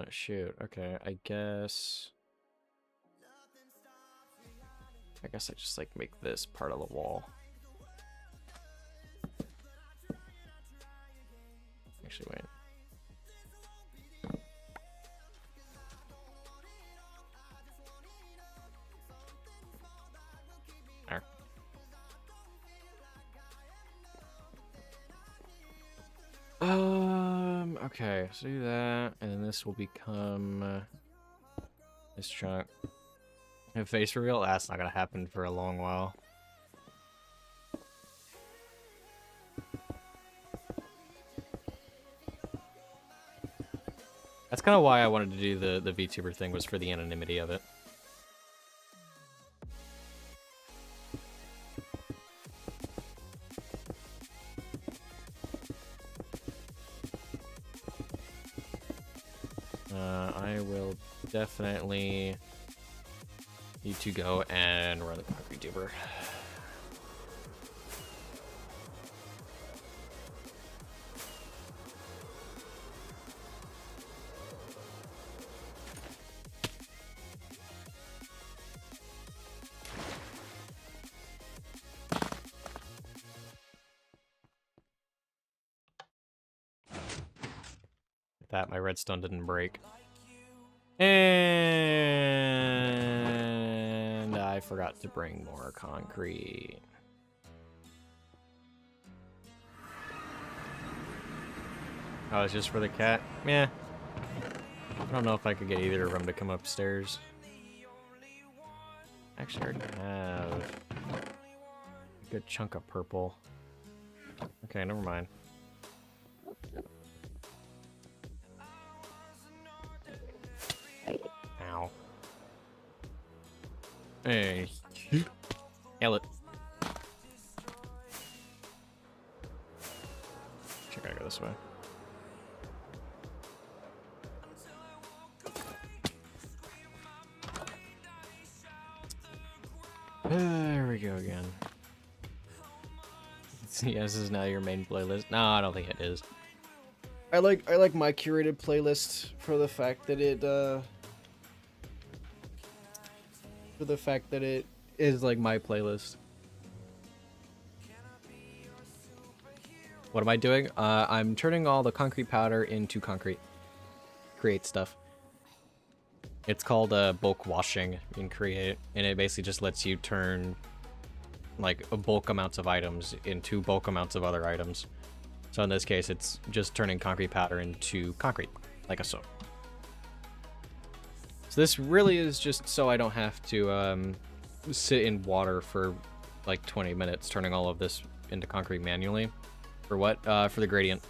Shoot. Okay, I guess I just like make this part of the wall. Actually, wait. There. Okay, so do that, and then this will become this chunk. And face reveal? That's not gonna happen for a long while. That's kind of why I wanted to do the VTuber thing, was for the anonymity of it. I will definitely need to go and run the concrete tuber. That my redstone didn't break. And I forgot to bring more concrete. Oh, it's just for the cat? Yeah. I don't know if I could get either of them to come upstairs. Actually, I already have a good chunk of purple. Okay, never mind. Ow. Hey. Nail it. I gotta go this way. There we go again. See, this is now your main playlist. No, I don't think it is. I like my curated playlist for the fact that it is like my playlist. What am I doing? I'm turning all the concrete powder into concrete. Create stuff. It's called bulk washing in Create, and it basically just lets you turn like bulk amounts of items into bulk amounts of other items. So in this case, it's just turning concrete powder into concrete, like a soap. So this really is just so I don't have to sit in water for like 20 minutes, turning all of this into concrete manually. For what? For the gradient.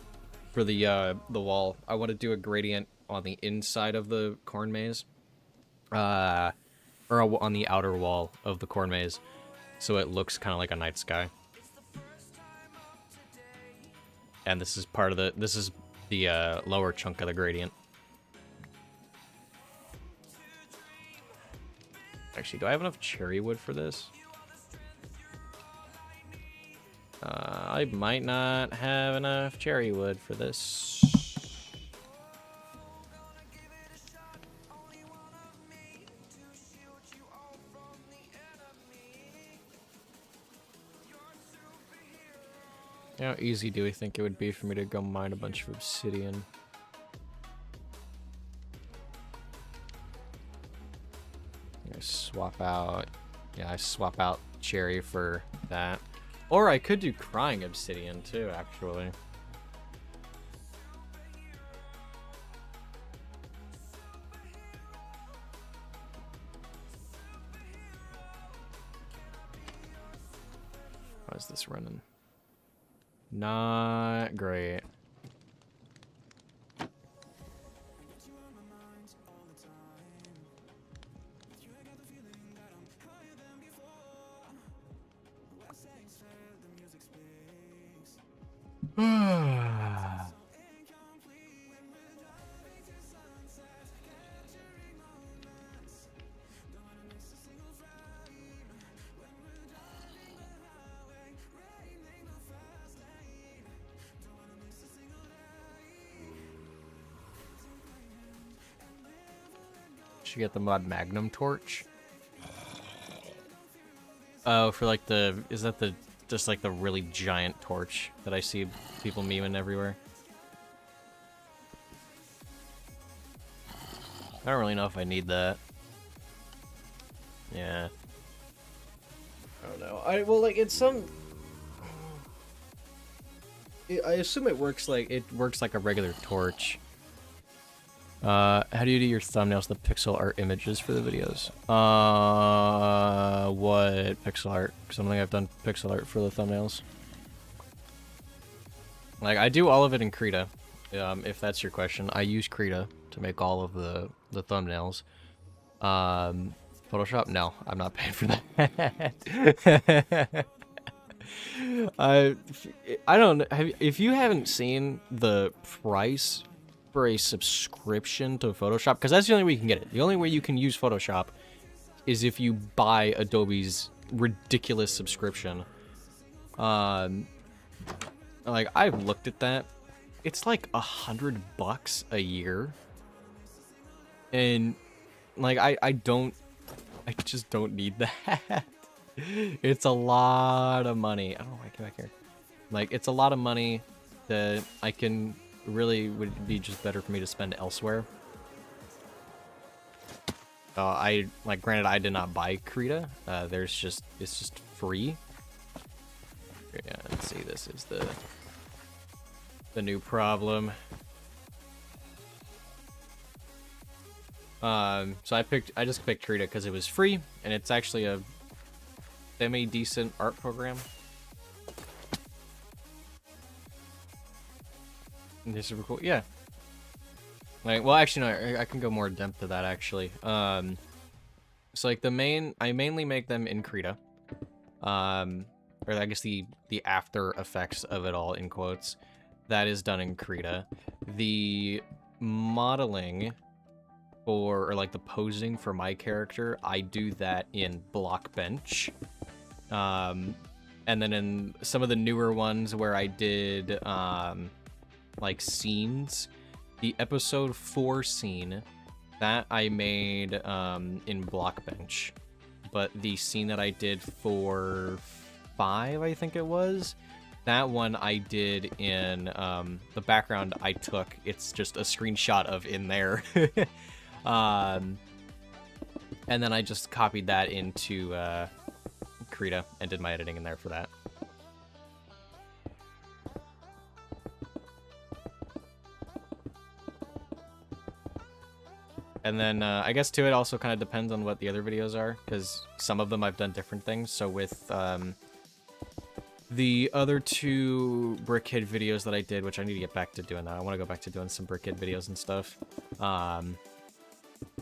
For the wall. I want to do a gradient on the inside of the corn maze. Or on the outer wall of the corn maze, so it looks kind of like a night sky. And this is part of the lower chunk of the gradient. Actually, do I have enough cherry wood for this? I might not have enough cherry wood for this. How easy do we think it would be for me to go mine a bunch of obsidian? I swap out cherry for that. Or I could do crying obsidian too, actually. How is this running? Not great. Should get the mod magnum torch. Oh, for like is that just like the really giant torch that I see people memeing everywhere? I don't really know if I need that. Yeah. I don't know. Well, like, it's some... I assume it works like a regular torch. How do you do your thumbnails, the pixel art images for the videos? What pixel art? Because I don't think I've done pixel art for the thumbnails. Like, I do all of it in Krita, if that's your question. I use Krita to make all of the thumbnails. Photoshop? No, I'm not paying for that. I don't know. If you haven't seen the price for a subscription to Photoshop, because that's the only way you can get it. The only way you can use Photoshop is if you buy Adobe's ridiculous subscription. Like, I've looked at that. It's like $100 a year. And like, I just don't need that. It's a lot of money. I don't know why I came back here. Like, it's a lot of money that I can would be just better for me to spend elsewhere. Granted, I did not buy Krita. It's just free. Yeah, let's see. This is the new problem. So I just picked Krita because it was free, and it's actually a semi-decent art program. And they're super cool. Yeah. Like, well, actually, no, I can go more in depth to that, actually. So, like, I mainly make them in Krita. Or I guess the after effects of it all, in quotes. That is done in Krita. The modeling or like the posing for my character, I do that in Blockbench. And then in some of the newer ones where I did like scenes, the episode 4 scene that I made in Blockbench, but the scene that I did for 5, I think it was, that one I did in the background I took. It's just a screenshot of in there. And then I just copied that into Krita and did my editing in there for that. And then I guess too, it also kind of depends on what the other videos are, because some of them I've done different things. So with the other 2 Brickhead videos that I did, which I need to get back to doing that. I want to go back to doing some Brickhead videos and stuff.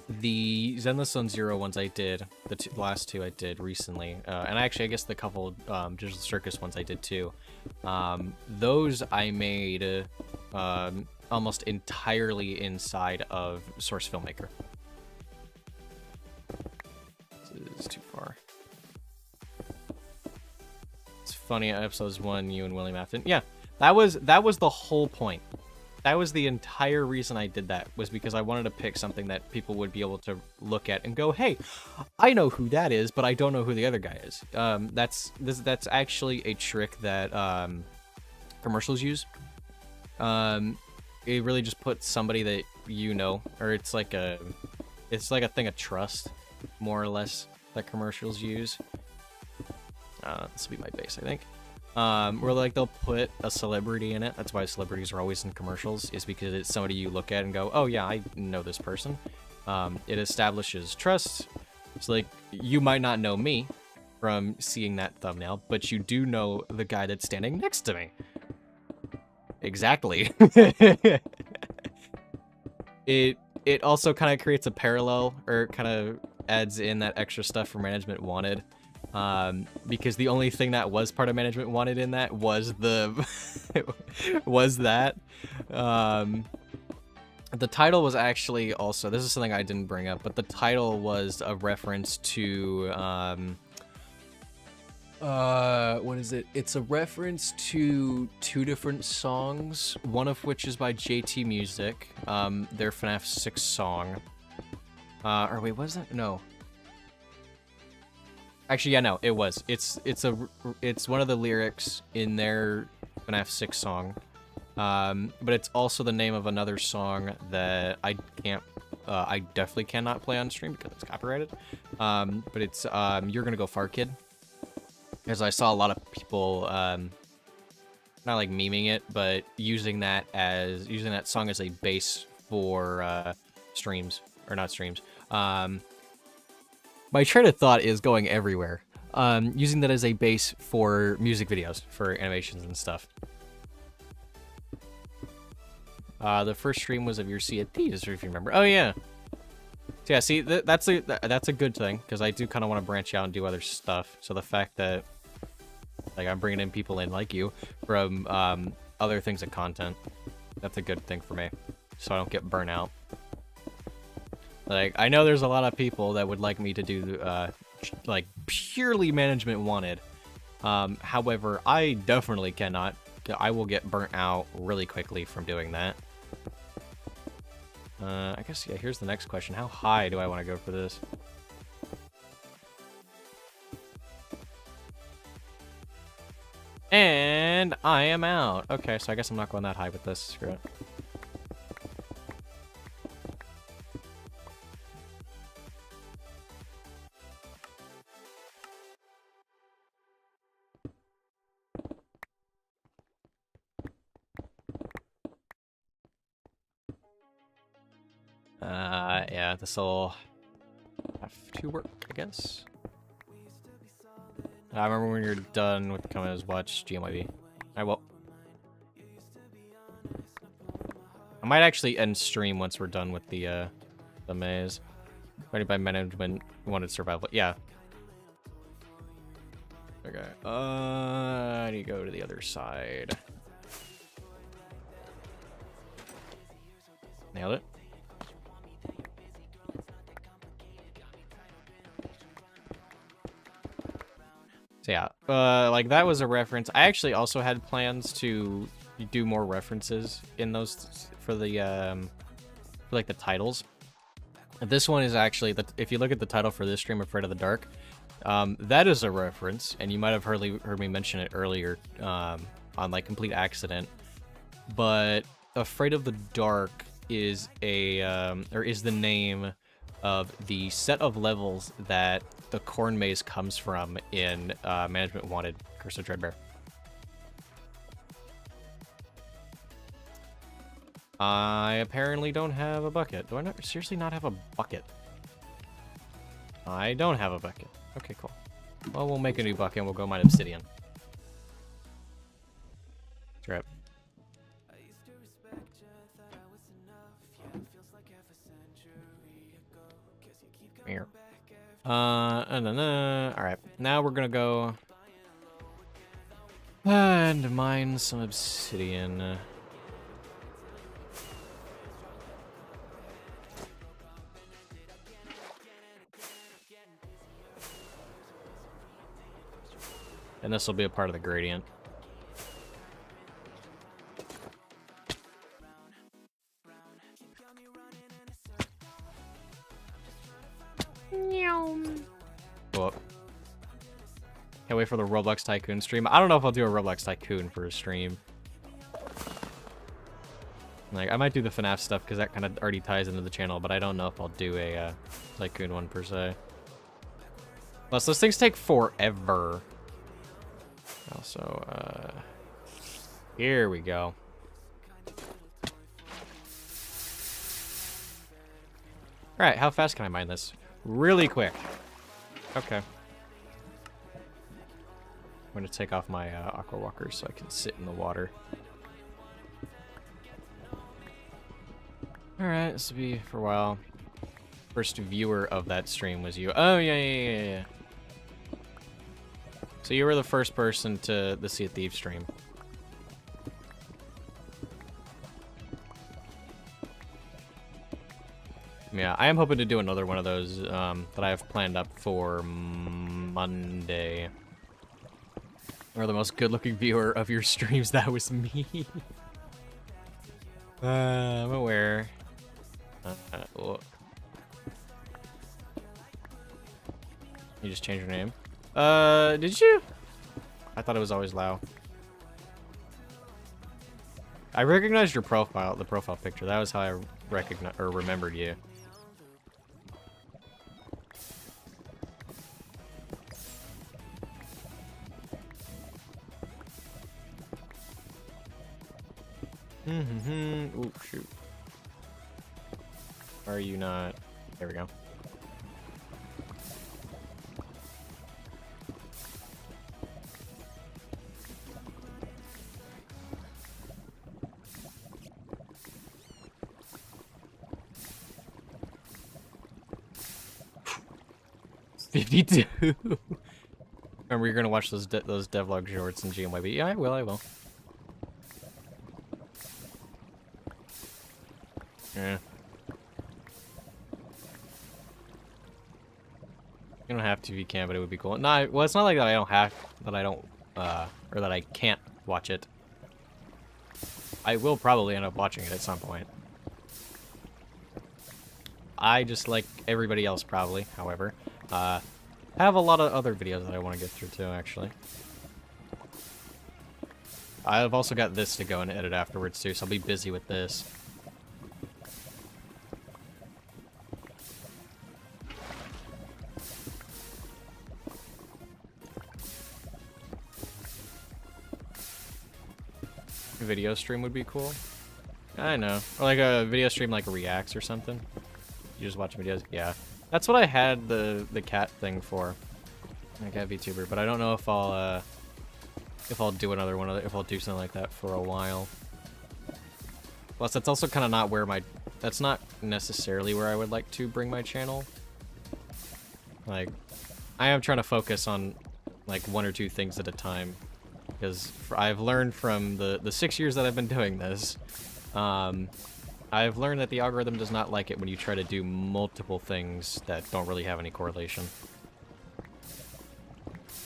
The Zenless Zone Zero ones I did, the last 2 I did recently, and actually I guess the couple Digital Circus ones I did too. Those I made almost entirely inside of Source Filmmaker. This is too far. It's funny, episodes 1, you and William Afton. Yeah, that was the whole point. That was the entire reason I did that, was because I wanted to pick something that people would be able to look at and go, hey, I know who that is, but I don't know who the other guy is. That's actually a trick that commercials use. It really just puts somebody that you know, or it's like a thing of trust, more or less, that commercials use. This will be my base, I think. Where like they'll put a celebrity in it. That's why celebrities are always in commercials, is because it's somebody you look at and go, oh yeah, I know this person. It establishes trust. So like, you might not know me from seeing that thumbnail, but you do know the guy that's standing next to me. Exactly. It also kind of creates a parallel, or kind of adds in that extra stuff for Management Wanted. Because the only thing that was part of Management Wanted in that was was that. The title was actually also, this is something I didn't bring up, but the title was a reference to, what is it? It's a reference to 2 different songs, one of which is by JT Music, their FNaF 6 song. Or wait, was that? No. Actually, yeah, no, it was. It's one of the lyrics in their FNaF 6 song. But it's also the name of another song that I can't I definitely cannot play on stream because it's copyrighted. But it's You're Gonna Go Far Kid. As I saw a lot of people, not like memeing it, but using that song as a base for streams, or not streams. My train of thought is going everywhere. Using that as a base for music videos, for animations and stuff. The first stream was of your Sea of Thieves, if you remember. Oh yeah. So yeah, see, that's a good thing, because I do kind of want to branch out and do other stuff. So the fact that like I'm bringing in people in like you from other things and content, that's a good thing for me, so I don't get burnt out. Like, I know there's a lot of people that would like me to do like purely management wanted. However, I definitely cannot. I will get burnt out really quickly from doing that. I guess, yeah, here's the next question. How high do I want to go for this? And I am out. Okay, so I guess I'm not going that high with this. Screw it. Yeah, this'll have to work, I guess. I remember when you're done with the comments, watch GMYB. I will. I might actually end stream once we're done with the maze. Ready by management, wanted survival. Yeah. Okay. I need to go to the other side. Nailed it. So yeah, like that was a reference. I actually also had plans to do more references in those for the for like the titles. This one is actually, if you look at the title for this stream, Afraid of the Dark, that is a reference, and you might have heard me mention it earlier on like complete accident. But Afraid of the Dark is is the name of the set of levels that the corn maze comes from in Management Wanted, Curse of Dreadbear. I apparently don't have a bucket. Do I not seriously not have a bucket? I don't have a bucket. Okay, cool. Well, we'll make a new bucket and we'll go mine Obsidian. Trip. Here. Alright, now we're gonna go and mine some Obsidian. And this will be a part of the gradient. Well, can't wait for the Roblox Tycoon stream. I don't know if I'll do a Roblox Tycoon for a stream. Like, I might do the FNaF stuff because that kind of already ties into the channel, but I don't know if I'll do a Tycoon one per se. Plus, those things take forever. Also, here we go. Alright, how fast can I mine this? Really quick. Okay. I'm going to take off my aqua walker so I can sit in the water. Alright, this will be for a while. First viewer of that stream was you. Oh, yeah. So you were the first person to the Sea of Thieves stream. Yeah, I am hoping to do another one of those that I have planned up for Monday. Or the most good-looking viewer of your streams, that was me. I'm aware. You just changed your name? Did you? I thought it was always Lau. I recognized your profile, the profile picture. That was how I recognized or remembered you. Ooh, shoot. Are you not? There we go. $52. Remember, you're gonna watch those devlog shorts in GMYB. Yeah, I will. I will. Yeah. You don't have to if you can, but it would be cool. No, well, it's not like that I don't have, that I don't, or that I can't watch it. I will probably end up watching it at some point. I, just like everybody else probably, however, have a lot of other videos that I want to get through too, actually. I've also got this to go and edit afterwards too, so I'll be busy with this. A video stream would be cool. I know. Or like a video stream like Reacts or something. You just watch videos. Yeah. That's what I had the cat thing for. Like cat VTuber, but I don't know if I'll do another one, if I'll do something like that for a while. Plus, that's also kind of not where my, that's not necessarily where I would like to bring my channel. Like, I am trying to focus on like 1 or 2 things at a time, because I've learned from the 6 years that I've been doing this, I've learned that the algorithm does not like it when you try to do multiple things that don't really have any correlation.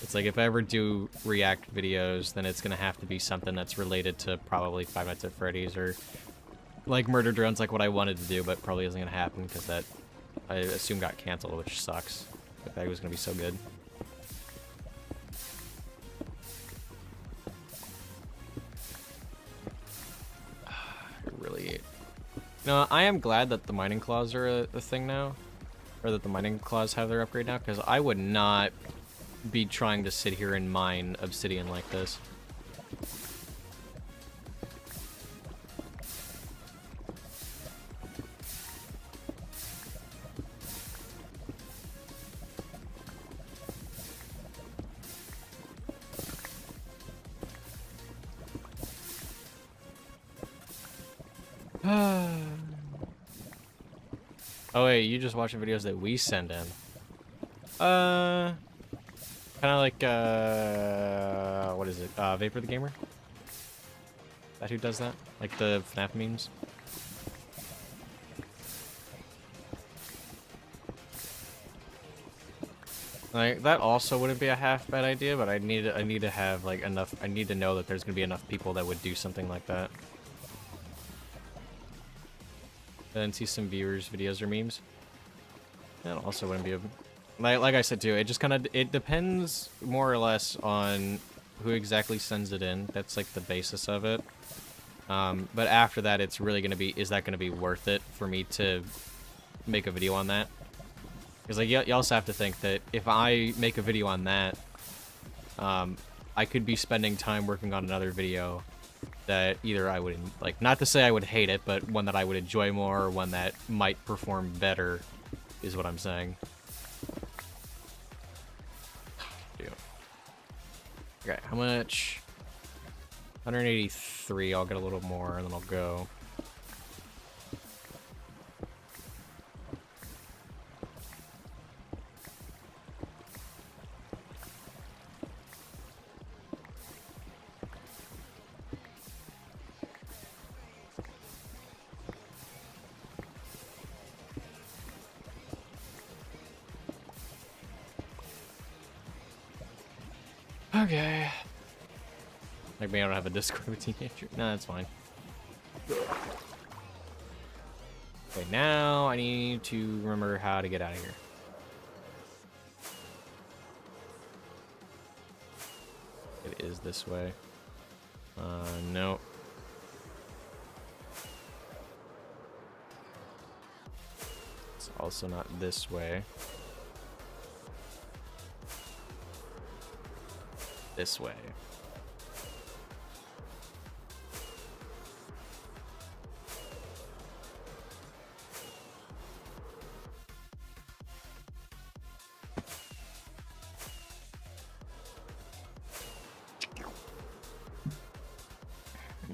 It's like if I ever do React videos, then it's gonna have to be something that's related to probably Five Nights at Freddy's or like Murder Drones, like what I wanted to do, but probably isn't gonna happen because that, I assume, got canceled, which sucks. But that was gonna be so good. Really, no, I am glad that the mining claws are a thing now, or that the mining claws have their upgrade now, because I would not be trying to sit here and mine Obsidian like this. Oh wait, you just watching videos that we send in. Kind of like, what is it? Vapor the Gamer? Is that who does that? Like the FNaF memes? Like, that also wouldn't be a half bad idea, but I need to have like enough, I need to know that there's gonna be enough people that would do something like that. Then see some viewers' videos or memes. That also wouldn't be a... Like I said too, it just kind of, it depends more or less on who exactly sends it in. That's like the basis of it. But after that, it's really going to be, is that going to be worth it for me to make a video on that? Because like, you also have to think that if I make a video on that, I could be spending time working on another video that either I would, like, not to say I would hate it, but one that I would enjoy more, or one that might perform better, is what I'm saying. Okay, how much? 183, I'll get a little more, and then I'll go. Okay. Like, maybe I don't have a Discord with teenager. No, that's fine. Okay, now I need to remember how to get out of here. It is this way. No. It's also not this way. This way.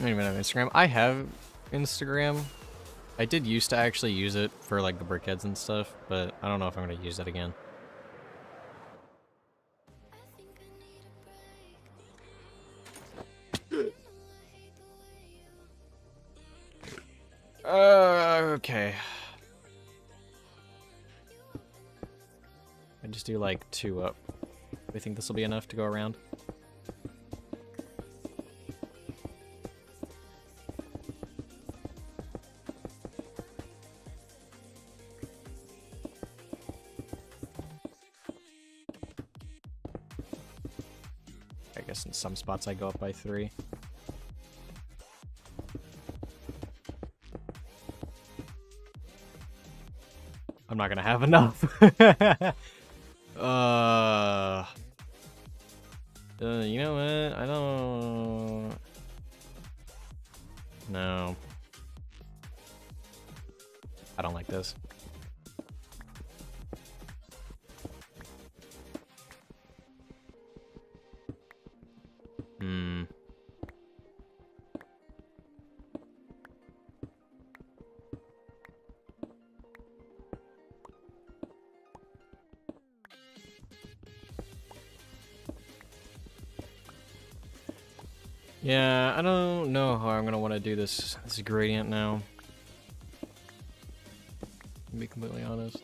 don't even have Instagram. I have Instagram. I did used to actually use it for like the brickheads and stuff, but I don't know if I'm gonna use it again. Okay. I just do like 2 up. Do you think this will be enough to go around? I guess in some spots I go up by 3. I'm not gonna have enough. You know what? I don't. No. I don't like this. Hmm. Yeah, I don't know how I'm gonna want to do this gradient now. To be completely honest.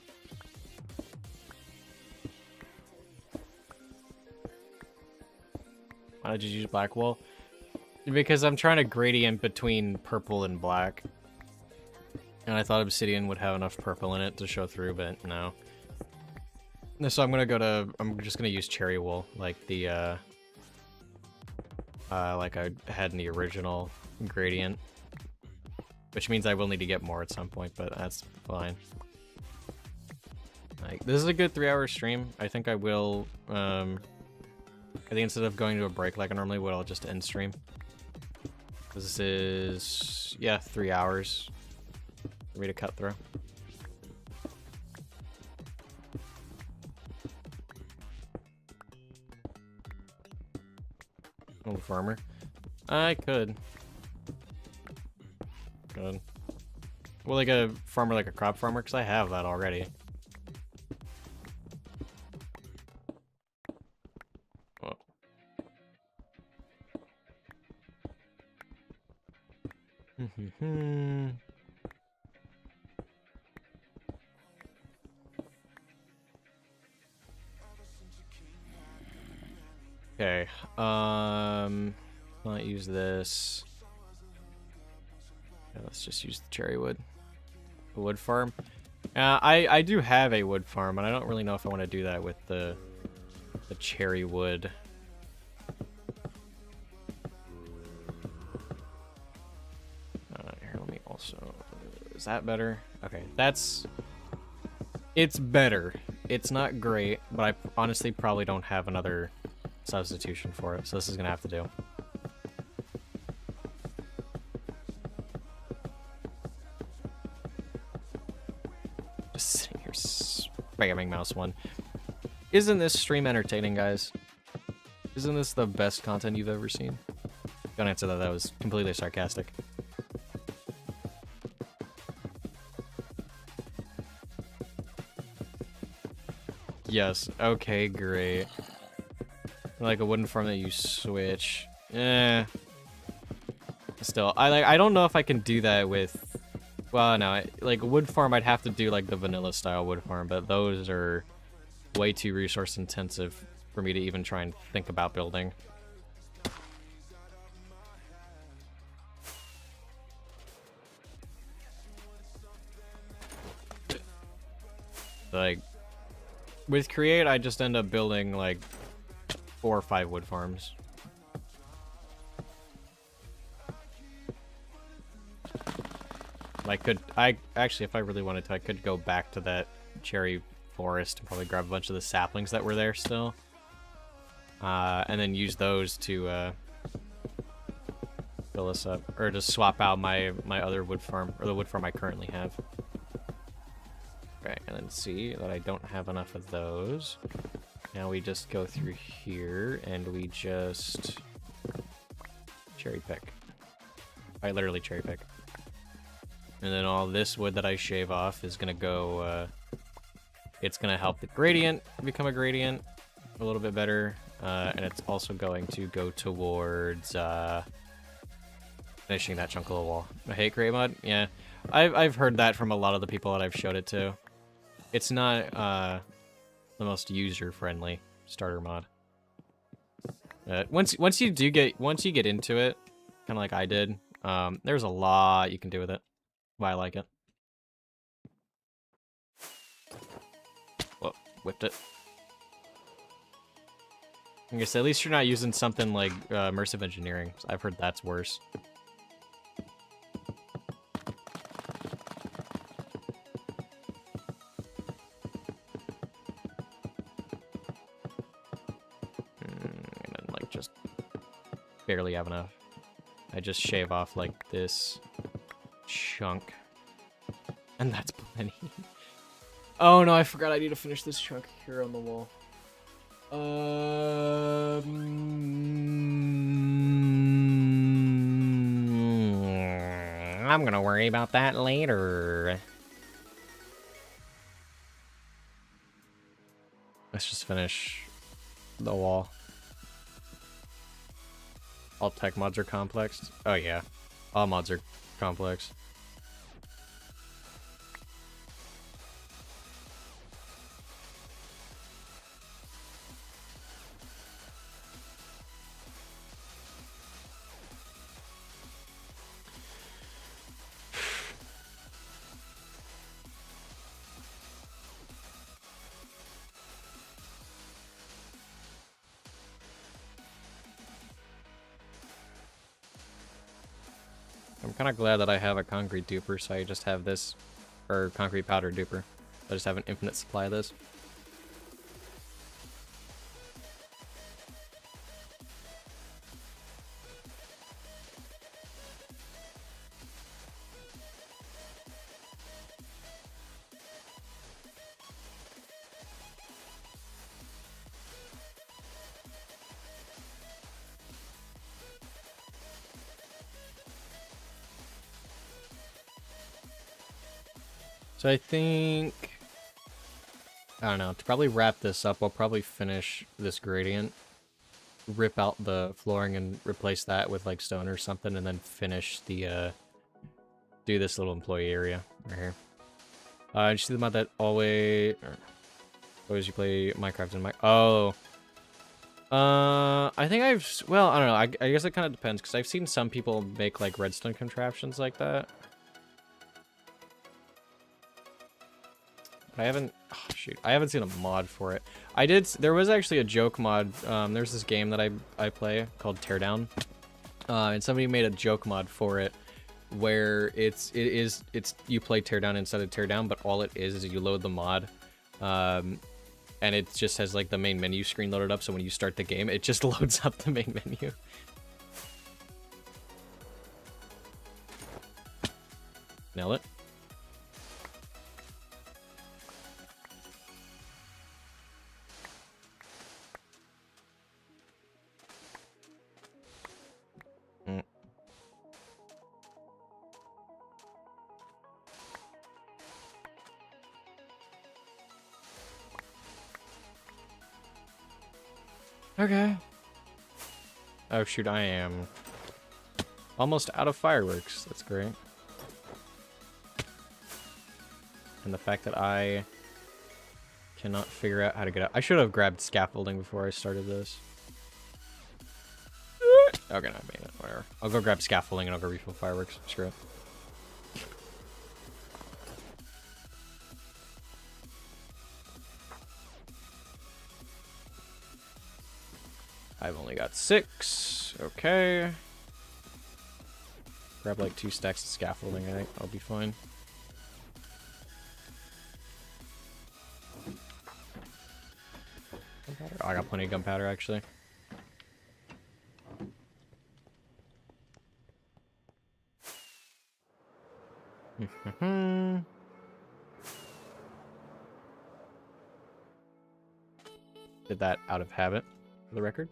Why did you use black wool? Because I'm trying to gradient between purple and black. And I thought Obsidian would have enough purple in it to show through, but no. So I'm just gonna use cherry wool, like the, like I had in the original gradient. Which means I will need to get more at some point, but that's fine. Like, this is a good 3-hour stream. I think I will, I think instead of going to a break like I normally would, I'll just end stream. This is, yeah, 3 hours for me to cut through. Little farmer. I could. Good. Well, like a farmer, like a crop farmer, because I have that already. Okay, not use this. Yeah, let's just use the cherry wood. The wood farm. I do have a wood farm, and I don't really know if I want to do that with the cherry wood. Here, let me also. Is that better? Okay, it's better. It's not great, but I honestly probably don't have another substitution for it, so this is gonna have to do. Just sitting here spamming mouse 1. Isn't this stream entertaining, guys? Isn't this the best content you've ever seen? Don't answer that. That was completely sarcastic. Yes. Okay, great. Like a wooden farm that you switch. Still, I don't know if I can do that with. Well, no, like a wood farm, I'd have to do like the vanilla style wood farm, but those are way too resource intensive for me to even try and think about building. Like, with Create, I just end up building like 4 or 5 wood farms. I actually, if I really wanted to, I could go back to that cherry forest and probably grab a bunch of the saplings that were there still. And then use those to fill this up, or to swap out my other wood farm, or the wood farm I currently have. Okay, and then see that I don't have enough of those. Now we just go through here and we just cherry pick. I literally cherry pick. And then all this wood that I shave off is gonna go, it's gonna help the gradient become a gradient a little bit better. And it's also going to go towards, finishing that chunk of the wall. I hate gray mod? Yeah. I've heard that from a lot of the people that I've showed it to. It's not, the most user-friendly starter mod. Once you get into it, kind of like I did, there's a lot you can do with it. Why I like it. Whoa, whipped it. I guess at least you're not using something like immersive engineering. I've heard that's worse. And then like just barely have enough. I just shave off like this chunk. And that's plenty. Oh no, I forgot I need to finish this chunk here on the wall. I'm gonna worry about that later. Let's just finish the wall. All tech mods are complex. Oh yeah, all mods are complex. I'm kind of glad that I have a concrete duper, so I just have this, or concrete powder duper. I just have an infinite supply of this. So I think, I don't know, to probably wrap this up, I'll probably finish this gradient, rip out the flooring and replace that with like stone or something, and then finish the, do this little employee area right here. Did you see the mod that always you play Minecraft in oh. I think well, I don't know, I guess it kind of depends, because I've seen some people make like redstone contraptions like that. I haven't, oh, shoot, I haven't seen a mod for it. There was actually a joke mod. There's this game that I play called Teardown, and somebody made a joke mod for it, where it's you play Teardown instead of Teardown, but all it is you load the mod, and it just has like the main menu screen loaded up. So when you start the game, it just loads up the main menu. Nail it. Okay. Oh shoot, I am almost out of fireworks. That's great. And the fact that I cannot figure out how to get out. I should have grabbed scaffolding before I started this. Okay, no, I made it. Whatever. I'll go grab scaffolding and I'll go refill fireworks. Screw it. I've only got 6. Okay. Grab like 2 stacks of scaffolding, I think I'll be fine. Gunpowder? Oh, I got plenty of gunpowder actually. Did that out of habit, for the record.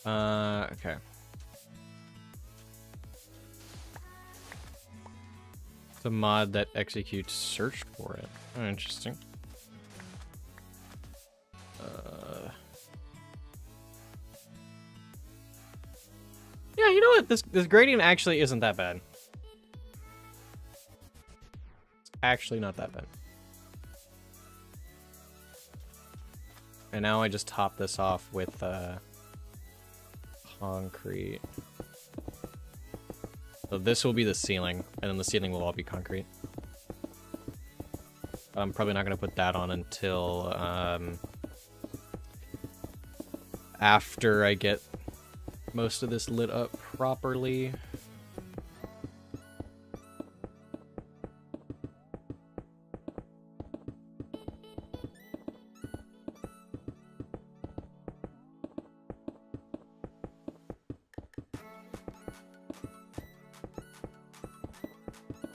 Okay. It's a mod that executes search for it. Oh, interesting. Yeah, you know what? This gradient actually isn't that bad. It's actually not that bad. And now I just top this off with concrete. So this will be the ceiling, and then the ceiling will all be concrete. But I'm probably not going to put that on until after I get most of this lit up properly.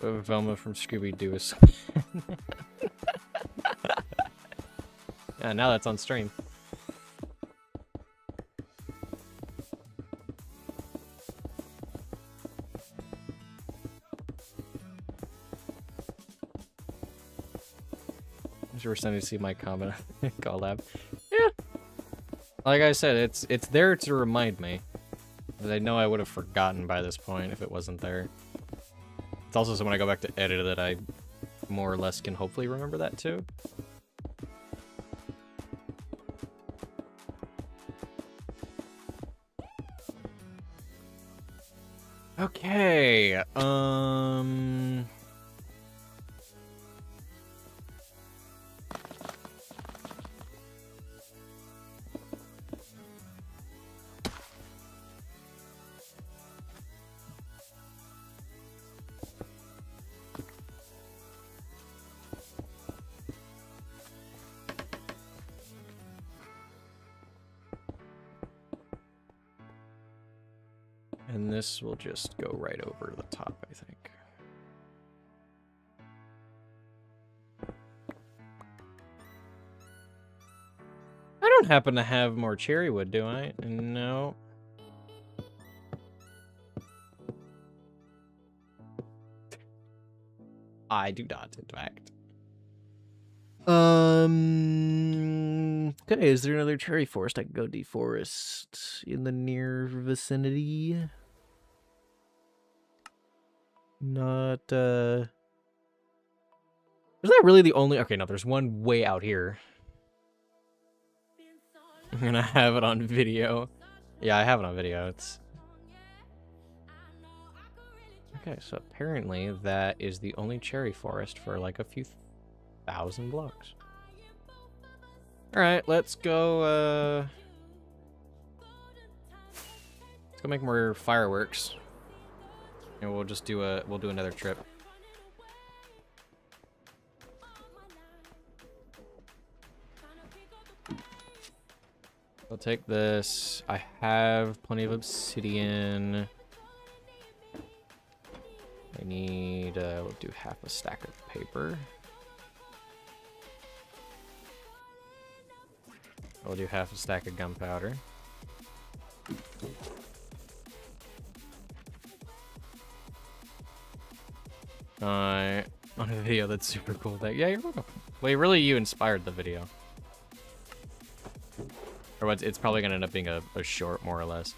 Velma from Scooby-Doo is... Yeah, now that's on stream. I'm sure we're starting to see my comment collab. Yeah. Like I said, it's there to remind me. But I know I would have forgotten by this point if it wasn't there. It's also so when I go back to edit that I more or less can hopefully remember that too. Okay, and this will just go right over the top, I think. I don't happen to have more cherry wood, do I? No. I do not, in fact. Okay, is there another cherry forest I can go deforest in the near vicinity? Not, is that really the only... Okay, no, there's one way out here. I'm gonna have it on video. Yeah, I have it on video. It's... Okay, so apparently that is the only cherry forest for like a few thousand blocks. Alright, let's go, let's go make more fireworks. And we'll just do another trip. I'll take this. I have plenty of obsidian. I need, we'll do half a stack of paper. We'll do half a stack of gunpowder. On a video that's super cool. Yeah, you're welcome. Wait, really, you inspired the video. Or what? It's probably gonna end up being a short, more or less.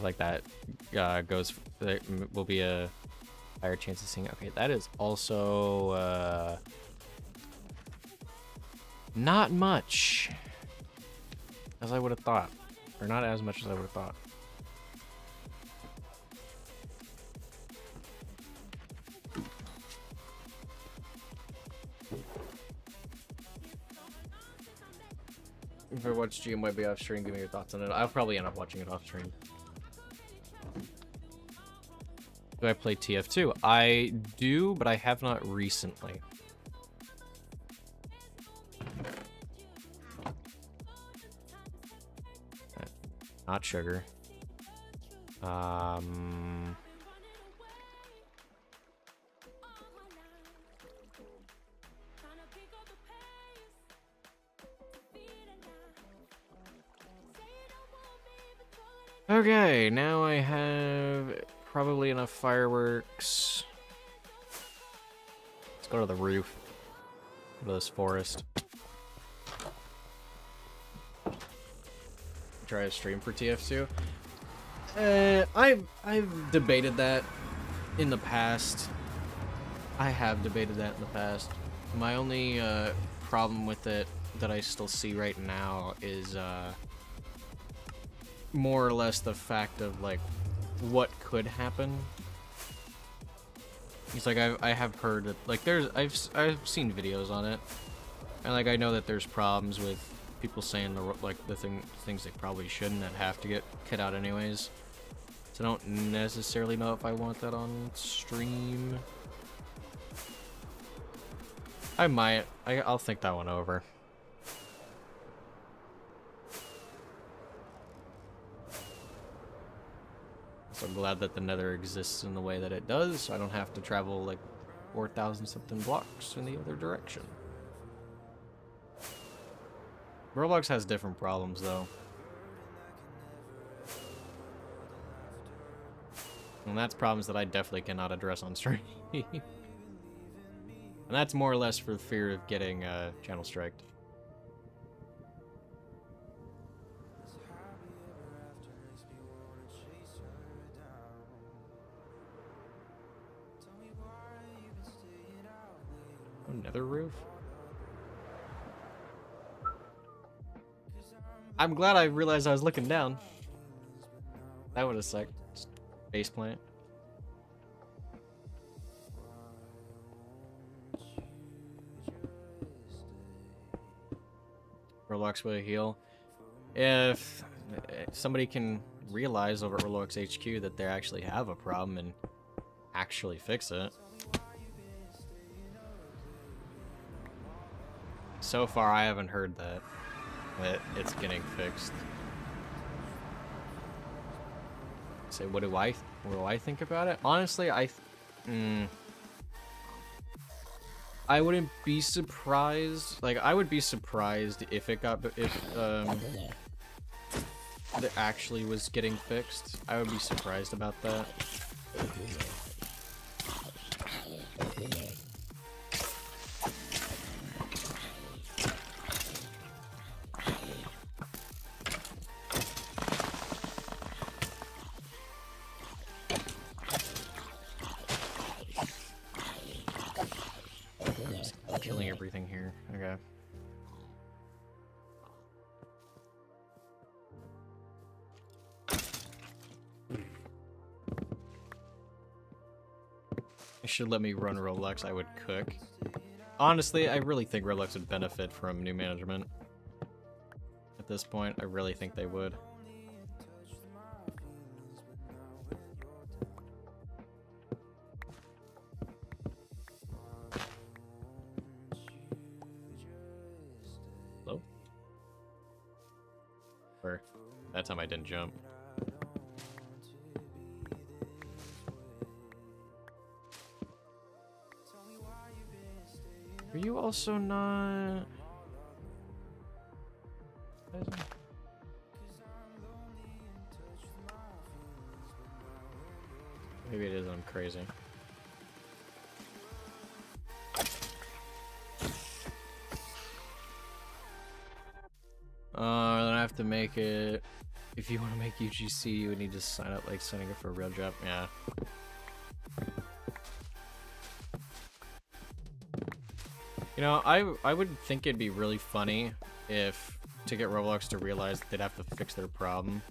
Like that goes. There will be a higher chance of seeing. Okay, that is also not much as I would have thought, or not as much as I would have thought. If I watch GMYB off stream, give me your thoughts on it. I'll probably end up watching it off stream. Do I play TF2? I do, but I have not recently. Not sugar. Okay, now I have probably enough fireworks. Let's go to the roof. Go to this forest. Try to stream for TF2. I've debated that in the past. I have debated that in the past. My only problem with it that I still see right now is more or less the fact of like what could happen. It's like I have heard that like I've seen videos on it, and like I know that there's problems with people saying the things they probably shouldn't that have to get cut out anyways. So I don't necessarily know if I want that on stream. I might. I'll think that one over. So I'm glad that the Nether exists in the way that it does, so I don't have to travel like 4,000 something blocks in the other direction. Roblox has different problems though. And that's problems that I definitely cannot address on stream. And that's more or less for fear of getting channel striked. Oh, nether roof? I'm glad I realized I was looking down. That would have sucked. Just base plant. Roblox will heal. If somebody can realize over at Roblox HQ that they actually have a problem and actually fix it. So far, I haven't heard that it's getting fixed. Say, what do I think about it? Honestly, I wouldn't be surprised. Like, I would be surprised if it actually was getting fixed. I would be surprised about that. Killing everything here. Okay. It should let me run Roblox. I would cook. Honestly, I really think Roblox would benefit from new management. At this point, I really think they would. Hello? Or that time I didn't jump. Are you also not... Maybe it is, I'm crazy. Then I have to make it... If you want to make UGC, you would need to sign up like signing up for a real job. Yeah. You know, I would think it'd be really funny if, to get Roblox to realize that they'd have to fix their problem,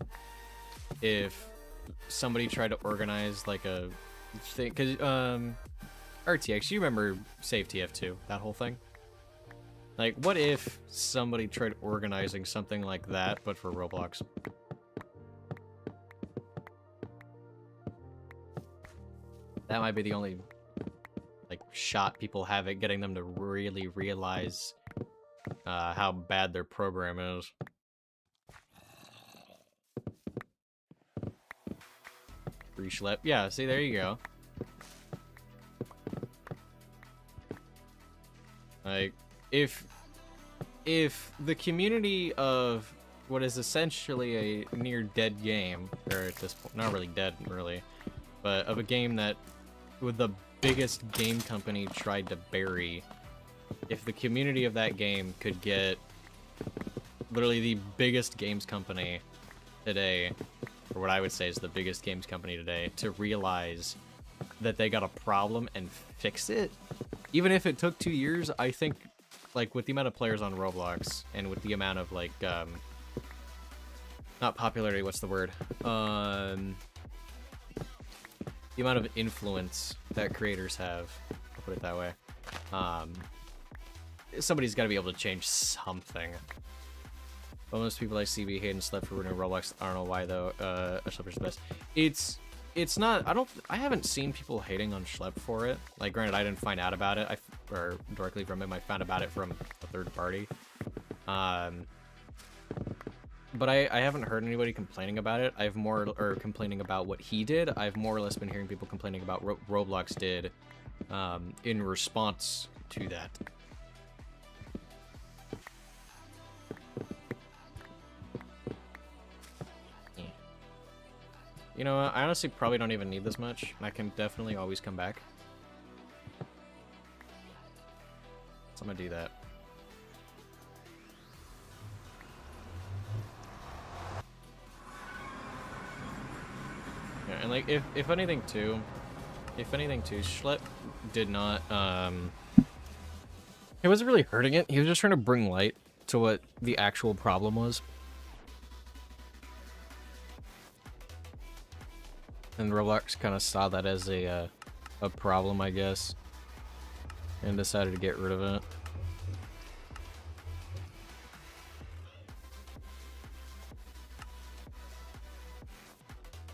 if somebody tried to organize like a thing, cause RTX, you remember Save TF2, that whole thing? Like, what if somebody tried organizing something like that, but for Roblox? That might be the only like shot people have at getting them to really realize how bad their program is. Free schlep. Yeah, see, there you go. Like, if the community of what is essentially a near dead game, or at this point, not really dead, really, but of a game that with the biggest game company tried to bury. If the community of that game could get literally the biggest games company today, or what I would say is the biggest games company today, to realize that they got a problem and fix it, even if it took 2 years, I think, like, with the amount of players on Roblox, and with the amount of, like, not popularity, what's the word? The amount of influence that creators have, I'll put it that way. Somebody's got to be able to change something. But most people I see be hating Slip for ruining Roblox. I don't know why though. Schlepper's the best. It's not. I haven't seen people hating on Schlep for it. Like, granted, I didn't find out about it. Or directly from him. I found about it from a third party. But I haven't heard anybody complaining about it. I've more or complaining about what he did. I've more or less been hearing people complaining about what Roblox did in response to that. You know what? I honestly probably don't even need this much. I can definitely always come back. So I'm gonna do that. Yeah, and like if anything too, Schlep did not he wasn't really hurting it. He was just trying to bring light to what the actual problem was. And Roblox kind of saw that as a problem, I guess, and decided to get rid of it.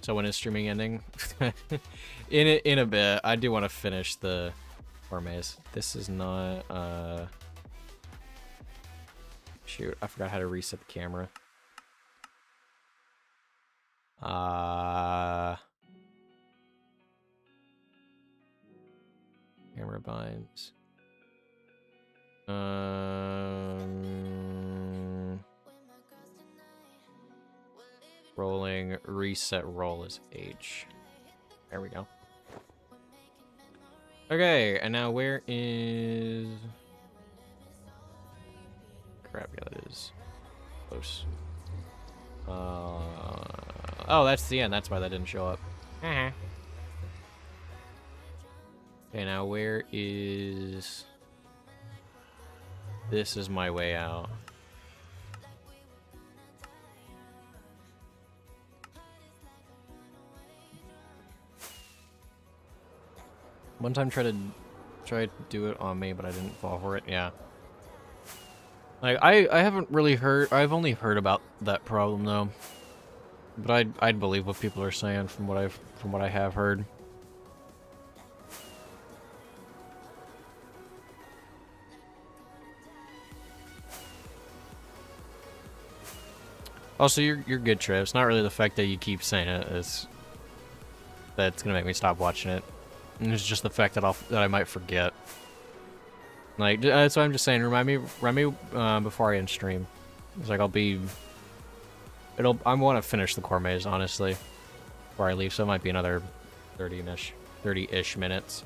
So when is streaming ending? in a bit. I do want to finish the maze. This is not shoot, I forgot how to reset the camera. Camera binds. Rolling reset roll is H. There we go. Okay, and now where is... Crap, yeah, that is close. Oh, that's the end. That's why that didn't show up. Okay, now where is... This is my way out. One time tried to do it on me, but I didn't fall for it. Yeah. Like I haven't really heard. I've only heard about that problem though. But I'd believe what people are saying from what I have heard. Also, you're good, Trev. It's not really the fact that you keep saying it. That's gonna make me stop watching it. And it's just the fact that I might forget. Like, that's why I'm just saying. Remind me before I end stream. It's like I want to finish the core maze honestly before I leave, so it might be another 30-ish minutes.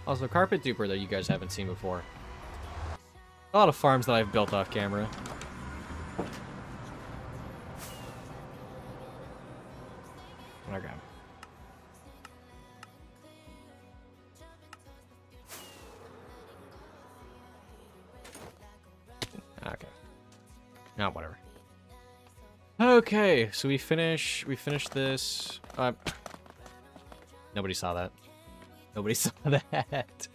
Also, carpet duper that you guys haven't seen before. A lot of farms that I've built off camera. Okay. Okay. Now, whatever. Okay, so we finished this. Nobody saw that. Nobody saw that.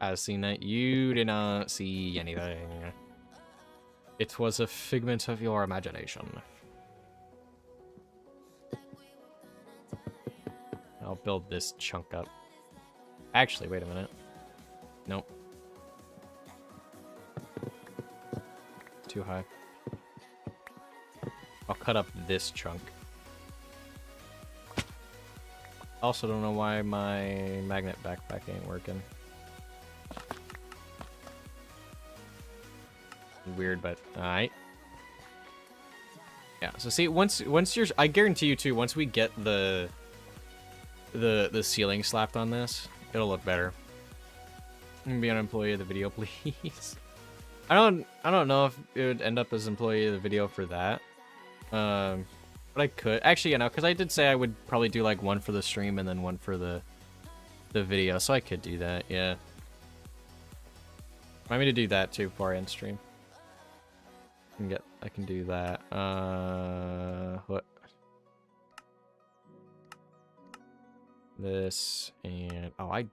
I've seen that. You did not see anything. It was a figment of your imagination. I'll build this chunk up. Actually, wait a minute. Nope. Too high. I'll cut up this chunk. Also don't know why my magnet backpack ain't working. Weird, but alright. Yeah, so see, once you're, I guarantee you too, once we get the ceiling slapped on this, it'll look better. Be an employee of the video, please. I don't know if it would end up as employee of the video for that. But I could actually, you know, because I did say I would probably do like one for the stream and then one for the video, so I could do that. Yeah. Want me to do that too before I end stream? I can do that. What? This and oh, I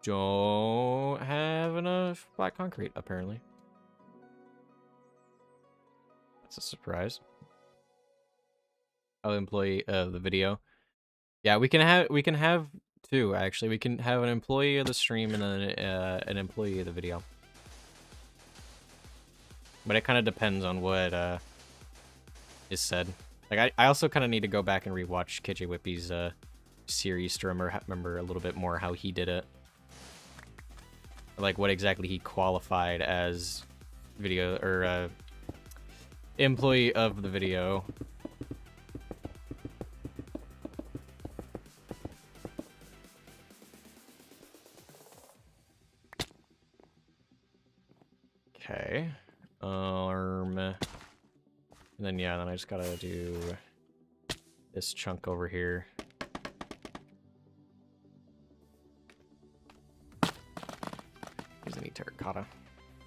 don't have enough black concrete apparently. That's a surprise. Oh, employee of the video. Yeah, we can have two actually. We can have an employee of the stream and then an employee of the video. But it kind of depends on what is said. Like I also kind of need to go back and rewatch KJ Whippy's series to remember a little bit more how he did it. Like what exactly he qualified as video or employee of the video. Okay. And then yeah, then I just gotta do this chunk over here. Here's any terracotta.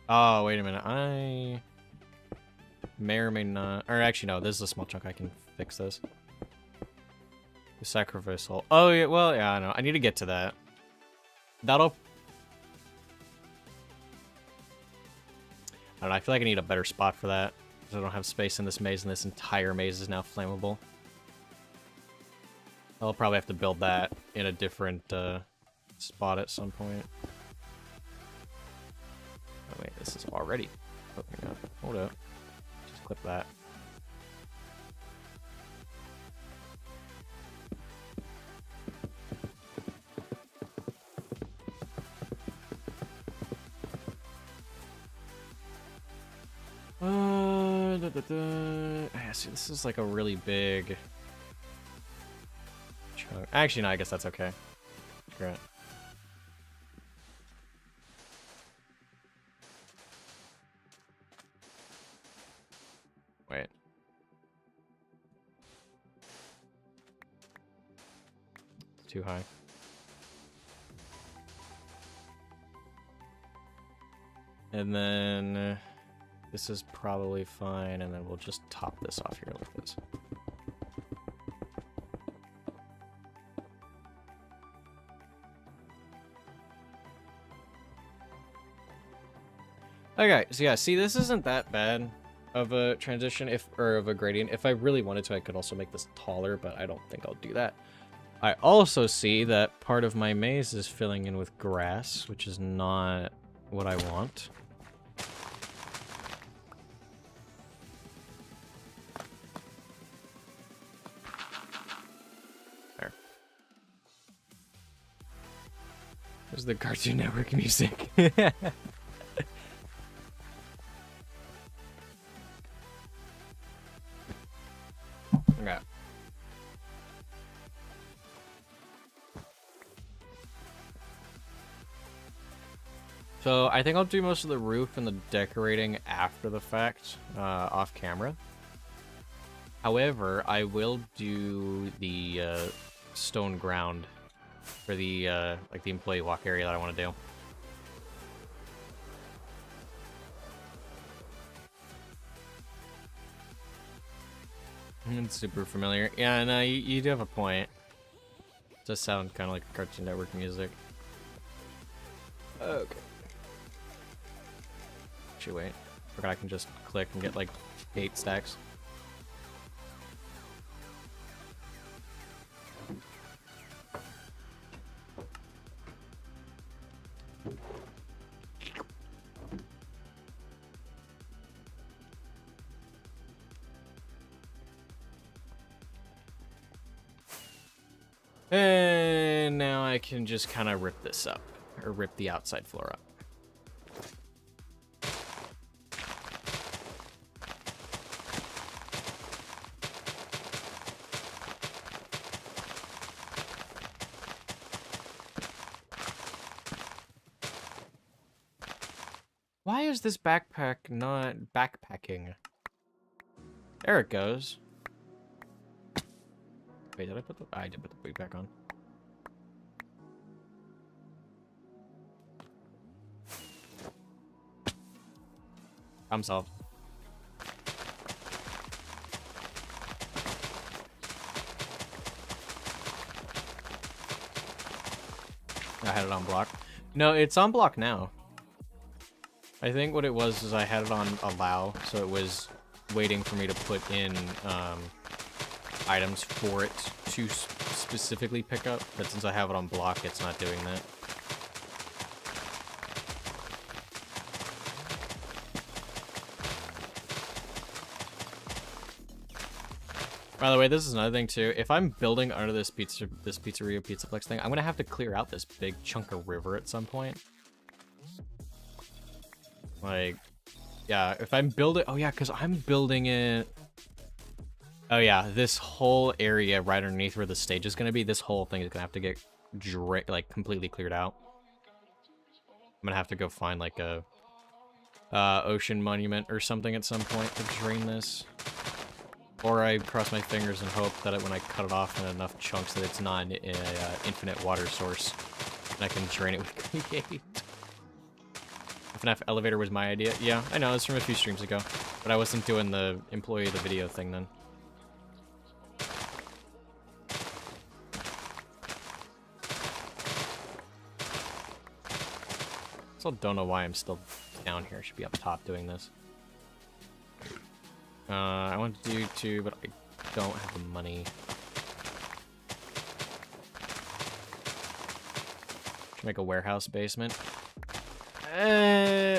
Oh, wait a minute. I may or may not. Or actually, no, this is a small chunk. I can fix this. The sacrificial. Oh, yeah, well, yeah, I know. I need to get to that. That'll. I don't know. I feel like I need a better spot for that. I don't have space in this maze, and this entire maze is now flammable. I'll probably have to build that in a different spot at some point. Oh wait, this is already opening up. Hold up. Just clip that. Yeah, see, this is like a really big chunk. Actually, no, I guess that's okay. Screw it. Wait. It's too high. And then this is probably fine, and then we'll just top this off here like this. Okay, so yeah, see, this isn't that bad of a transition, or of a gradient. If I really wanted to, I could also make this taller, but I don't think I'll do that. I also see that part of my maze is filling in with grass, which is not what I want. There's the Cartoon Network music. Okay. So I think I'll do most of the roof and the decorating after the fact, off camera. However, I will do the stone ground for the like the employee walk area that I want to do. It's super familiar. Yeah, no, you do have a point. It does sound kind of like Cartoon Network music. Okay. Actually, wait. I forgot I can just click and get like 8 stacks. Hey! can just kind of rip this up, or rip the outside floor up. Why is this backpack not backpacking? There it goes. Wait, did I put the... I did put the wig back on. Problem solved. I had it on block. No, it's on block now. I think what it was is I had it on allow, so it was waiting for me to put in items for it to specifically pick up, but since I have it on block, it's not doing that. By the way, this is another thing too. If I'm building under this pizzeria pizzaplex thing, I'm gonna have to clear out this big chunk of river at some point. Like, yeah, if I'm building... Oh, yeah, because I'm building it... Oh, yeah, this whole area right underneath where the stage is going to be, this whole thing is going to have to get, like, completely cleared out. I'm going to have to go find, like, a ocean monument or something at some point to drain this. Or I cross my fingers and hope that when I cut it off in enough chunks that it's not an infinite water source, and I can drain it with Create. FNaF elevator was my idea. Yeah, I know, it's from a few streams ago. But I wasn't doing the employee of the video thing then. Still don't know why I'm still down here. I should be up top doing this. I want to do two, but I don't have the money. Should make a warehouse basement.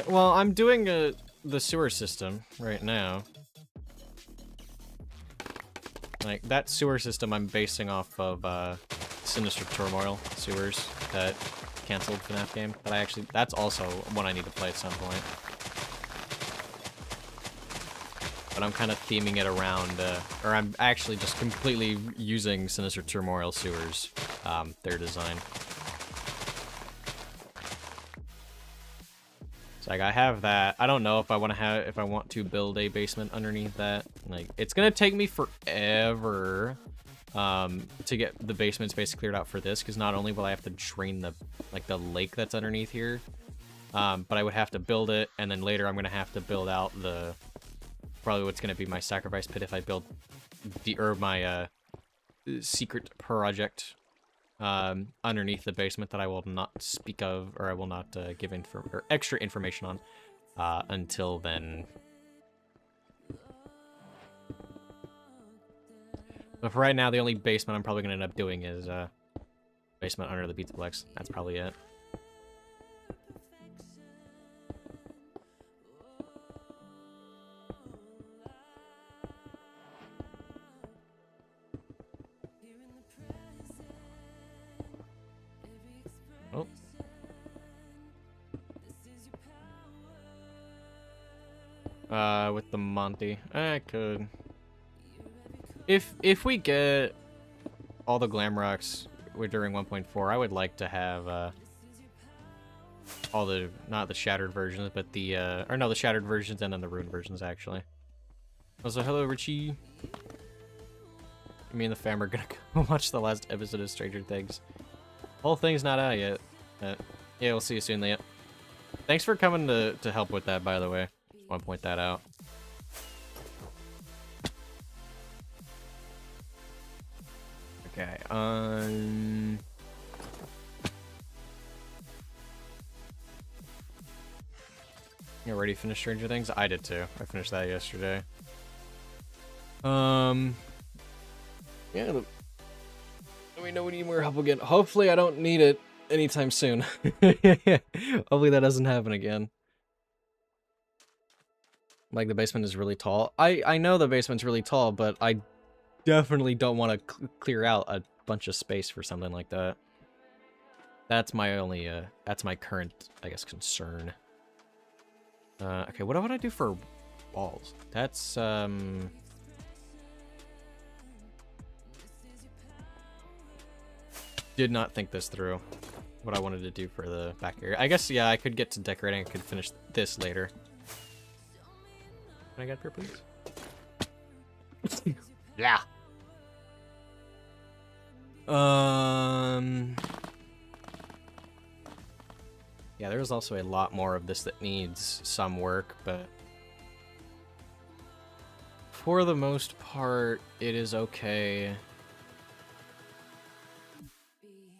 Well, I'm doing the sewer system right now. Like, that sewer system I'm basing off of, Sinister Turmoil sewers that canceled FNaF game. But that's also one I need to play at some point. But I'm kind of theming it around, or I'm actually just completely using Sinister Turmoil sewers, their design. So, like, I have that. I don't know if I want to build a basement underneath that. Like, it's gonna take me forever to get the basement space cleared out for this, because not only will I have to drain the lake that's underneath here, but I would have to build it, and then later I'm gonna have to build out probably what's gonna be my sacrifice pit if I build my secret project underneath the basement that I will not speak of, or I will not give extra information on until then. But for right now, the only basement I'm probably going to end up doing is basement under the pizzaplex. That's probably it. Oh. With the Monty. I could. If we get all the glam rocks during 1.4, I would like to have all the, not the shattered versions, but the the shattered versions and then the ruined versions actually. Also, hello Richie. Me and the fam are gonna go watch the last episode of Stranger Things. Whole thing's not out yet. Yeah, we'll see you soon, Leah. Thanks for coming to help with that, by the way. Just want to point that out. Okay, you already finished Stranger Things? I did too. I finished that yesterday. Yeah, let me know when you need more help again. Hopefully I don't need it anytime soon. Hopefully that doesn't happen again. Like, the basement is really tall. I know the basement's really tall, but I definitely don't want to clear out a bunch of space for something like that. That's my only, that's my current, I guess, concern. Okay, what do I want to do for walls? That's, did not think this through, what I wanted to do for the back area. I guess, yeah, I could get to decorating. I could finish this later. Can I get up here, please? Yeah. Yeah, there's also a lot more of this that needs some work, but for the most part, it is okay.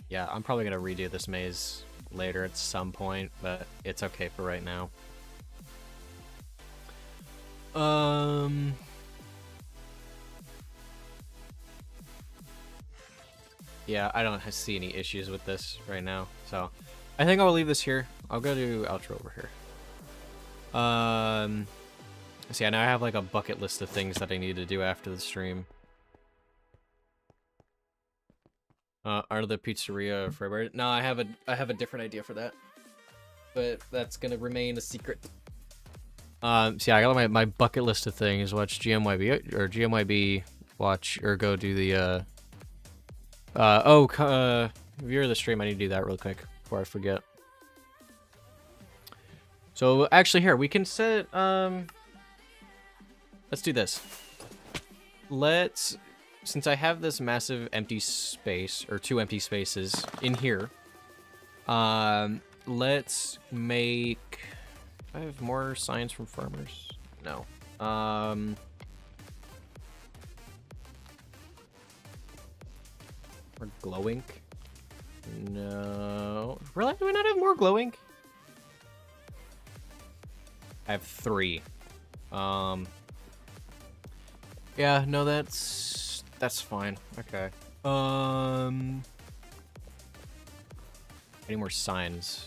Yeah, I'm probably gonna redo this maze later at some point, but it's okay for right now. Yeah, I don't see any issues with this right now, so I think I'll leave this here. I'll go to outro over here. So yeah, now I have like a bucket list of things that I need to do after the stream. Are the pizzeria forever? No, I have a different idea for that, but that's gonna remain a secret. So yeah, I got my bucket list of things. Watch GMYB or GMYB. Watch or go do the viewer of the stream. I need to do that real quick before I forget. So actually, here we can set. Let's do this. Since I have this massive empty space, or 2 empty spaces in here, let's make... I have more signs from farmers? No. Or glow ink? No. Really? Do we not have more glow ink? I have 3. Yeah, no, that's fine. Okay. Any more signs?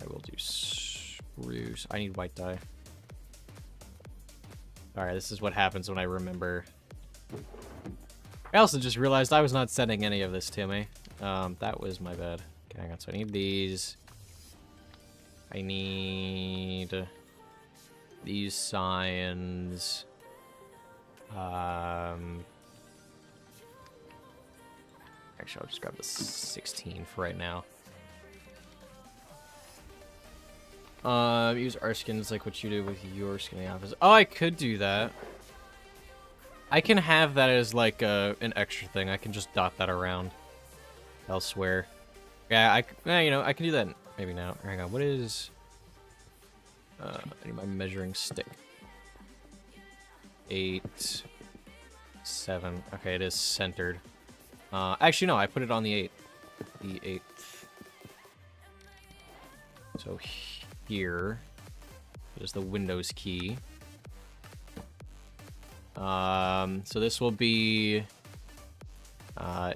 I will do spruce. I need white dye. Alright, this is what happens when I remember. I also just realized I was not sending any of this to me. That was my bad. Okay, hang on. So I need these. I need these signs. Actually, I'll just grab the 16 for right now. Use our skins like what you do with your skin in the office. Oh, I could do that. I can have that as like an extra thing. I can just dot that around elsewhere. Yeah, you know, I can do that maybe now. Hang on, what is... I need my measuring stick. 8, 7. Okay, it is centered. Actually, no, I put it on the 8. The 8th. So here is the Windows key. So this will be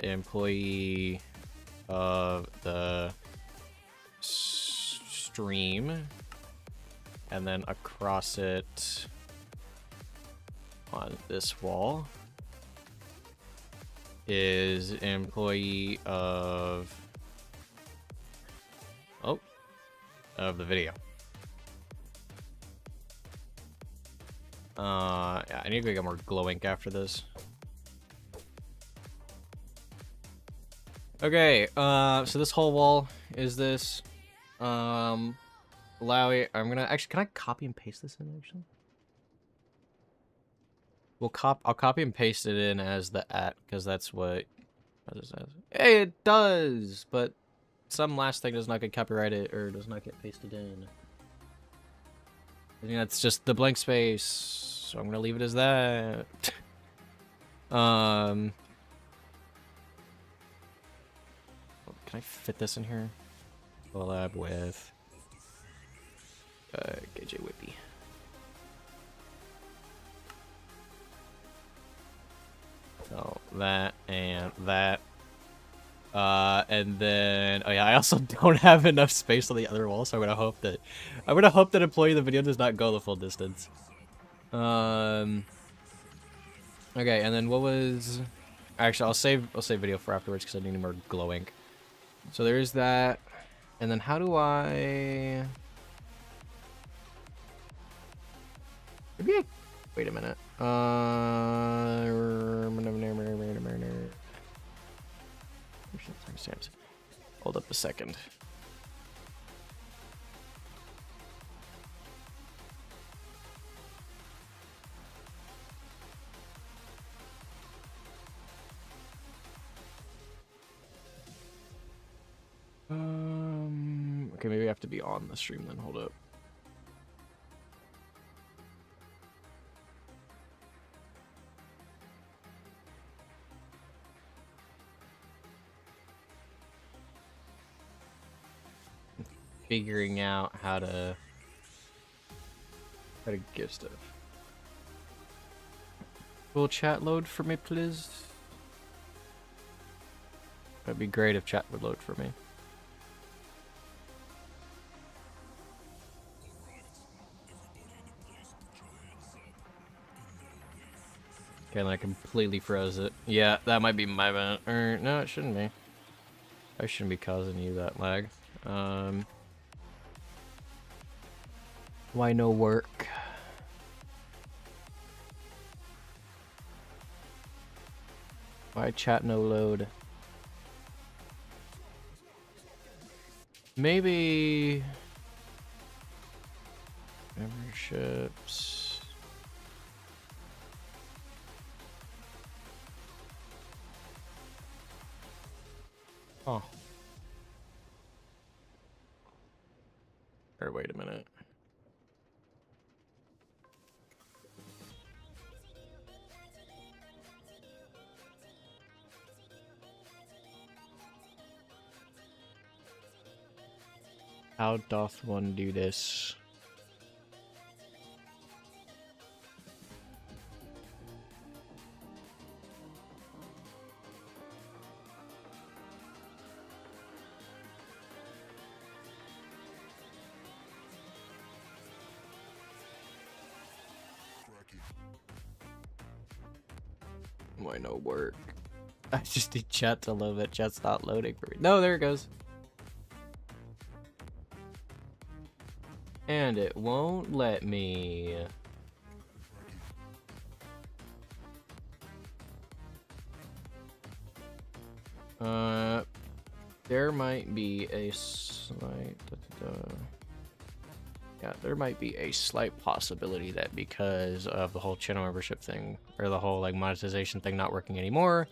employee of the stream, and then across it on this wall is employee of the video. Yeah, I need to go get more glow ink after this. Okay, so this whole wall is this. Lowy, I'm gonna actually, can I copy and paste this in actually? I'll copy and paste it in as the @ because that's what it says. Hey, it does, but some last thing does not get copyrighted or does not get pasted in. I think that's just the blank space, so I'm gonna leave it as that. Can I fit this in here? Collab with KJ Whippy. So that and that. And then, oh yeah, I also don't have enough space on the other wall, so I'm gonna hope that employee of the video does not go the full distance. Okay, and then what was Actually, I'll save video for afterwards because I need more glow ink. So there's that. And then how do I... Maybe I... Wait a minute. Hold up a second. Okay, maybe I have to be on the stream then. Hold up. Figuring out how to give stuff. Will chat load for me, please? That'd be great if chat would load for me. Okay, and I completely froze it. Yeah, that might be my bad. Or no, it shouldn't be. I shouldn't be causing you that lag. Why no work? Why chat no load? Maybe memberships. Oh. Or wait a minute. How doth one do this? Why no work? I just need chat to load it. Chat's not loading for me. No, there it goes. And it won't let me. There might be a slight... Yeah, there might be a slight possibility that because of the whole channel membership thing, or the whole like monetization thing not working anymore,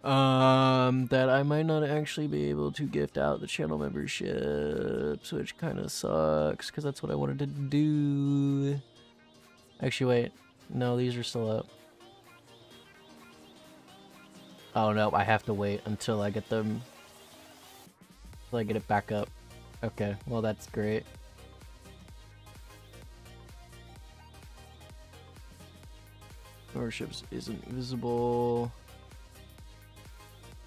that I might not actually be able to gift out the channel memberships, which kind of sucks, because that's what I wanted to do. Actually, wait. No, these are still up. Oh no, I have to wait until I get them... Until I get it back up. Okay, well that's great. Memberships isn't visible.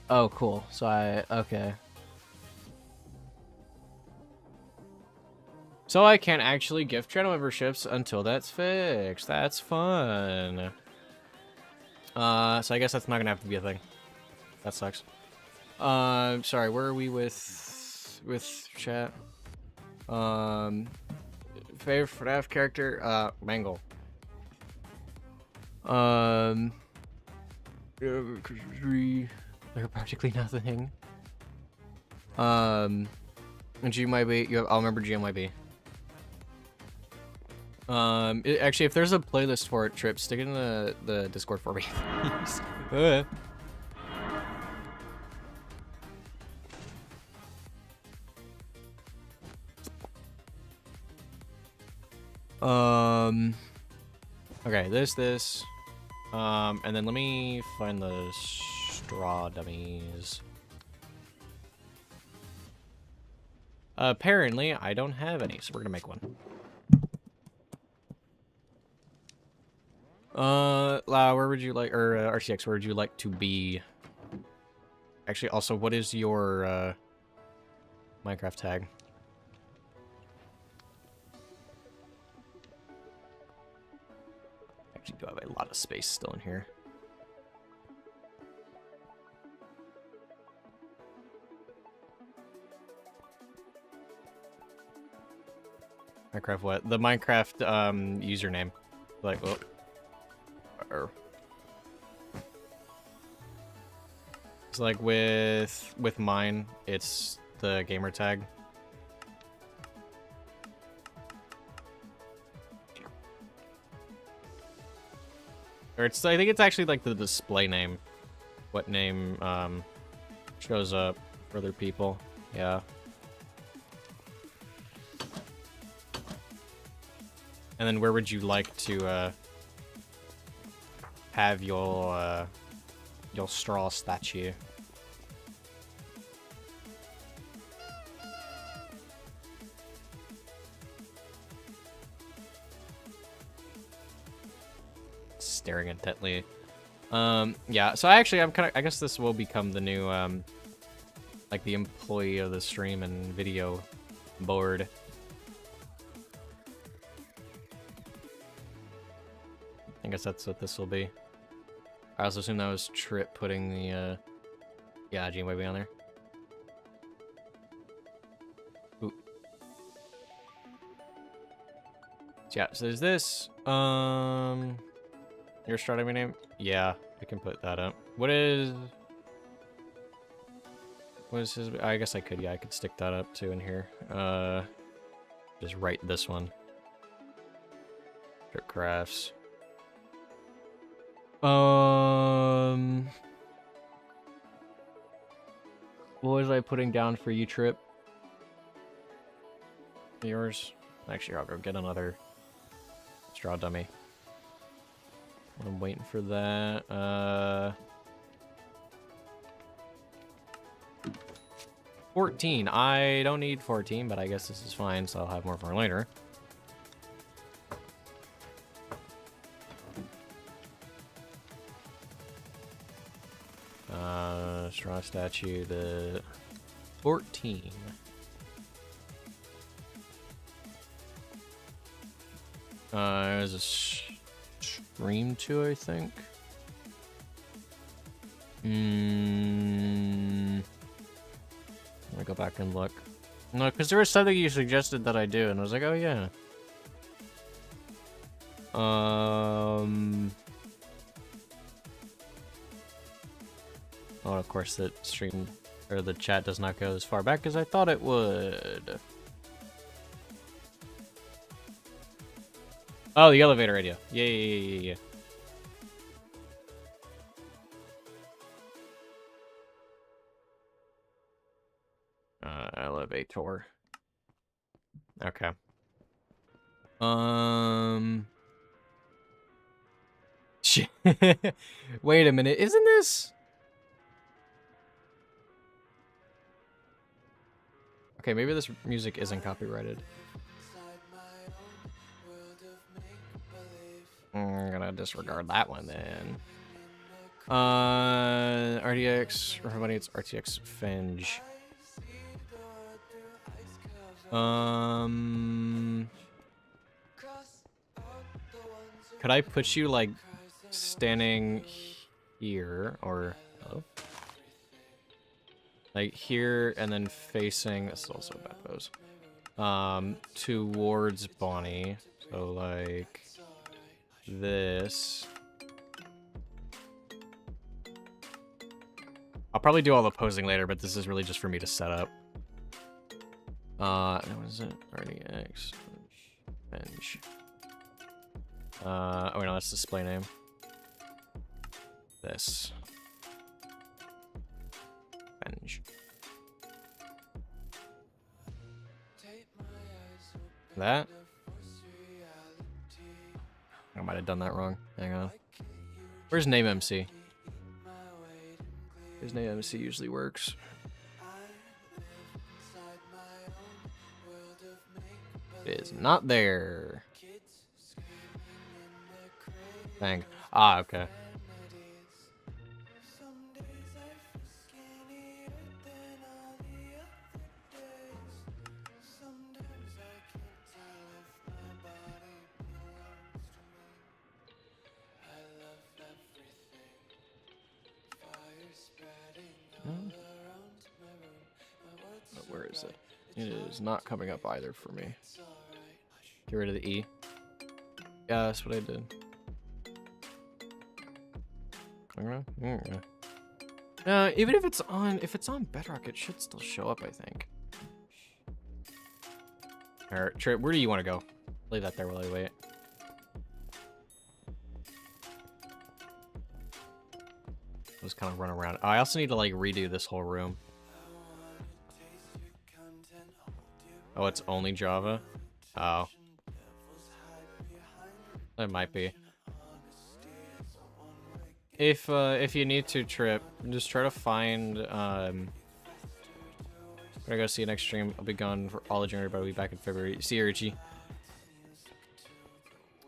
Oh, cool. So okay. So I can't actually gift channel memberships until that's fixed. That's fun. So I guess that's not gonna have to be a thing. That sucks. Sorry, where are we with chat? Favorite FNaF character? Mangle. They're practically nothing. And GMYB, I'll remember GMYB. Actually, if there's a playlist for it, Trip, stick it in the Discord for me, please. Okay, this. And then let me find the straw dummies. Apparently, I don't have any, so we're gonna make one. Lau, where would you like, or RCX, where would you like to be? Actually, also, what is your Minecraft tag? Actually, do have a lot of space still in here. Minecraft what? The Minecraft username. Like, oh. It's like with mine, it's the gamer tag. Or it's, I think it's actually like the display name. What name shows up for other people. Yeah. And then where would you like to have your straw statue? Staring intently. Yeah, so I'm kind of, I guess this will become the new like the employee of the stream and video board. I guess that's what this will be. I also assume that was Trip putting the yeah, Gene Wavy on there. Ooh. So yeah, so there's this. Your starting my name? Yeah, I can put that up. What is his? I guess I could. Yeah, I could stick that up too in here. Just write this one. Trip crafts. What was I putting down for you, Trip? Yours? Actually, I'll go get another straw dummy. I'm waiting for that. 14. I don't need 14, but I guess this is fine, so I'll have more for later. Straw statue to 14. There's a stream too, I think. Let me go back and look. No, because there was something you suggested that I do, and I was like, oh yeah. Oh, of course, the stream or the chat does not go as far back as I thought it would. Oh, the elevator radio. Yeah. Elevator. Okay. Shit. Wait a minute. Isn't this? Okay, maybe this music isn't copyrighted. I'm gonna disregard that one then. RTX, or how it's RTX Finge. Could I put you like standing here or like here and then facing? This is also a bad pose. Towards Bonnie. So like this. I'll probably do all the posing later, but this is really just for me to set up. What is it? RDX Bench. Oh wait, no, that's display name. This. Bench. That? I might have done that wrong. Hang on. Where's name MC? His name MC usually works. It is not there. Dang. Ah, okay. Where is it? It is not coming up either for me. Get rid of the E. Yeah, that's what I did. Even if it's on Bedrock, it should still show up, I think. Alright, Trip, where do you want to go? Leave that there while I wait. Just kind of run around. Oh, I also need to like redo this whole room. Oh, it's only Java? Oh. It might be. If you need to, Trip, just try to find when I go see you next stream. I'll be gone for all of January, but I'll be back in February. See you, Richie.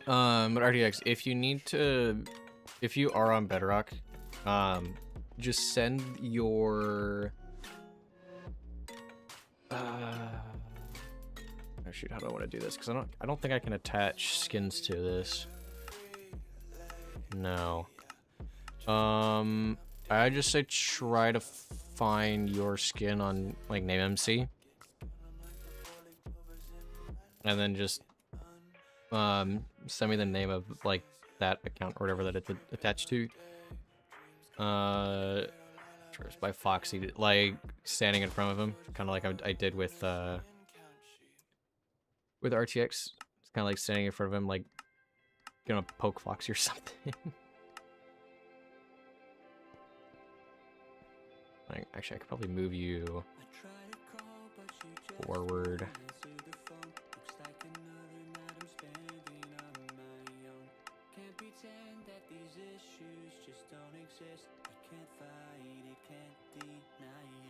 But RTX, if you need to, if you are on Bedrock, just send your oh shoot, how do I want to do this? Because I don't think I can attach skins to this. No. I just say try to find your skin on like NameMC, and then just send me the name of like that account or whatever that it's attached to. First by Foxy, like standing in front of him, kind of like I did with RTX. It's kind of like standing in front of him, like gonna poke Foxy or something. Like, actually, I could probably move you forward.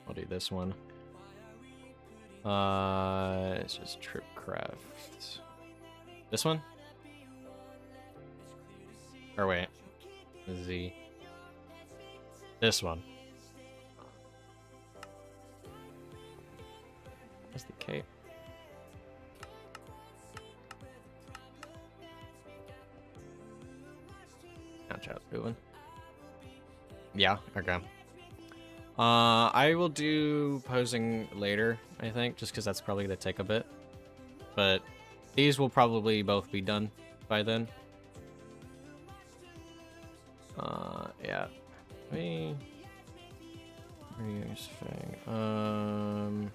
I'll do this one. It's just Tripcraft. This one? Or wait. Z. This one. Where's the K? Watch out, doing. Yeah, okay. I will do posing later, I think, just because that's probably gonna take a bit. But these will probably both be done by then. Yeah. Me. Reuse Fang.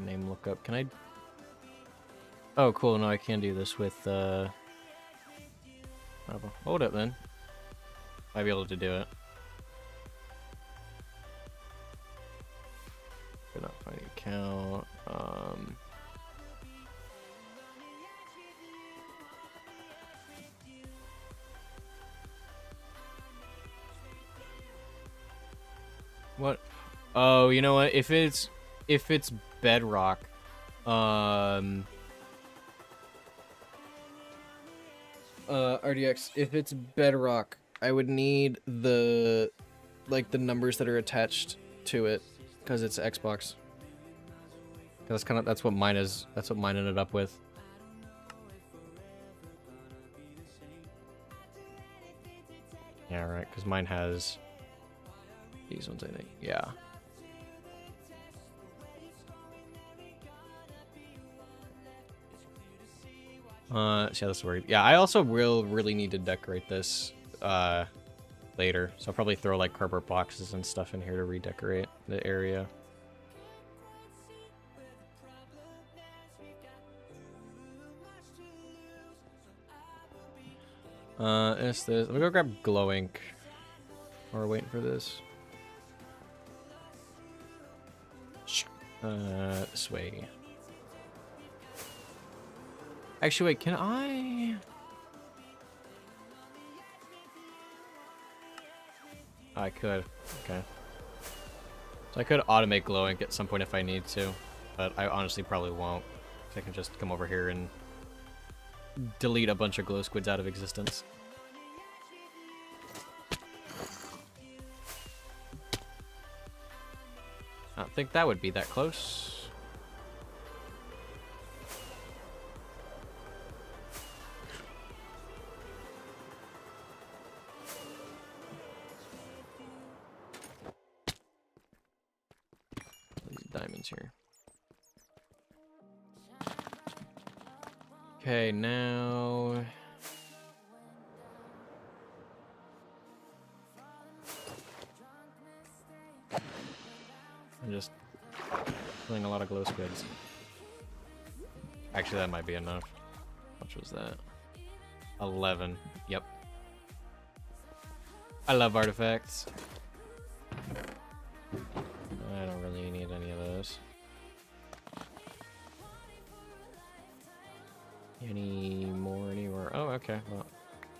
Name lookup. Can I? Oh, cool. No, I can do this with. Hold up, then. Might be able to do it. Could not find the account. What? Oh, you know what? If it's Bedrock, RDX, if it's Bedrock, I would need the numbers that are attached to it, because it's Xbox. That's what mine is. That's what mine ended up with. Yeah, right. Because mine has these ones, I think. Yeah. See how this works. Yeah, I also will really need to decorate this later, so I'll probably throw like cardboard boxes and stuff in here to redecorate the area. It's this. Let me go grab glow ink while we're waiting for this. This way. Actually, wait, can I? I could. Okay. So I could automate glow ink at some point if I need to, but I honestly probably won't. I can just come over here and delete a bunch of glow squids out of existence. I don't think that would be that close. diamonds here. Okay, now... I'm just killing a lot of glow squids. Actually, that might be enough. How much was that? 11. Yep. I love artifacts. I don't really need any of those. Any more anywhere? Oh, okay. Well,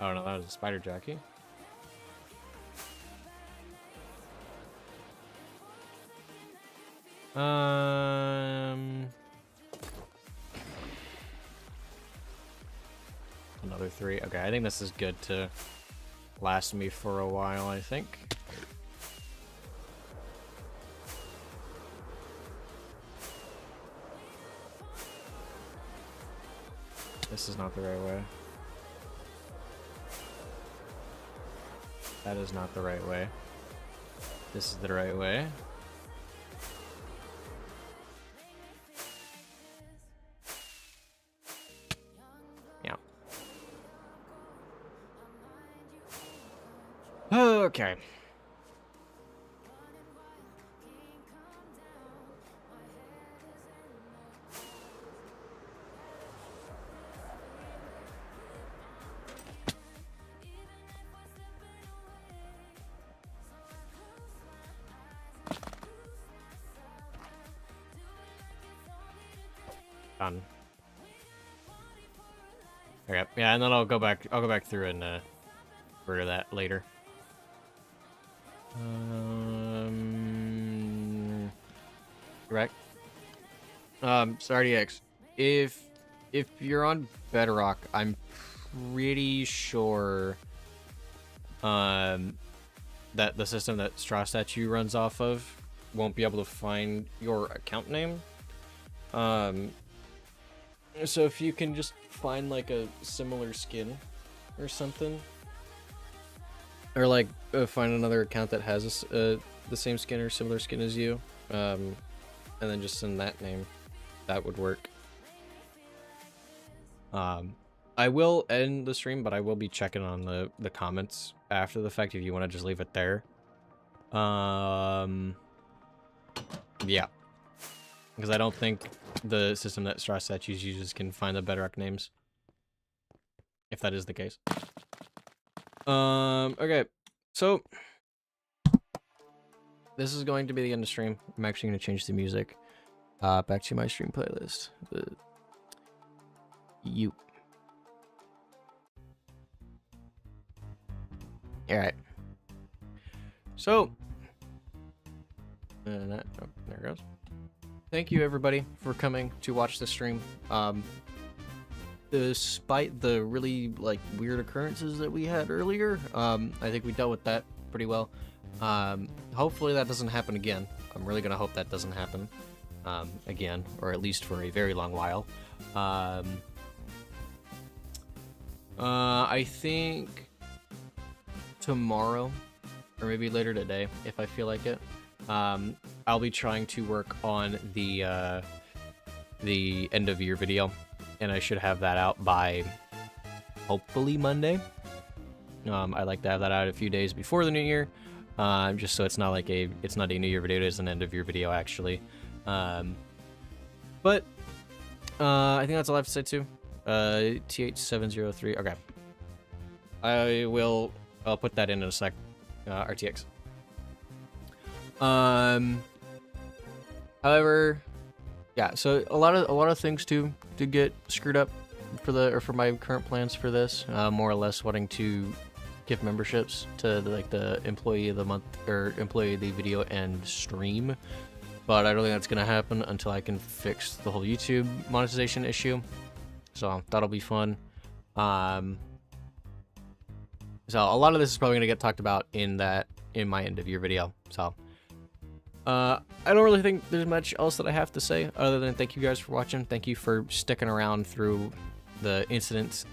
oh no, that was a spider jockey. Another 3. Okay, I think this is good to last me for a while, I think. This is not the right way. That is not the right way. This is the right way. Yeah. Okay. Done. Okay, yeah, and then I'll go back through and rid of that later. Right. Sorry, X. If you're on Bedrock, I'm pretty sure that the system that Straw Statue runs off of won't be able to find your account name. So if you can just find like a similar skin or something, or like find another account that has the same skin or similar skin as you, and then just send that name, that would work. I will end the stream, but I will be checking on the comments after the fact if you want to just leave it there. Yeah. Because I don't think the system that Straw Statues uses can find the Bedrock names. If that is the case. Okay. So, this is going to be the end of stream. I'm actually going to change the music. Back to my stream playlist. Alright. So, oh, there it goes. Thank you everybody for coming to watch this stream. Despite the really like weird occurrences that we had earlier, I think we dealt with that pretty well. Hopefully that doesn't happen again. I'm really gonna hope that doesn't happen again, or at least for a very long while. I think tomorrow, or maybe later today, if I feel like it, I'll be trying to work on the end of year video, and I should have that out by hopefully Monday. I like to have that out a few days before the new year, just so it's not like it's not a new year video, it is an end of year video actually. But I think that's all I have to say too. TH703. Okay, I'll put that in a sec. RTX. However, yeah, so a lot of things to get screwed up for my current plans for this, more or less wanting to give memberships to the employee of the month or employee of the video and stream, but I don't think that's gonna happen until I can fix the whole YouTube monetization issue. So that'll be fun. So a lot of this is probably gonna get talked about in my end of year video. So I don't really think there's much else that I have to say other than thank you guys for watching. Thank you for sticking around through the incident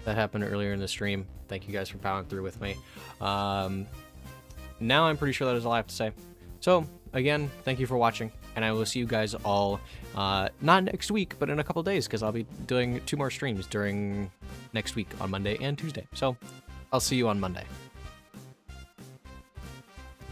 that happened earlier in the stream. Thank you guys for powering through with me. Now I'm pretty sure that is all I have to say. So again, thank you for watching, and I will see you guys all, not next week, but in a couple days, because I'll be doing 2 more streams during next week on Monday and Tuesday. So, I'll see you on Monday.